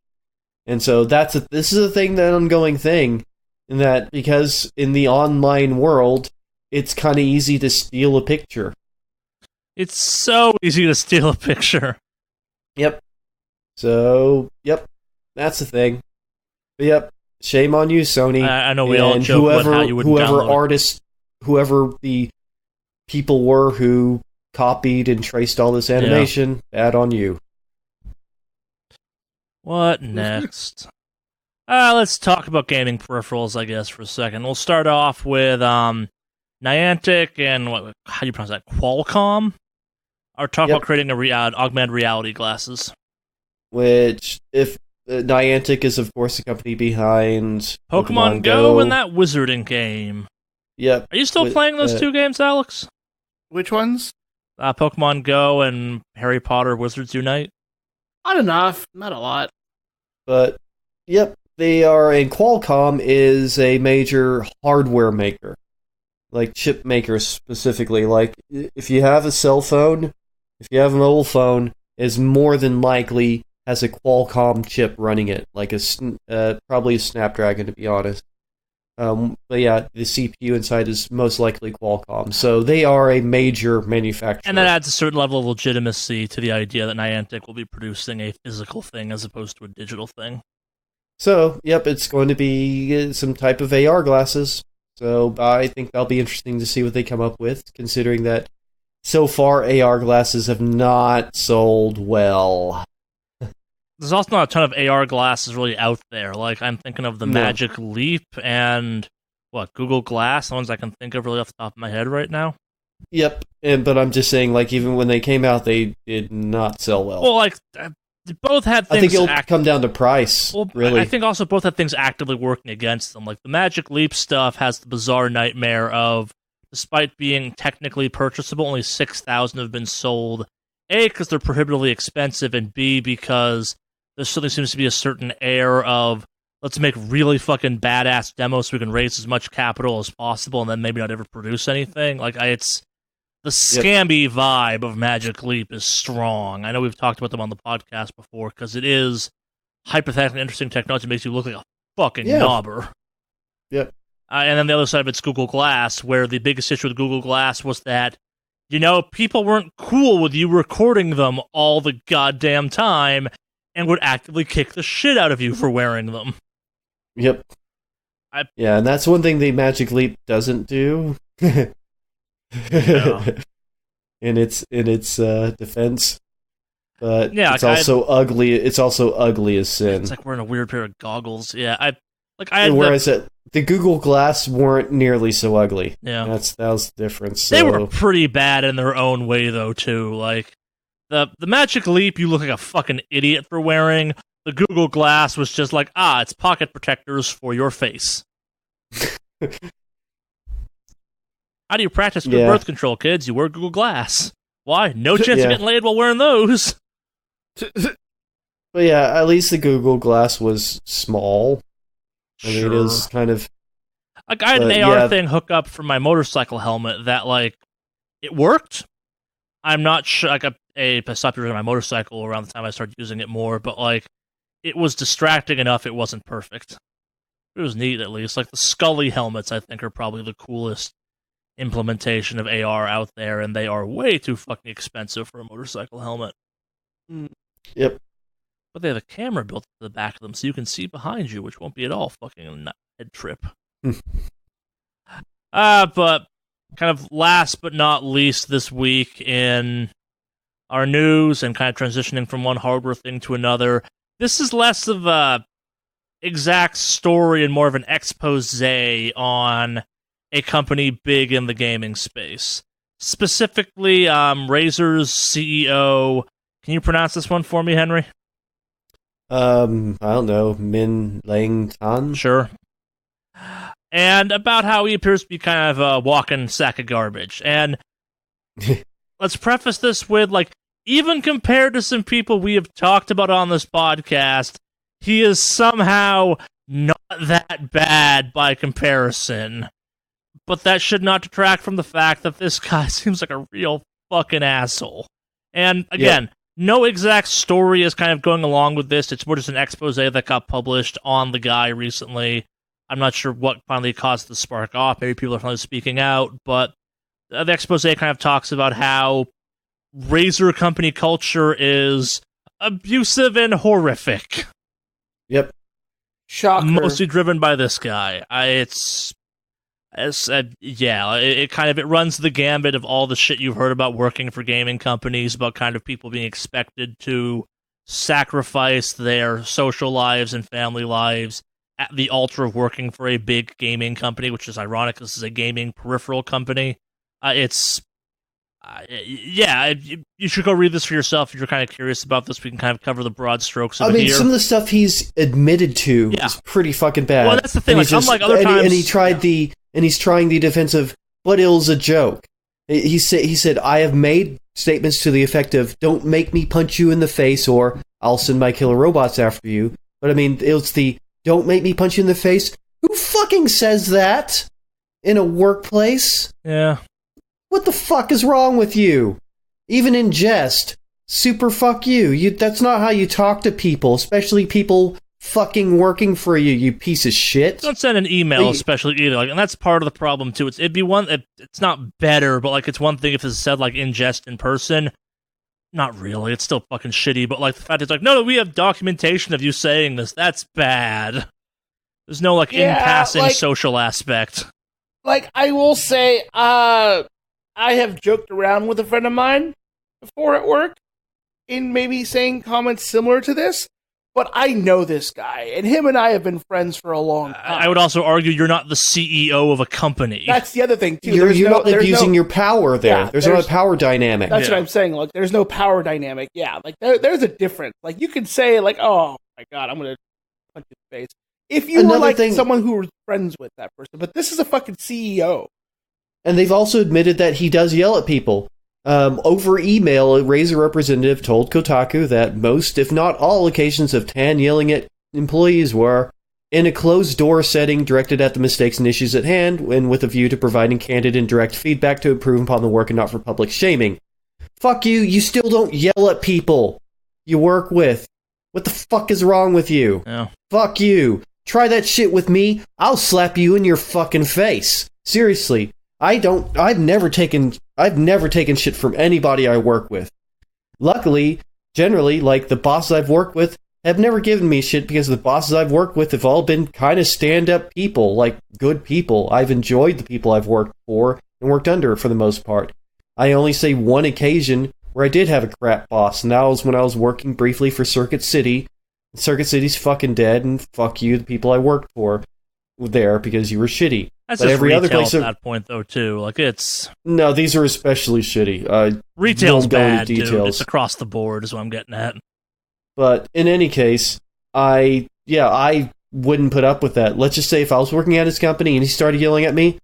And so this is a thing, that ongoing thing, in that because in the online world it's kind of easy to steal a picture. It's so easy to steal a picture. Yep. So that's the thing. But yep. Shame on you, Sony. I know we all joke about how you wouldn't download it. Whoever the people were who copied and traced all this animation, bad on you. What next? Let's talk about gaming peripherals, I guess, for a second. We'll start off with Niantic and how do you pronounce that? Qualcomm are talking about creating augmented reality glasses. Which, if Niantic is, of course, the company behind Pokemon Go and that wizarding game. Yep. Are you still playing those two games, Alex? Which ones? Pokemon Go and Harry Potter Wizards Unite. Not enough. Not a lot. But, yep, they are, and Qualcomm is a major hardware maker. Like, chip makers specifically. Like, if you have a cell phone, if you have a mobile phone, is more than likely has a Qualcomm chip running it, like probably a Snapdragon, to be honest. But yeah, the CPU inside is most likely Qualcomm. So they are a major manufacturer. And that adds a certain level of legitimacy to the idea that Niantic will be producing a physical thing as opposed to a digital thing. So, yep, it's going to be some type of AR glasses. So I think that'll be interesting to see what they come up with, considering that so far AR glasses have not sold well. There's also not a ton of AR glasses really out there. Like, I'm thinking of the Magic Leap and, Google Glass, the ones I can think of really off the top of my head right now. Yep, but I'm just saying, like, even when they came out, they did not sell well. Well, like, both had things... I think it'll come down to price, really. I think also both had things actively working against them. Like, the Magic Leap stuff has the bizarre nightmare of, despite being technically purchasable, only 6,000 have been sold. A, because they're prohibitively expensive, and B, because there certainly seems to be a certain air of, let's make really fucking badass demos so we can raise as much capital as possible and then maybe not ever produce anything. Like, it's the scammy vibe of Magic Leap is strong. I know we've talked about them on the podcast before because it is hypothetically interesting technology that makes you look like a fucking knobber. Yep. And then the other side of it's Google Glass, where the biggest issue with Google Glass was that, people weren't cool with you recording them all the goddamn time and would actively kick the shit out of you for wearing them. Yep. And that's one thing the Magic Leap doesn't do. In its defense. But it's also ugly. It's also ugly as sin. It's like wearing a weird pair of goggles. Yeah, whereas the Google Glass weren't nearly so ugly. Yeah, that was the difference. So. They were pretty bad in their own way, though. Too, like the Magic Leap, you look like a fucking idiot for wearing. The Google Glass was just like, it's pocket protectors for your face. How do you practice good birth control, kids? You wear Google Glass. Why? No chance of getting laid while wearing those. But yeah, at least the Google Glass was small. I mean, it was kind of... Like, I had an AR thing hook up for my motorcycle helmet that, like, it worked. I'm not sure... Like, I stopped using my motorcycle around the time I started using it more, but, like, it was distracting enough it wasn't perfect. It was neat, at least. Like, the Scully helmets, I think, are probably the coolest implementation of AR out there, and they are way too fucking expensive for a motorcycle helmet. Yep. But they have a camera built to the back of them so you can see behind you, which won't be at all fucking a head trip. But kind of last but not least this week in our news and kind of transitioning from one hardware thing to another, this is less of a exact story and more of an expose on a company big in the gaming space. Specifically, Razer's CEO... Can you pronounce this one for me, Henry? I don't know, Min Lang Tan? Sure. And about how he appears to be kind of a walking sack of garbage. And let's preface this with, like, even compared to some people we have talked about on this podcast, he is somehow not that bad by comparison. But that should not detract from the fact that this guy seems like a real fucking asshole. And, again... No exact story is kind of going along with this. It's more just an expose that got published on the guy recently. I'm not sure what finally caused the spark off. Maybe people are finally speaking out, but the expose kind of talks about how Razer company culture is abusive and horrific. Yep. Shocker. Mostly driven by this guy. It runs the gambit of all the shit you've heard about working for gaming companies, about kind of people being expected to sacrifice their social lives and family lives at the altar of working for a big gaming company, which is ironic. This is a gaming peripheral company. You should go read this for yourself if you're kind of curious about this. We can kind of cover the broad strokes of it here. Some of the stuff he's admitted to is pretty fucking bad. Well, that's the thing. Like, unlike other times... And he's trying the defensive, but it was a joke. He said, I have made statements to the effect of, don't make me punch you in the face, or I'll send my killer robots after you. But I mean, it's the, don't make me punch you in the face. Who fucking says that in a workplace? Yeah. What the fuck is wrong with you? Even in jest. Super fuck you. That's not how you talk to people, especially people fucking working for you, you piece of shit. Don't send an email, especially either. Like, and that's part of the problem too. It'd be one. It's not better, but like, it's one thing if it's said like in jest in person. Not really. It's still fucking shitty. But like the fact it's like, no, we have documentation of you saying this. That's bad. There's no like in passing social aspect. Like, I will say, I have joked around with a friend of mine before at work in maybe saying comments similar to this. But I know this guy, and him and I have been friends for a long time. I would also argue you're not the CEO of a company. That's the other thing, too. You're not abusing your power there. There's not a power dynamic. That's what I'm saying. Like, there's no power dynamic. Yeah, like, there's a difference. Like, you could say, like, oh, my God, I'm going to punch his face. If you were, like, someone who was friends with that person. But this is a fucking CEO. And they've also admitted that he does yell at people. Over email, a Razer representative told Kotaku that most, if not all, occasions of Tan yelling at employees were in a closed-door setting directed at the mistakes and issues at hand, and with a view to providing candid and direct feedback to improve upon the work and not for public shaming. Fuck you, you still don't yell at people you work with. What the fuck is wrong with you? Yeah. Fuck you. Try that shit with me, I'll slap you in your fucking face. Seriously. I've never taken shit from anybody I work with. Luckily, generally, like, the bosses I've worked with have never given me shit because the bosses I've worked with have all been kind of stand-up people, like, good people. I've enjoyed the people I've worked for and worked under for the most part. I only say one occasion where I did have a crap boss, and that was when I was working briefly for Circuit City. Circuit City's fucking dead, and fuck you, the people I worked for there, because you were shitty. That's but just every other place at that point, though, too. Like, it's... No, these are especially shitty. Retail's bad, dude. It's across the board, is what I'm getting at. But in any case, I wouldn't put up with that. Let's just say if I was working at his company and he started yelling at me,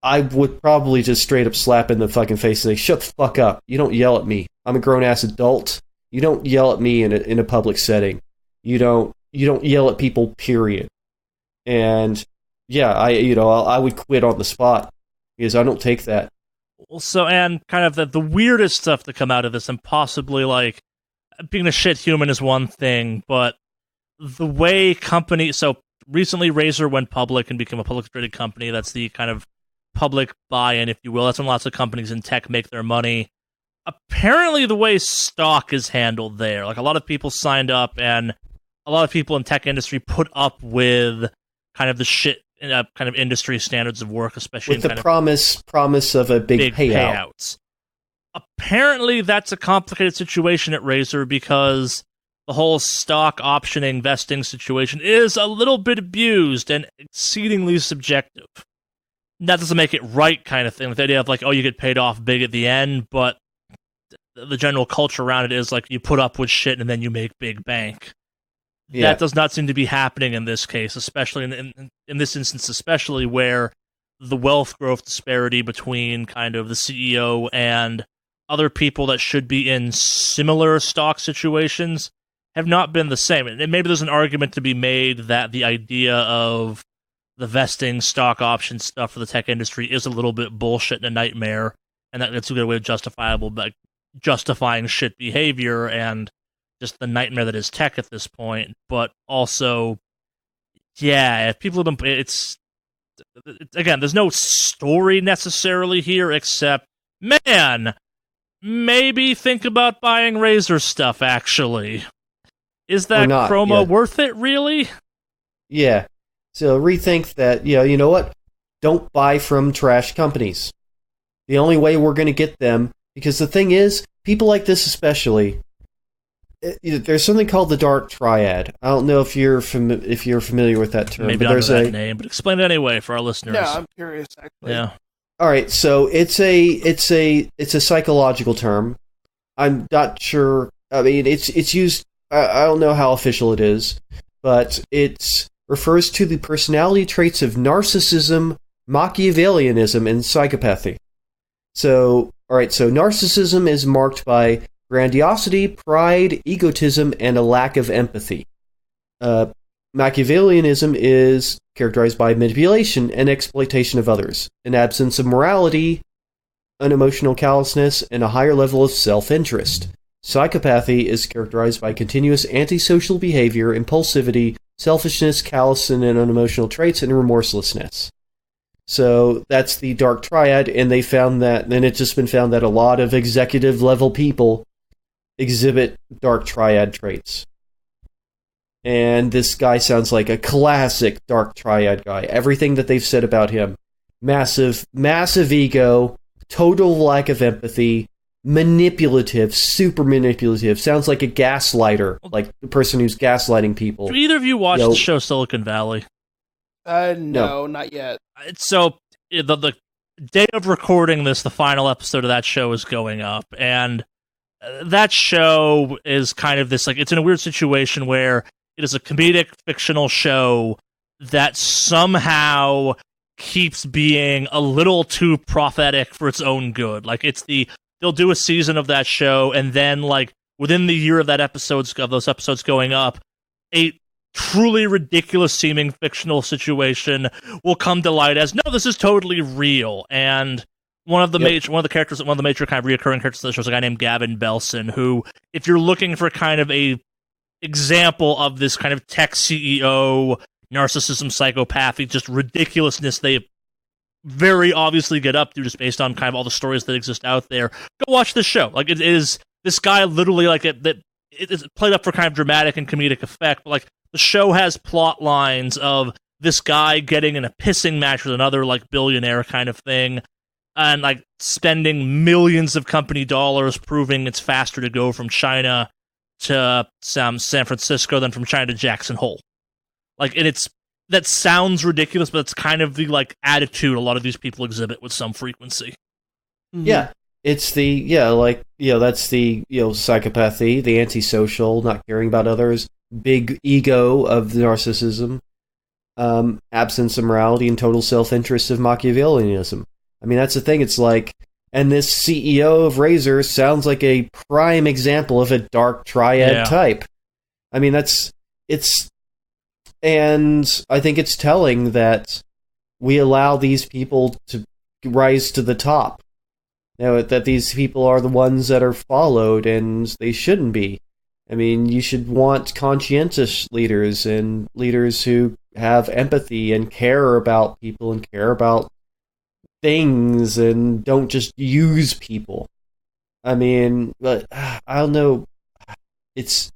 I would probably just straight up slap in the fucking face and say, shut the fuck up. You don't yell at me. I'm a grown-ass adult. You don't yell at me in a public setting. You don't yell at people, period. And... yeah, I would quit on the spot because I don't take that. So, and kind of the weirdest stuff to come out of this, and possibly like being a shit human is one thing, but the way so recently Razer went public and became a publicly traded company. That's the kind of public buy-in, if you will. That's when lots of companies in tech make their money. Apparently, the way stock is handled there, like a lot of people signed up, and a lot of people in tech industry put up with kind of the shit. Kind of industry standards of work, especially with the promise of a big payouts. Apparently, that's a complicated situation at Razer because the whole stock optioning vesting situation is a little bit abused and exceedingly subjective. That doesn't make it right, kind of thing. With the idea of like, oh, you get paid off big at the end, but the general culture around it is like you put up with shit and then you make big bank. Yeah. That does not seem to be happening in this case, especially in this instance, especially where the wealth growth disparity between kind of the CEO and other people that should be in similar stock situations have not been the same. And maybe there's an argument to be made that the idea of the vesting stock option stuff for the tech industry is a little bit bullshit and a nightmare, and that it's a good way of justifying shit behavior and just the nightmare that is tech at this point. But also, yeah, if people have been, it's again, there's no story necessarily here except, man, maybe think about buying Razer stuff, actually. Is that promo worth it, really? Yeah. So rethink that, you know what? Don't buy from trash companies. The only way we're going to get them, because the thing is, people like this especially, there's something called the Dark Triad. I don't know if you're familiar with that term. Maybe but there's that name, but explain it anyway for our listeners. Yeah, I'm curious, actually. Yeah. All right, so it's a psychological term. I'm not sure. I mean, it's used. I don't know how official it is, but it refers to the personality traits of narcissism, Machiavellianism, and psychopathy. So, all right, so narcissism is marked by grandiosity, pride, egotism, and a lack of empathy. Machiavellianism is characterized by manipulation and exploitation of others, an absence of morality, unemotional callousness, and a higher level of self-interest. Psychopathy is characterized by continuous antisocial behavior, impulsivity, selfishness, callous and unemotional traits, and remorselessness. So that's the dark triad, and they found that, and it's just been found that a lot of executive level people exhibit dark triad traits. And this guy sounds like a classic dark triad guy. Everything that they've said about him. Massive ego, total lack of empathy, manipulative, super manipulative. Sounds like a gaslighter, like the person who's gaslighting people. Do either of you watch the show Silicon Valley? No, not yet. So, the day of recording this, the final episode of that show is going up, and that show is kind of this, like, it's in a weird situation where it is a comedic fictional show that somehow keeps being a little too prophetic for its own good. Like, they'll do a season of that show, and then, like, within the year of those episodes going up, a truly ridiculous seeming fictional situation will come to light as, no, this is totally real. And one of the major kind of reoccurring characters of the show is a guy named Gavin Belson, who, if you're looking for kind of a example of this kind of tech CEO narcissism, psychopathy, just ridiculousness they very obviously get up to just based on kind of all the stories that exist out there, go watch this show. Like, it is this guy literally, like, it's played up for kind of dramatic and comedic effect, but, like, the show has plot lines of this guy getting in a pissing match with another, like, billionaire kind of thing, and, like, spending millions of company dollars proving it's faster to go from China to San Francisco than from China to Jackson Hole. Like, and that sounds ridiculous, but it's kind of the, like, attitude a lot of these people exhibit with some frequency. Mm-hmm. Yeah. It's that's the, psychopathy, the antisocial, not caring about others, big ego of the narcissism, absence of morality, and total self-interest of Machiavellianism. I mean, that's the thing. It's like, and this CEO of Razer sounds like a prime example of a dark triad type. I mean, and I think it's telling that we allow these people to rise to the top. That these people are the ones that are followed, and they shouldn't be. I mean, you should want conscientious leaders and leaders who have empathy and care about people and care about things and don't just use people. I mean, but I don't know. It's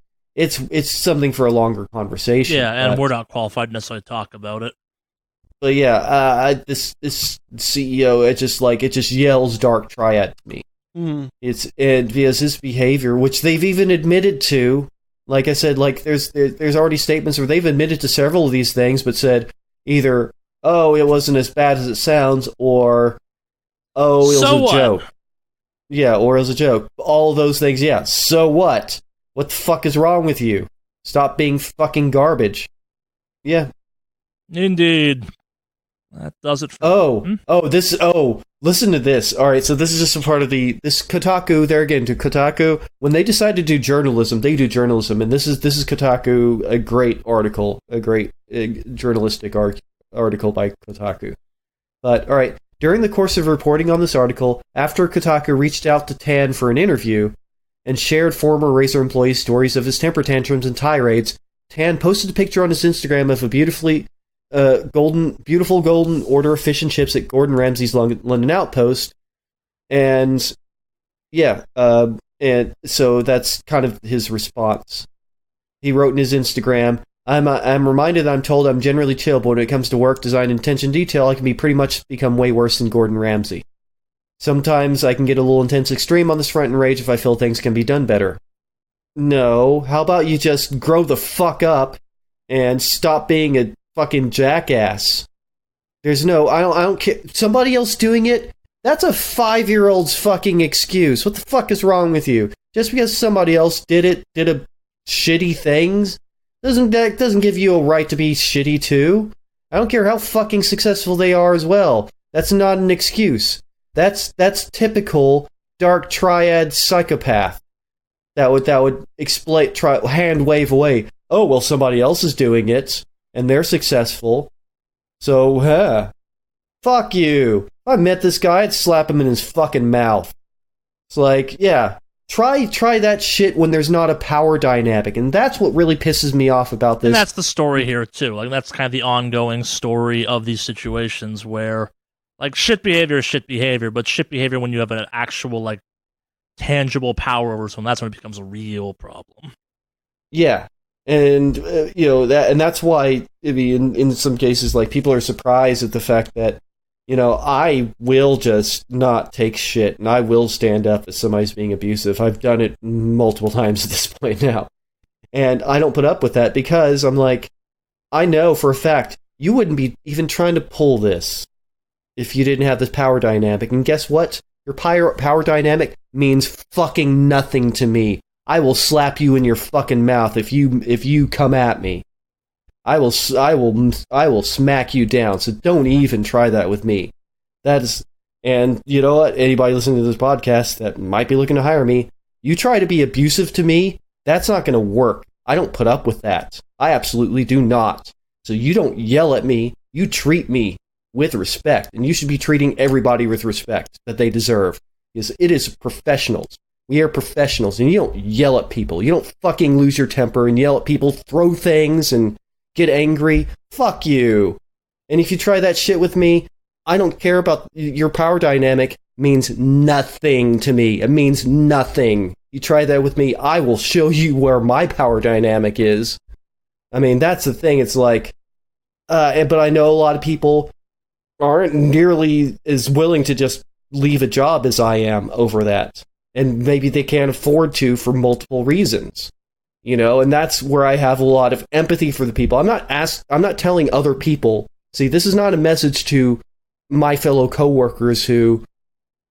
something for a longer conversation. Yeah, and we're not qualified necessarily to talk about it. But yeah, this CEO, it just yells dark triad to me. Mm-hmm. Because his behavior, which they've even admitted to, like I said, like there's already statements where they've admitted to several of these things, but said either, oh, it wasn't as bad as it sounds, or, oh, it was a joke. Yeah, or it was a joke. All those things, yeah. So what? What the fuck is wrong with you? Stop being fucking garbage. Yeah. Indeed. That does it for listen to this. All right, so this is just a part of this Kotaku. There again, to Kotaku, when they decide to do journalism, they do journalism, and this is Kotaku, a great article, a great journalistic article by Kotaku. But all right, during the course of reporting on this article, after Kotaku reached out to Tan for an interview and shared former Razer employees' stories of his temper tantrums and tirades, Tan posted a picture on his Instagram of a beautiful golden order of fish and chips at Gordon Ramsay's London Outpost, and and so that's kind of his response. He wrote in his Instagram, I'm reminded that I'm told I'm generally chill, but when it comes to work, design, and attention detail, I can become way worse than Gordon Ramsay. Sometimes I can get a little intense extreme on this front and rage if I feel things can be done better. No, how about you just grow the fuck up and stop being a fucking jackass? I don't care. Somebody else doing it? That's a 5-year-old's fucking excuse. What the fuck is wrong with you? Just because somebody else did a shitty things, doesn't give you a right to be shitty too. I don't care how fucking successful they are as well. That's not an excuse. That's typical dark triad psychopath. That would explain, hand wave away. Oh, well, somebody else is doing it, and they're successful. So, fuck you. If I met this guy, I'd slap him in his fucking mouth. It's like, yeah, Try that shit when there's not a power dynamic, and that's what really pisses me off about this. And that's the story here too. Like that's kind of the ongoing story of these situations where, like, shit behavior is shit behavior, but shit behavior when you have an actual like tangible power over someone, that's when it becomes a real problem. Yeah, and that's why I mean, in some cases, like people are surprised at the fact that I will just not take shit, and I will stand up if somebody's being abusive. I've done it multiple times at this point now. And I don't put up with that because I'm like, I know for a fact you wouldn't be even trying to pull this if you didn't have this power dynamic. And guess what? Your power dynamic means fucking nothing to me. I will slap you in your fucking mouth if you come at me. I will smack you down, so don't even try that with me. And you know what? Anybody listening to this podcast that might be looking to hire me, you try to be abusive to me, that's not going to work. I don't put up with that. I absolutely do not. So you don't yell at me, you treat me with respect, and you should be treating everybody with respect that they deserve. Because it is professionals. We are professionals, and you don't yell at people. You don't fucking lose your temper and yell at people, throw things, and get angry. Fuck you. And if you try that shit with me, I don't care about your power dynamic. Means nothing to me. It means nothing. You try that with me, I will show you where my power dynamic is. I mean, that's the thing. It's like, but I know a lot of people aren't nearly as willing to just leave a job as I am over that. And maybe they can't afford to for multiple reasons. And that's where I have a lot of empathy for the people. I'm not telling other people. See, this is not a message to my fellow coworkers who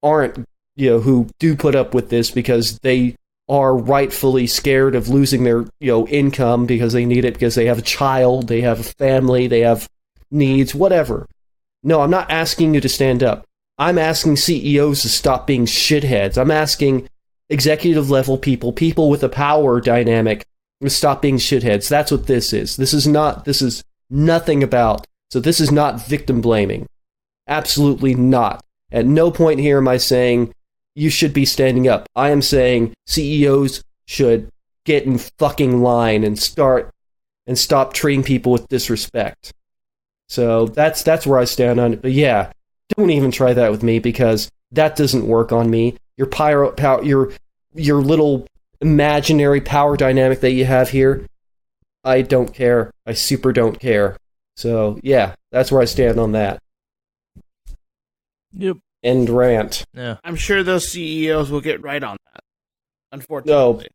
aren't, who do put up with this because they are rightfully scared of losing their, income because they need it, because they have a child, they have a family, they have needs, whatever. No, I'm not asking you to stand up. I'm asking CEOs to stop being shitheads. I'm asking executive level people with a power dynamic to stop being shitheads. That's what this is. This is nothing about. So this is not victim blaming. Absolutely not. At no point here am I saying you should be standing up. I am saying CEOs should get in fucking line and stop treating people with disrespect. So that's where I stand on it. But yeah, don't even try that with me because that doesn't work on me. Your little imaginary power dynamic that you have here, I don't care. I super don't care. So yeah, that's where I stand on that. Yep. End rant. Yeah. I'm sure those CEOs will get right on that. Unfortunately.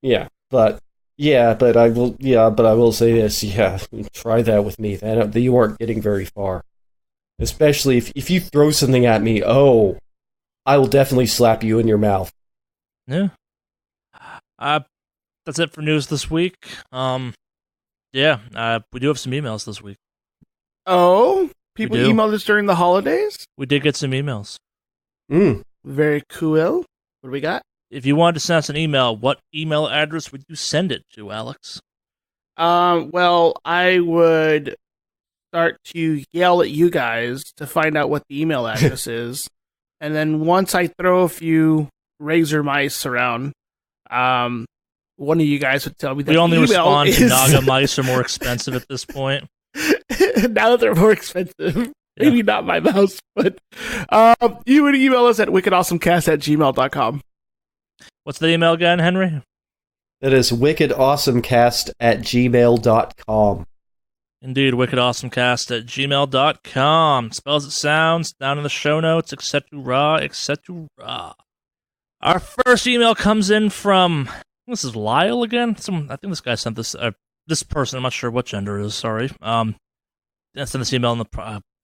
No. But I will say this. Yeah, try that with me. You aren't getting very far. Especially if you throw something at me. Oh, I will definitely slap you in your mouth. Yeah. That's it for news this week. We do have some emails this week. Oh, people emailed us during the holidays? We did get some emails. Very cool. What do we got? If you wanted to send us an email, what email address would you send it to, Alex? Well, I would start to yell at you guys to find out what the email address is. And then once I throw a few razor mice around, one of you guys would tell me that we only respond is... to Naga mice are more expensive at this point. Now that they're more expensive. Maybe not my mouse, but you would email us at wickedawesomecast@gmail.com. What's the email again, Henry? That is wickedawesomecast@gmail.com. Indeed, wickedawesomecast@gmail.com. Spells it sounds, down in the show notes, etc., etc. Our first email comes in from, this is Lyle again? I think this guy sent this, this person, I'm not sure what gender it is, sorry. Sent this email in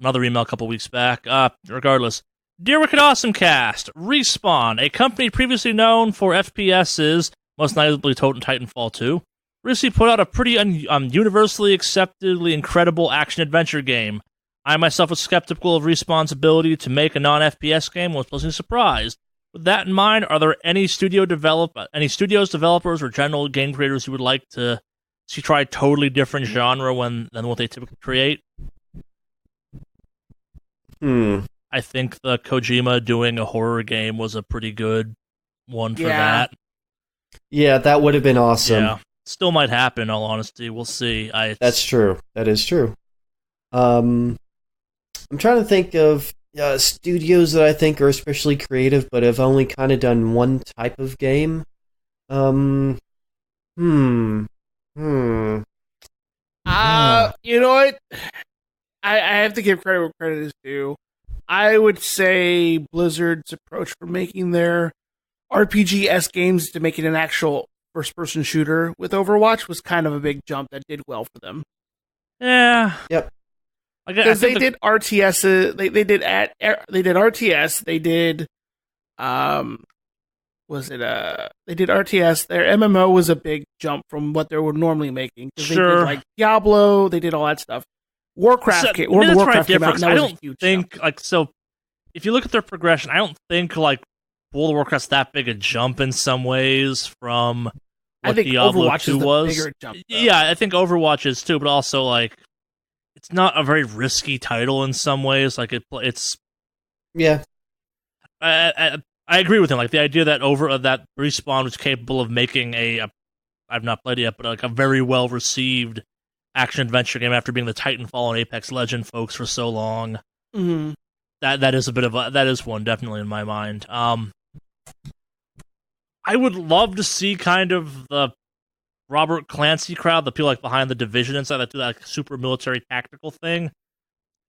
another email a couple weeks back. Regardless, Dear Wicked Awesomecast, Respawn, a company previously known for FPSs, most notably Titanfall 2, recently put out a pretty universally acceptedly incredible action-adventure game. I myself was skeptical of Respawn's ability to make a non-FPS game and was pleasantly surprised. With that in mind, are there any studios, developers, or general game creators who would like to see try a totally different genre than what they typically create? I think the Kojima doing a horror game was a pretty good one for Yeah. that. Yeah, that would have been awesome. Yeah, still might happen. In all honesty, we'll see. That's true. That is true. I'm trying to think of studios that I think are especially creative, but have only kind of done one type of game. You know what? I have to give credit where credit is due. I would say Blizzard's approach for making their RPG-esque games to make it an actual first-person shooter with Overwatch was kind of a big jump that did well for them. Yeah. Yep. Because they did RTS. They did RTS. They did they did RTS. Their MMO was a big jump from what they were normally making. Sure. They did like Diablo. They did all that stuff. Warcraft came out. And that was a huge jump. If you look at their progression, I don't think like World of Warcraft's that big a jump in some ways from what I think Diablo Overwatch 2 is the was. bigger jump, though. Yeah, I think Overwatch is too, but also like it's not a very risky title in some ways. Like it's Yeah. I agree with him. Like the idea that that Respawn was capable of making I've not played it yet, but like a very well received action adventure game after being the Titanfall and Apex Legend folks for so long. Mm-hmm. That is one definitely in my mind. I would love to see kind of the Robert Clancy crowd, the people like behind the Division and stuff that do that like, super military tactical thing.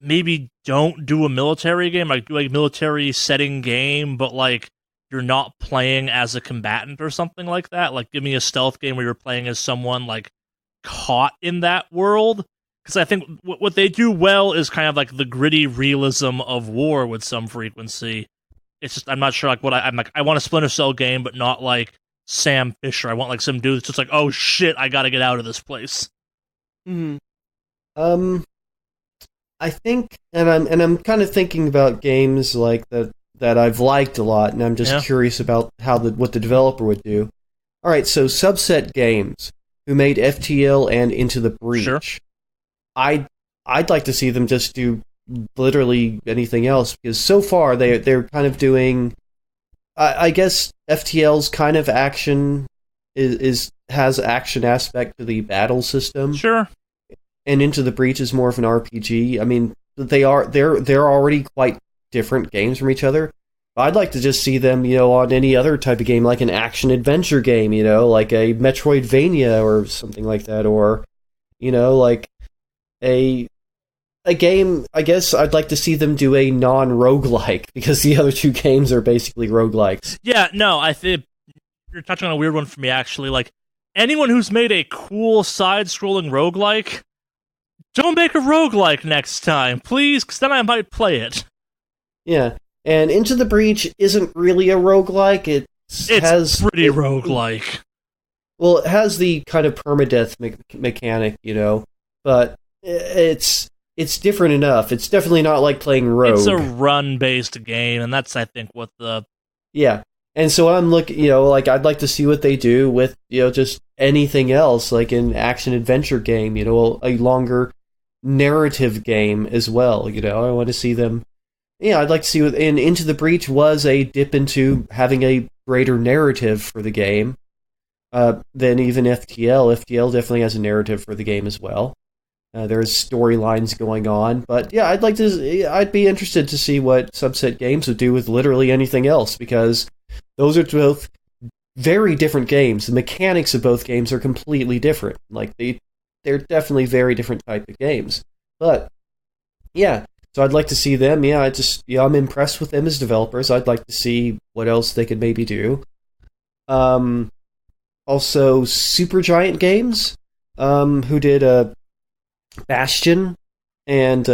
Maybe don't do a military game, like do a military setting game, but like you're not playing as a combatant or something like that. Like give me a stealth game where you're playing as someone like caught in that world. Because I think what they do well is kind of like the gritty realism of war with some frequency. It's just I'm not sure like I'm like I want a Splinter Cell game, but not like Sam Fisher. I want like some dude that's just like, oh shit, I gotta get out of this place. Mm-hmm. I think, and I'm kind of thinking about games like that I've liked a lot, and I'm just curious about what the developer would do. All right, so Subset Games, who made FTL and Into the Breach. Sure. I'd like to see them just do literally anything else, because so far they're kind of doing. I guess FTL's kind of action has action aspect to the battle system. Sure. And Into the Breach is more of an RPG. I mean, they're already quite different games from each other. I'd like to just see them, on any other type of game, like an action adventure game, like a Metroidvania or something like that, or, like a game. I guess I'd like to see them do a non-roguelike, because the other two games are basically roguelikes. Yeah, no, I think you're touching on a weird one for me, actually. Like, anyone who's made a cool side-scrolling roguelike, don't make a roguelike next time, please, because then I might play it. Yeah, and Into the Breach isn't really a roguelike. It's pretty roguelike. Well, it has the kind of permadeath mechanic, but it's different enough. It's definitely not like playing Rogue. It's a run-based game, and that's, I think, what the... Yeah, and so I'm looking, I'd like to see what they do with, just anything else, like an action-adventure game, a longer narrative game as well, I want to see them... Yeah, I'd like to see... And Into the Breach was a dip into having a greater narrative for the game than even FTL. FTL definitely has a narrative for the game as well. There's storylines going on, but yeah, I'd be interested to see what Subset Games would do with literally anything else, because those are both very different games. The mechanics of both games are completely different. Like they're definitely very different type of games. But yeah, so I'd like to see them. Yeah, I'm impressed with them as developers. I'd like to see what else they could maybe do. Also, Supergiant Games, who did Bastion and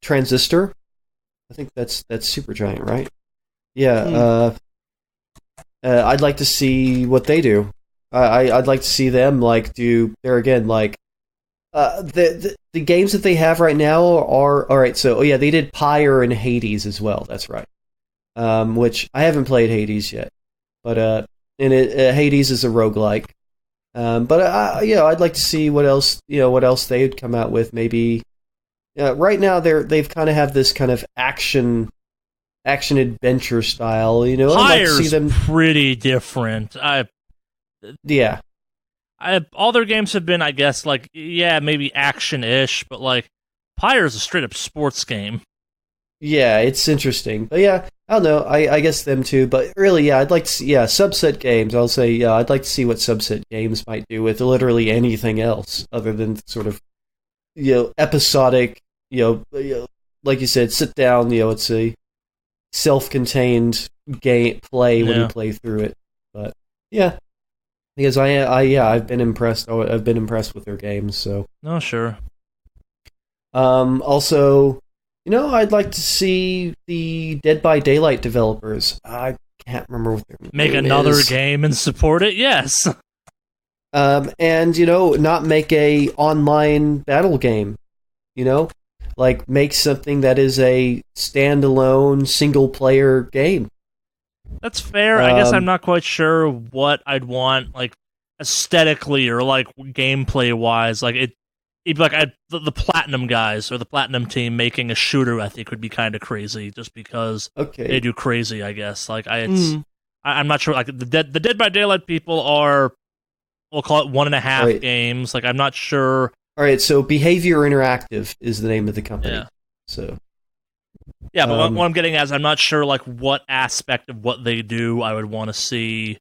Transistor. I think that's Supergiant, right? Yeah. I'd like to see what they do. I'd like to see them do there again. The games that they have right now are all right. So they did Pyre and Hades as well. That's right. Which I haven't played Hades yet, but Hades is a roguelike. But I'd like to see what else they'd come out with. Maybe right now they've kind of have this kind of action action adventure style. You know, I'd like to see Pyre's them. pretty different. Yeah, All their games have been, I guess, like, yeah, maybe action-ish, but like Pyre's a straight-up sports game. yeah, it's interesting. But yeah, I don't know. I guess them too. But really, yeah, I'd like to see, subset games. I'll say, yeah, I'd like to see what subset games might do with literally anything else other than sort of, episodic, like you said, sit down, it's a self-contained game play when you play through it. But yeah, because I've been impressed. I've been impressed with their games. So no, sure. Also, I'd like to see the Dead by Daylight developers. I can't remember what their name Make another is. game and support it. Yes. And not make a online battle game. Like make something that is a standalone single player game. That's fair. I guess I'm not quite sure what I'd want, like, aesthetically or like gameplay wise. Like it'd be like the Platinum guys or the Platinum team making a shooter. I think would be kind of crazy, just because they do crazy. I guess I'm not sure. Like the Dead by Daylight people are, we'll call it 1.5 games. Like I'm not sure. All right, so Behavior Interactive is the name of the company. Yeah. So. Yeah, but what I'm getting at is I'm not sure like what aspect of what they do I would want to see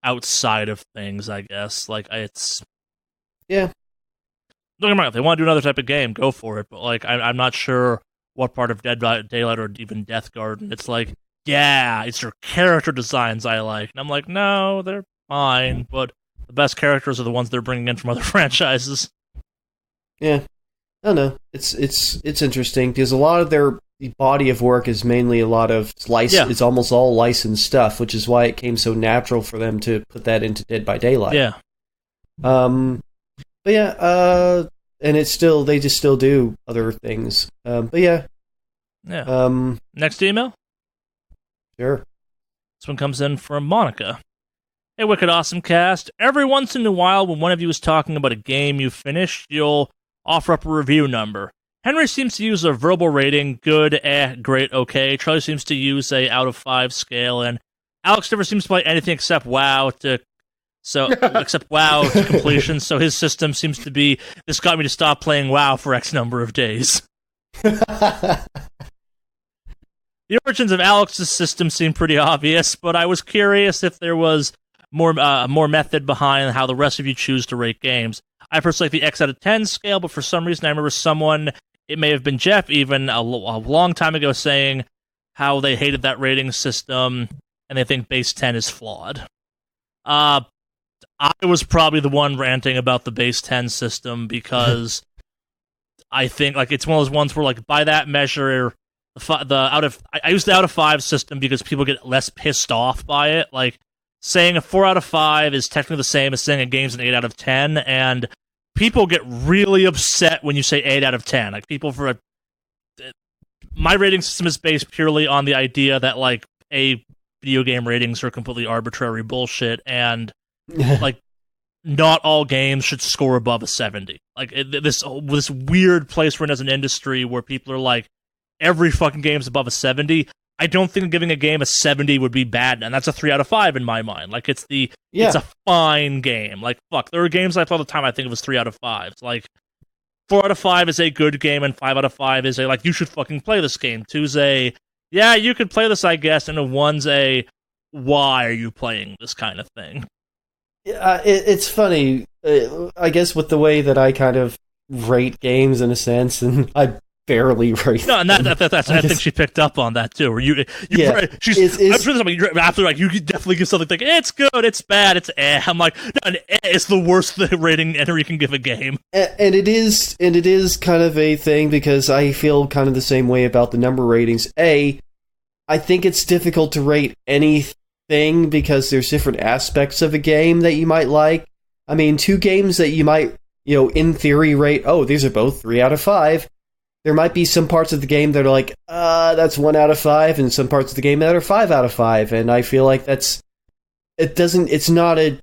outside of things. I guess like it's. Yeah. Don't get me wrong, if they want to do another type of game, go for it. But like I'm not sure what part of Dead by Daylight or even Death Garden. It's like, yeah, it's your character designs I like, and I'm like, no, they're fine, but the best characters are the ones they're bringing in from other franchises. Yeah, I don't know. It's interesting because a lot of their body of work is mainly a lot of It's almost all licensed stuff, which is why it came so natural for them to put that into Dead by Daylight. Yeah. But yeah, and it's still they just still do other things. But yeah. Yeah. Next email. Sure. This one comes in from Monica. Hey, Wicked Awesome Cast. Every once in a while, when one of you is talking about a game you finished, you'll offer up a review number. Henry seems to use a verbal rating, good, great, okay. Charlie seems to use a out of 5 scale, and Alex never seems to play anything except WoW to completion. So his system seems to be, this got me to stop playing WoW for X number of days. The origins of Alex's system seem pretty obvious, but I was curious if there was more method behind how the rest of you choose to rate games. I personally like the X out of 10 scale, but for some reason I remember someone, it may have been Jeff even, a long time ago saying how they hated that rating system and they think base 10 is flawed. I was probably the one ranting about the base 10 system because I think like it's one of those ones where like by that measure, I use the out of 5 system because people get less pissed off by it. Like saying a 4 out of 5 is technically the same as saying a game's an 8 out of 10, and people get really upset when you say 8 out of 10. Like people my rating system is based purely on the idea that like video game ratings are completely arbitrary bullshit, and like not all games should score above a 70. Like this weird place we're in as an industry where people are like, every fucking game's above a 70. I don't think giving a game a 70 would be bad, and that's a 3 out of 5 in my mind. Like it's a fine game. Like fuck, there are games I play all the time I think it was 3 out of 5. Like 4 out of 5 is a good game, and 5 out of 5 is a like you should fucking play this game. 2's a yeah, you could play this, I guess, and a 1's a why are you playing this kind of thing. Yeah, it's funny. I guess with the way that I kind of rate games in a sense, and I barely rate. No, and that's I think she picked up on that too. Where I'm sure something after like you could definitely give something like it's good, it's bad, it's eh. I'm like no, an eh is the worst rating Henry can give a game. And it is kind of a thing because I feel kind of the same way about the number ratings. I think it's difficult to rate anything because there's different aspects of a game that you might like. I mean, 2 games that you might, in theory rate, oh, these are both 3 out of 5. There might be some parts of the game that are like, that's 1 out of 5, and some parts of the game that are 5 out of 5, and I feel like it's not a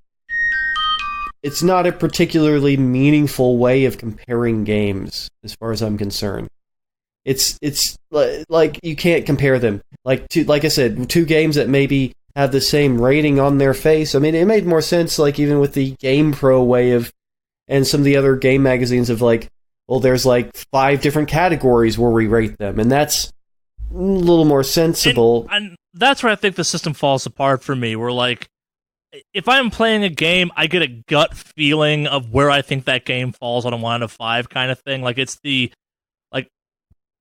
particularly meaningful way of comparing games, as far as I'm concerned. it's like you can't compare them. Like I said, two games that maybe have the same rating on their face. I mean, it made more sense, like even with the Game Pro way of, and some of the other game magazines of like, well, there's like 5 different categories where we rate them, and that's a little more sensible. And that's where I think the system falls apart for me. Where like, if I'm playing a game, I get a gut feeling of where I think that game falls on a 1 out of 5 kind of thing. Like it's the like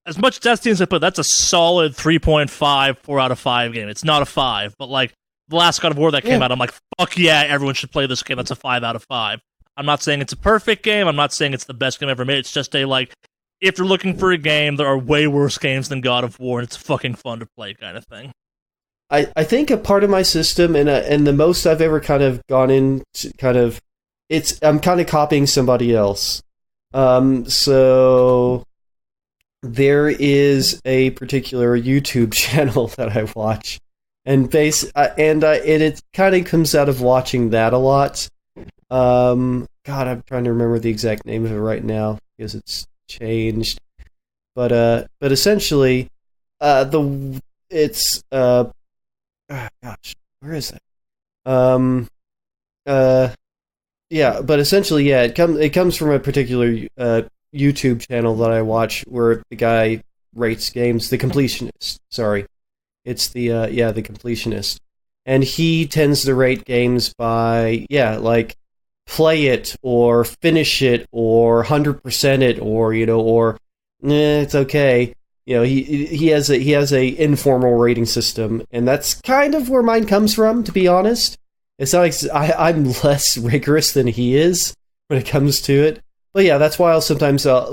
as much Destiny as I put, that's a solid 3.5, 4 out of 5 game. It's not a 5, but like the last God of War that came out, I'm like, fuck yeah, everyone should play this game. That's a 5 out of 5. I'm not saying it's a perfect game. I'm not saying it's the best game ever made. It's just a like, if you're looking for a game, there are way worse games than God of War, and it's fucking fun to play kind of thing. I think a part of my system, and the most I've ever kind of gone into, I'm kind of copying somebody else. So there is a particular YouTube channel that I watch, and it kind of comes out of watching that a lot. God, I'm trying to remember the exact name of it right now because it's changed. But essentially, it's gosh, where is it? Yeah, but essentially, yeah, it comes from a particular YouTube channel that I watch where the guy rates games. The Completionist, sorry, it's the Completionist, and he tends to rate games by like play it or finish it or 100% it or it's okay. He has a informal rating system, and that's kind of where mine comes from, to be honest. It's not like I'm less rigorous than he is when it comes to it. But yeah, that's why I'll sometimes I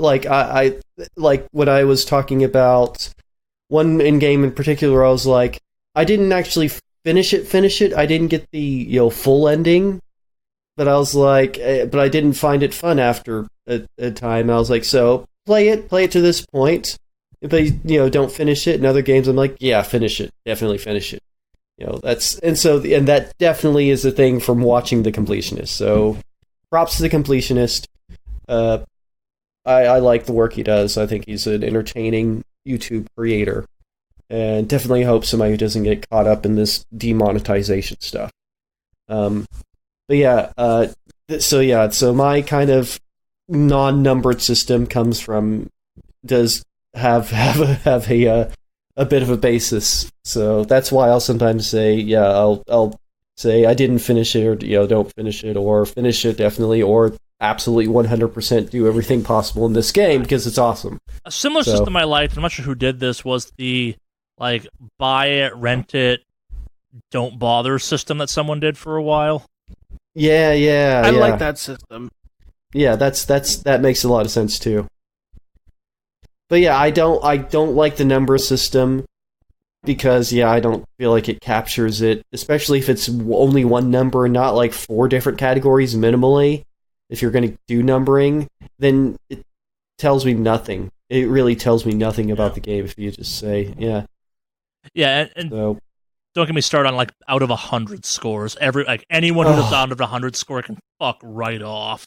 like when I was talking about one in game in particular, I was like, I didn't actually finish it. I didn't get the full ending, but I was like, but I didn't find it fun after a time. I was like, so play it to this point. But don't finish it. In other games, I'm like, yeah, finish it, definitely finish it. And that definitely is the thing from watching The Completionist. So, props to The Completionist. I like the work he does. I think he's an entertaining YouTube creator, and definitely hope somebody who doesn't get caught up in this demonetization stuff. But yeah, so my kind of non-numbered system does have a bit of a basis. So that's why I'll sometimes say, yeah, I'll say I didn't finish it, or don't finish it, or finish it definitely, or absolutely 100% do everything possible in this game because it's awesome. A similar system I liked, I'm not sure who did this, was the like buy it, rent it, don't bother system that someone did for a while. Yeah. I like that system. Yeah, that makes a lot of sense too. But yeah, I don't like the number system because I don't feel like it captures it, especially if it's only one number and not like 4 different categories minimally. If you're going to do numbering, then it tells me nothing. It really tells me nothing about the game if you just say, yeah. Yeah, and so, don't get me started on like out of 100 scores. Anyone who does out of 100 score can fuck right off.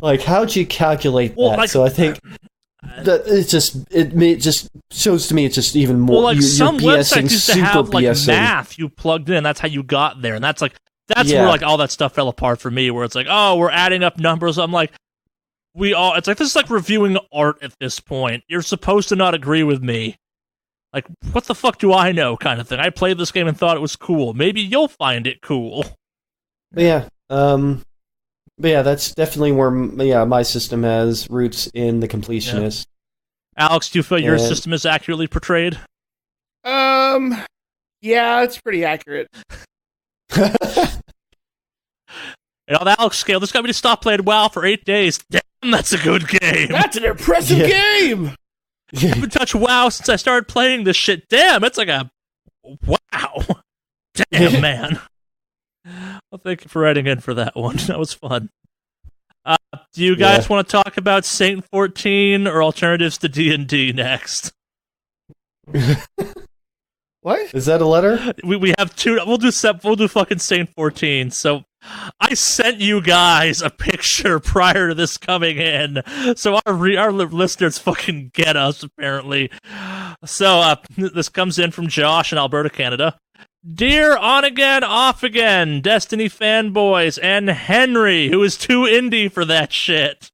Like, how'd you calculate that? Like, so I think that it just shows to me it's just even more. Well, like some websites used to have like BSing. math you plugged in. That's how you got there, and that's where like all that stuff fell apart for me. Where it's like, oh, we're adding up numbers. I'm like, it's like this is like reviewing art at this point. You're supposed to not agree with me. Like, what the fuck do I know, kind of thing. I played this game and thought it was cool. Maybe you'll find it cool. But yeah, that's definitely where my system has roots in The Completionist. Yeah. Alex, do you feel your system is accurately portrayed? Yeah, it's pretty accurate. And on the Alex scale, this got me to stop playing WoW for 8 days. Damn, that's a good game. That's an impressive game. I haven't touched WoW since I started playing this shit. Damn, it's like a wow. Damn, man. Well, thank you for writing in for that one. That was fun. Do you guys want to talk about Saint 14 or alternatives to D&D next? What? Is that a letter? We have two. We'll do fucking Saint 14. So I sent you guys a picture prior to this coming in, so our listeners fucking get us apparently. So this comes in from Josh in Alberta, Canada. Dear on again, off again, Destiny fanboys, and Henry, who is too indie for that shit.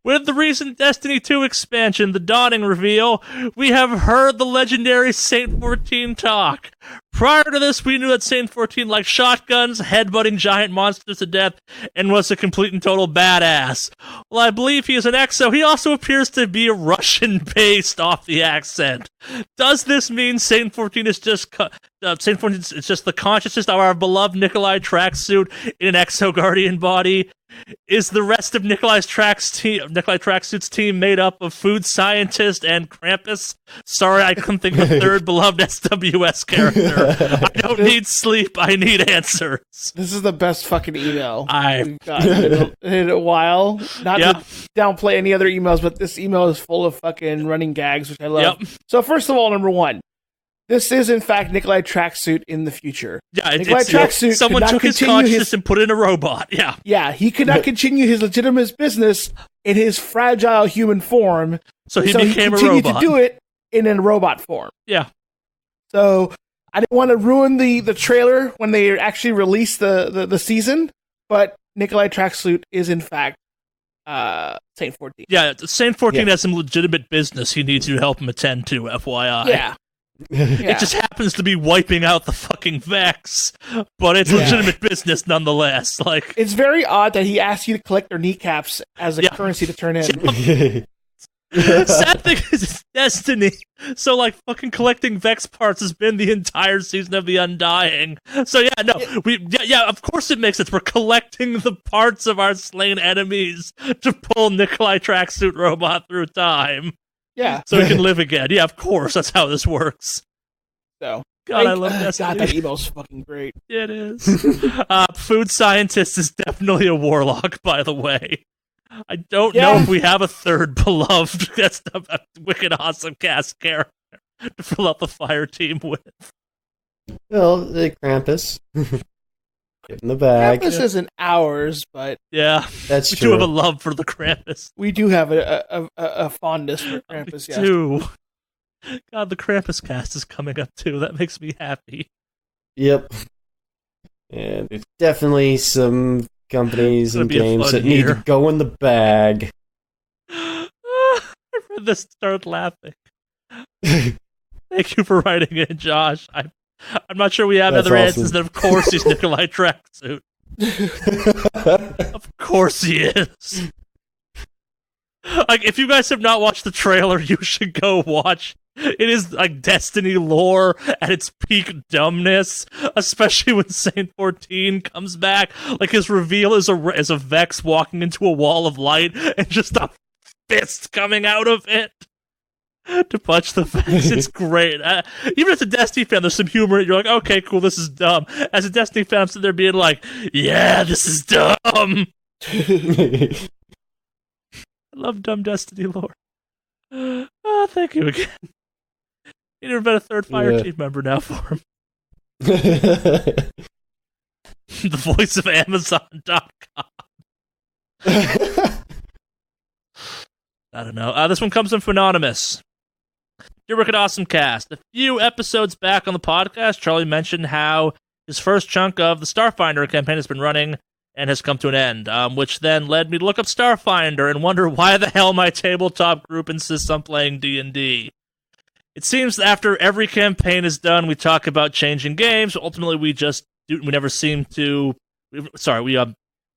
With the recent Destiny 2 expansion, The Dawning reveal, we have heard the legendary Saint 14 talk. Prior to this, we knew that Saint 14 liked shotguns, headbutting giant monsters to death, and was a complete and total badass. Well, I believe he is an exo. He also appears to be Russian based off the accent. Does this mean Saint 14 is just Saint 14 is just the consciousness of our beloved Nikolai tracksuit in an exo guardian body? Is the rest of Nikolai Tracksuit's team made up of food scientist and Krampus? Sorry, I couldn't think of a third beloved SWS character. I don't need sleep, I need answers. This is the best fucking email I've gotten in a while. Not to downplay any other emails, but this email is full of fucking running gags, which I love. Yep. So first of all, number one, this is in fact Nikolai Tracksuit in the future. Yeah, Nikolai Tracksuit. Someone took his consciousness and put it in a robot. Yeah, he could not continue his legitimate business in his fragile human form. So he became a robot. Continued to do it in a robot form. Yeah. So I didn't want to ruin the trailer when they actually released the season, but Nikolai Tracksuit is in fact Saint 14. Yeah, Saint 14 has some legitimate business he needs you to help him attend to, FYI. Yeah. It just happens to be wiping out the fucking Vex, but it's legitimate business nonetheless. Like, it's very odd that he asked you to collect their kneecaps as a currency to turn in. Sad thing is it's Destiny, so like fucking collecting Vex parts has been the entire season of the Undying. So of course it makes sense. We're collecting the parts of our slain enemies to pull Nikolai Tracksuit Robot through time. Yeah. So he can live again. Yeah, of course. That's how this works. So, God, I love Destiny. God, that email's fucking great. It is. Food scientist is definitely a warlock, by the way. I don't know if we have a third beloved that's a wicked awesome cast character to fill out the fire team with. Well, the Krampus. Get in the bag. Krampus isn't ours, but that's we true. do have a love for the Krampus. We do have a fondness for Krampus. We do. God, the Krampus cast is coming up too. That makes me happy. Yep. And there's definitely some companies and games that need to go in the bag. I read this and started laughing. Thank you for writing in, Josh. I'm not sure we have other answers than, of course, he's Nikolai Tracksuit. Of course he is. Like, if you guys have not watched the trailer, you should go watch. It is like Destiny lore at its peak dumbness, especially when Saint 14 comes back. Like, his reveal is a Vex walking into a wall of light and just a fist coming out of it to punch the Vex. It's great. Even as a Destiny fan, there's some humor. You're like, okay, cool, this is dumb. As a Destiny fan, I'm sitting there being like, yeah, this is dumb. I love dumb Destiny lore. Oh, thank you again. You never been a third fire team member now for him. The voice of Amazon.com. I don't know. This one comes from Anonymous. Dear Rick at Awesomecast, a few episodes back on the podcast, Charlie mentioned how his first chunk of the Starfinder campaign has been running and has come to an end, which then led me to look up Starfinder and wonder why the hell my tabletop group insists on playing D&D. It seems that after every campaign is done, we talk about changing games. Ultimately, we never seem to. We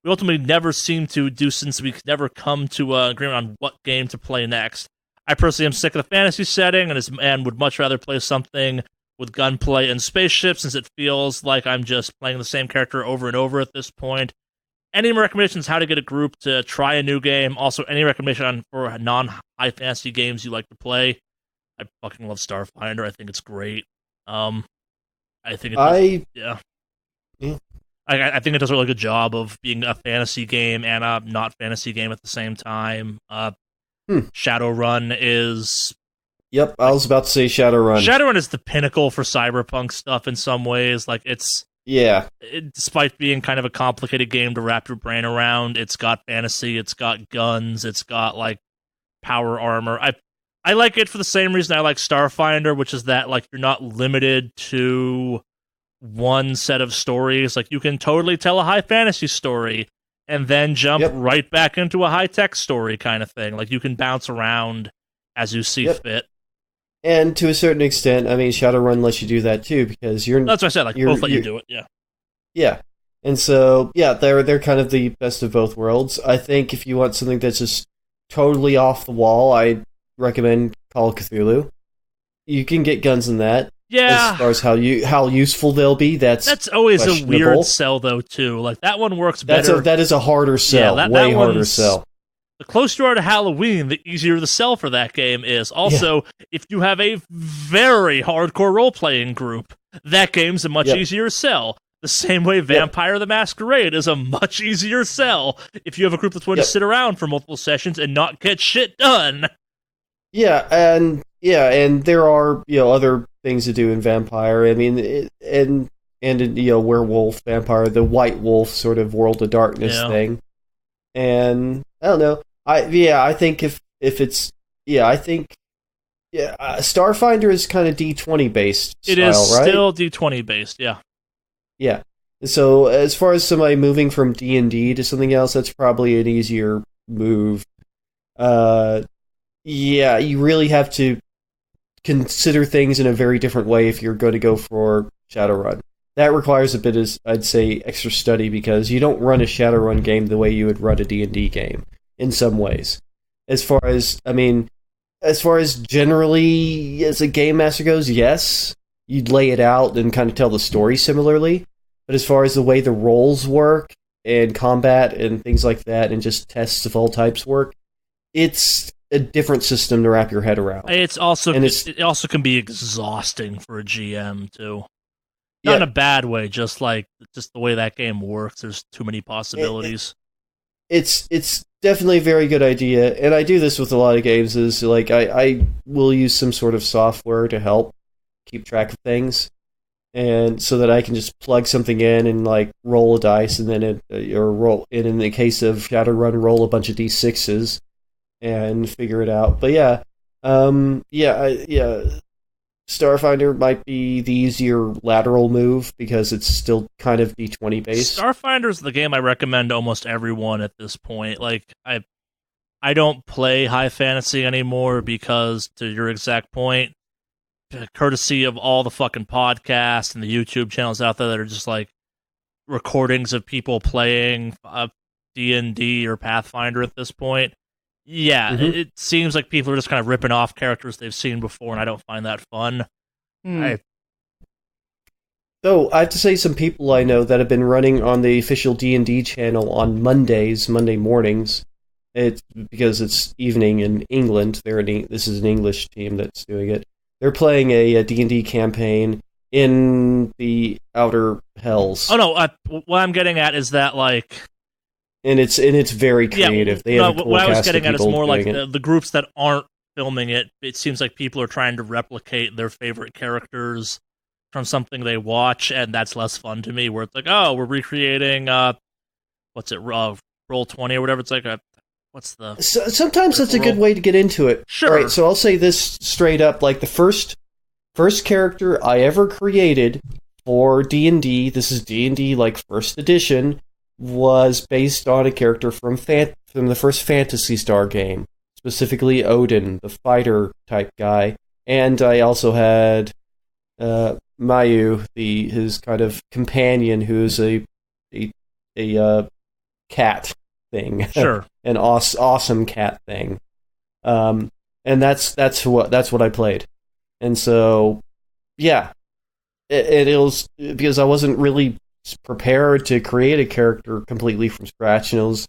ultimately never seem to do, since we never come to an agreement on what game to play next. I personally am sick of the fantasy setting and would much rather play something with gunplay and spaceships, since it feels like I'm just playing the same character over and over at this point. Any recommendations how to get a group to try a new game? Also, any recommendation for non-high fantasy games you like to play? I fucking love Starfinder. I think it's great. I think it does, I think it does a really good job of being a fantasy game and a not fantasy game at the same time. Shadowrun is Yep, I was about to say Shadowrun. Shadowrun is the pinnacle for cyberpunk stuff in some ways. Like, despite being kind of a complicated game to wrap your brain around, it's got fantasy, it's got guns, it's got, like, power armor. I like it for the same reason I like Starfinder, which is that, like, you're not limited to one set of stories. Like, you can totally tell a high fantasy story and then jump right back into a high-tech story kind of thing. Like, you can bounce around as you see fit. And to a certain extent, I mean, Shadowrun lets you do that too, because that's what I said, like, both let you do it, Yeah. And so, they're kind of the best of both worlds. I think if you want something that's just totally off the wall, I recommend Call of Cthulhu. You can get guns in that. Yeah. As far as how useful they'll be, that's always a weird sell, though, too. Like, that one works better. That is a harder sell. Way harder sell. The closer you are to Halloween, the easier the sell for that game is. Also, if you have a very hardcore role-playing group, that game's a much easier sell. The same way Vampire the Masquerade is a much easier sell if you have a group that's willing to sit around for multiple sessions and not get shit done. And there are other things to do in Vampire. I mean, and in Werewolf, Vampire, the White Wolf sort of World of Darkness thing. And I don't know. I think if it's Starfinder is kind of D20 based. It is still D20 based. Yeah. Yeah. So as far as somebody moving from D&D to something else, that's probably an easier move. You really have to consider things in a very different way if you're going to go for Shadowrun. That requires a bit of, I'd say, extra study, because you don't run a Shadowrun game the way you would run a D&D game in some ways. As far as generally as a game master goes, yes, you'd lay it out and kind of tell the story similarly. But as far as the way the roles work and combat and things like that, and just tests of all types work, it's a different system to wrap your head around. It also can be exhausting for a GM too. Not in a bad way, just the way that game works. There's too many possibilities. It's definitely a very good idea, and I do this with a lot of games. Is like I will use some sort of software to help keep track of things, and so that I can just plug something in and like roll a dice, and then in the case of Shadowrun, roll a bunch of d6s and figure it out. But Starfinder might be the easier lateral move because it's still kind of D20 based. Starfinder's the game I recommend to almost everyone at this point. Like, I don't play high fantasy anymore because, to your exact point, courtesy of all the fucking podcasts and the YouTube channels out there that are just like recordings of people playing D&D or Pathfinder at this point. Yeah, it seems like people are just kind of ripping off characters they've seen before, and I don't find that fun. Though, I have to say, some people I know that have been running on the official D&D channel on Monday mornings, it's because it's evening in England. This is an English team that's doing it. They're playing a D&D campaign in the Outer Hells. Oh no, what I'm getting at is that, like... And it's very creative. What I was getting at is more like the groups that aren't filming it. It seems like people are trying to replicate their favorite characters from something they watch, and that's less fun to me. Where it's like, oh, we're recreating Roll20 or whatever. It's like sometimes that's a good way to get into it. Sure. All right, so I'll say this straight up: like the first character I ever created for D&D. This is D&D like first edition. Was based on a character from the first Phantasy Star game, specifically Odin, the fighter type guy, and I also had Mayu, his kind of companion, who's a cat thing, sure, an awesome cat thing, and that's what I played, and so it was because I wasn't really prepared to create a character completely from scratch, and it was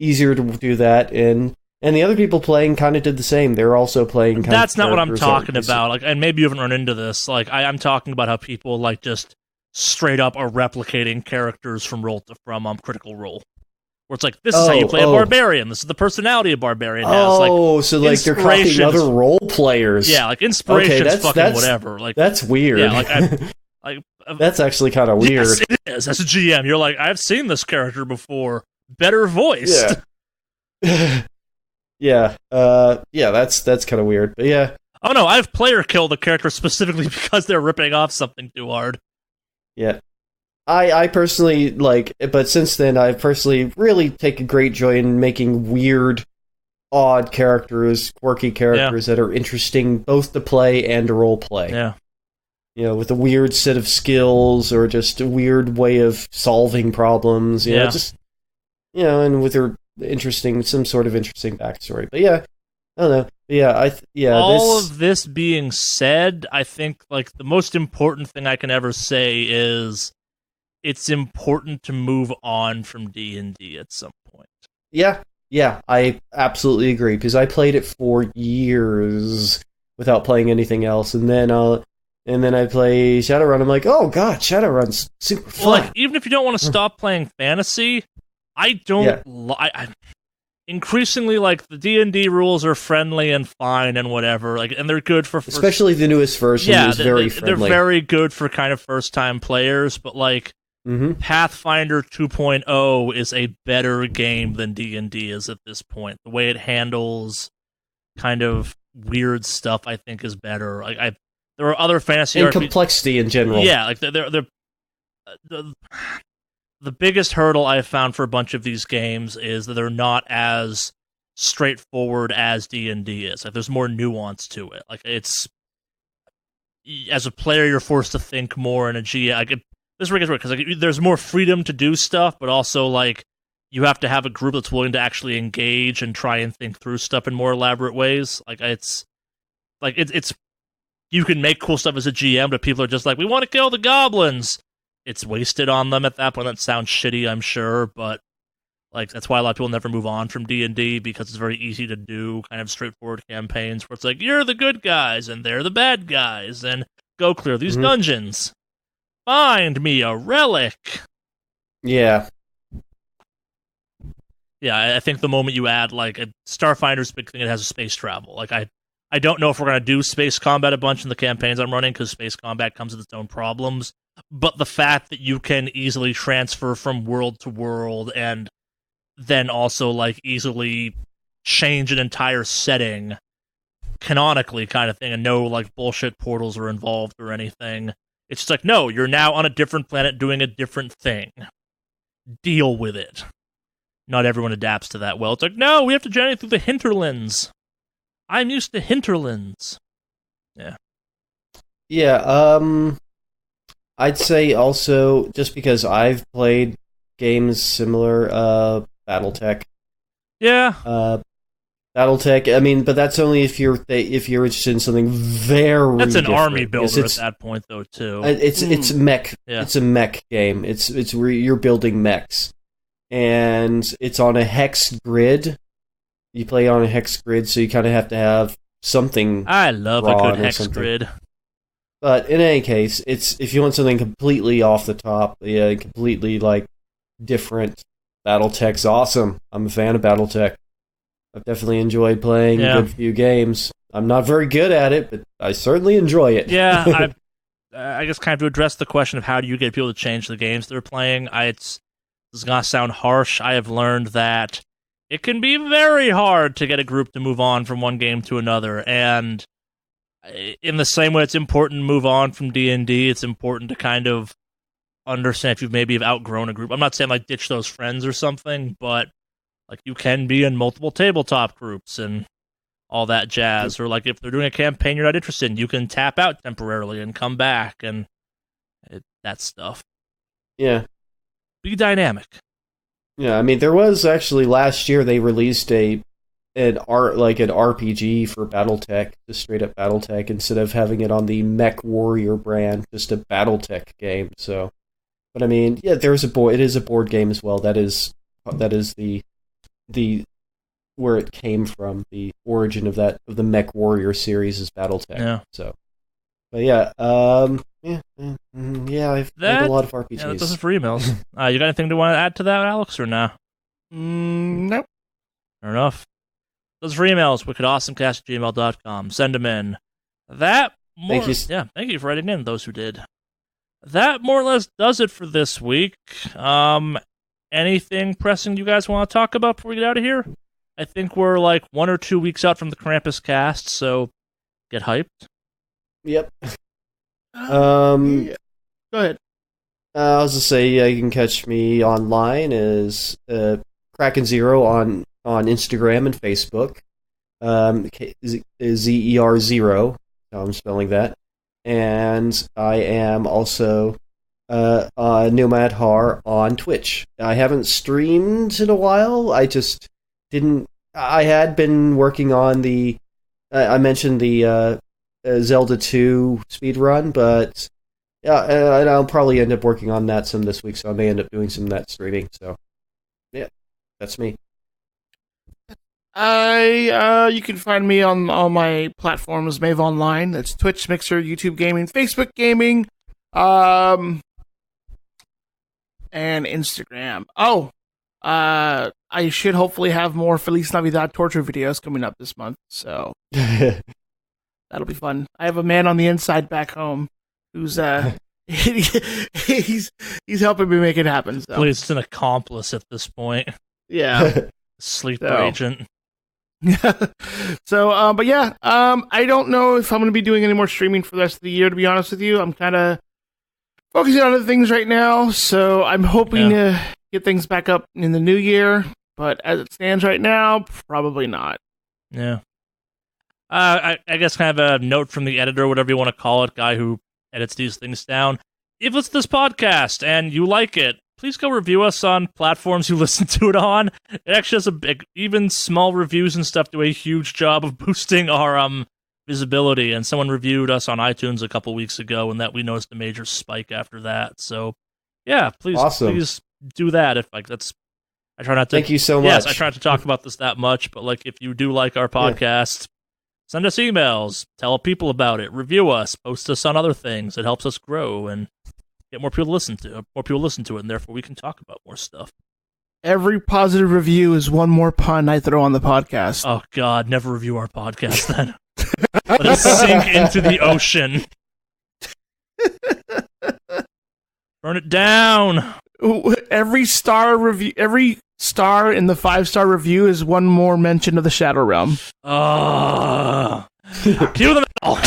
easier to do that. And the other people playing kind of did the same. They're also playing. That's not what I'm talking about. Like, and maybe you haven't run into this. Like, I'm talking about how people like just straight up are replicating characters from Critical Role, where it's like, this is how you play a barbarian. This is the personality a barbarian has. So like they're copying other role players. Yeah, like inspiration's fucking whatever. Like that's weird. Yeah, that's actually kind of weird. Yes, it is. As a GM, you're like, I've seen this character before, better voiced. Yeah. Yeah. That's kind of weird. But yeah. Oh no, I've player killed a character specifically because they're ripping off something too hard. Yeah. I personally but since then I've personally really taken great joy in making weird, odd characters, quirky characters that are interesting both to play and to role play. Yeah. With a weird set of skills or just a weird way of solving problems. You know, just and with their some sort of interesting backstory. But yeah, I don't know. But yeah, all of this being said, I think like the most important thing I can ever say is it's important to move on from D&D at some point. Yeah, I absolutely agree because I played it for years without playing anything else, and then I play Shadowrun. I'm like, oh god, Shadowrun's super fun. Well, like, even if you don't want to stop playing fantasy, I don't. Increasingly, like the D&D rules are friendly and fine and whatever, like, and they're good for especially the newest version. Is very friendly. They're very good for kind of first-time players, but like Pathfinder 2.0 is a better game than D&D is at this point. The way it handles kind of weird stuff, I think, is better. Like there are other fantasy and complexity in general. Yeah, like they're the biggest hurdle I've found for a bunch of these games is that they're not as straightforward as D&D is. Like there's more nuance to it. Like it's as a player, you're forced to think more, and a GM. Like this is where it gets weird because like there's more freedom to do stuff, but also like you have to have a group that's willing to actually engage and try and think through stuff in more elaborate ways. Like it's you can make cool stuff as a GM, but people are just like, we want to kill the goblins. It's wasted on them at that point. That sounds shitty, I'm sure, but like that's why a lot of people never move on from D&D because it's very easy to do kind of straightforward campaigns where it's like, you're the good guys and they're the bad guys, and go clear these dungeons. Find me a relic. Yeah. Yeah, I think the moment you add like a Starfinder's big thing, it has a space travel. Like I don't know if we're gonna do space combat a bunch in the campaigns I'm running because space combat comes with its own problems. But the fact that you can easily transfer from world to world and then also like easily change an entire setting canonically kind of thing, and no like bullshit portals are involved or anything. It's just like, no, you're now on a different planet doing a different thing. Deal with it. Not everyone adapts to that well. It's like, no, we have to journey through the hinterlands. I'm used to hinterlands. Yeah. Yeah, I'd say also, just because I've played games similar, BattleTech. Yeah. BattleTech, I mean, but that's only if you're interested in something very That's an different, army builder at that point, though, too. It's mech. Yeah. It's a mech game. It's where you're building mechs. And it's on a hex grid. You play on a hex grid, so you kind of have to have something. I love a good hex grid. But in any case, it's if you want something completely off the top, completely like different, BattleTech's awesome. I'm a fan of BattleTech. I've definitely enjoyed playing a good few games. I'm not very good at it, but I certainly enjoy it. Yeah, I guess kind of to address the question of how do you get people to change the games they're playing, this is going to sound harsh. I have learned that it can be very hard to get a group to move on from one game to another, and in the same way it's important to move on from D&D, it's important to kind of understand if you've maybe outgrown a group. I'm not saying like ditch those friends or something, but like you can be in multiple tabletop groups and all that jazz. Or like if they're doing a campaign you're not interested in, you can tap out temporarily and come back and that stuff. Yeah. Be dynamic. Yeah, I mean there was actually last year they released an RPG for BattleTech, just straight up BattleTech, instead of having it on the Mech Warrior brand, just a BattleTech game. So, but I mean, yeah, it is a board game as well. That is the where it came from. The origin of the Mech Warrior series is BattleTech. Yeah. So, but yeah, I've played a lot of RPGs. Yeah, that does it for emails. You got anything to want to add to that, Alex, or no? Nope. Fair enough. Those are for emails, wickedawesomecast@gmail.com. Send them in. Thank you. Yeah, thank you for writing in, those who did. That more or less does it for this week. Anything pressing you guys want to talk about before we get out of here? I think we're like 1 or 2 weeks out from the Krampus cast, so get hyped. Yep. Yeah. Go ahead. I was to say, you can catch me online as Kraken Zero on Instagram and Facebook. ZER0. I'm spelling that. And I am also Nomad Har on Twitch. I haven't streamed in a while. I just didn't. I had been working on the. I mentioned the Zelda 2 speedrun, but yeah, and I'll probably end up working on that some this week, so I may end up doing some of that streaming. So, yeah, that's me. You can find me on all my platforms, Mave Online. That's Twitch, Mixer, YouTube Gaming, Facebook Gaming, and Instagram. I should hopefully have more Feliz Navidad torture videos coming up this month, so that'll be fun. I have a man on the inside back home who's he's helping me make it happen. So. Please, it's an accomplice at this point. Yeah, Sleeper agent. So, but yeah, I don't know if I'm going to be doing any more streaming for the rest of the year, to be honest with you. I'm kind of focusing on other things right now, so I'm hoping to get things back up in the new year, but as it stands right now, probably not. Yeah. I guess kind of a note from the editor, whatever you want to call it, guy who edits these things down. If it's this podcast and you like it, please go review us on platforms you listen to it on. It actually has even small reviews and stuff do a huge job of boosting our visibility. And someone reviewed us on iTunes a couple weeks ago, and that we noticed a major spike after that. So, yeah, please do that. If that's, I try not to. Thank you so much. Yes, I try not to talk about this that much, but like if you do like our podcast, send us emails, tell people about it, review us, post us on other things. It helps us grow and get more people to listen to it, and therefore we can talk about more stuff. Every positive review is one more pun I throw on the podcast. Oh, God, never review our podcast then. Let us sink into the ocean. Burn it down. Every star in the 5-star review is one more mention of the Shadow Realm. Cue the metal.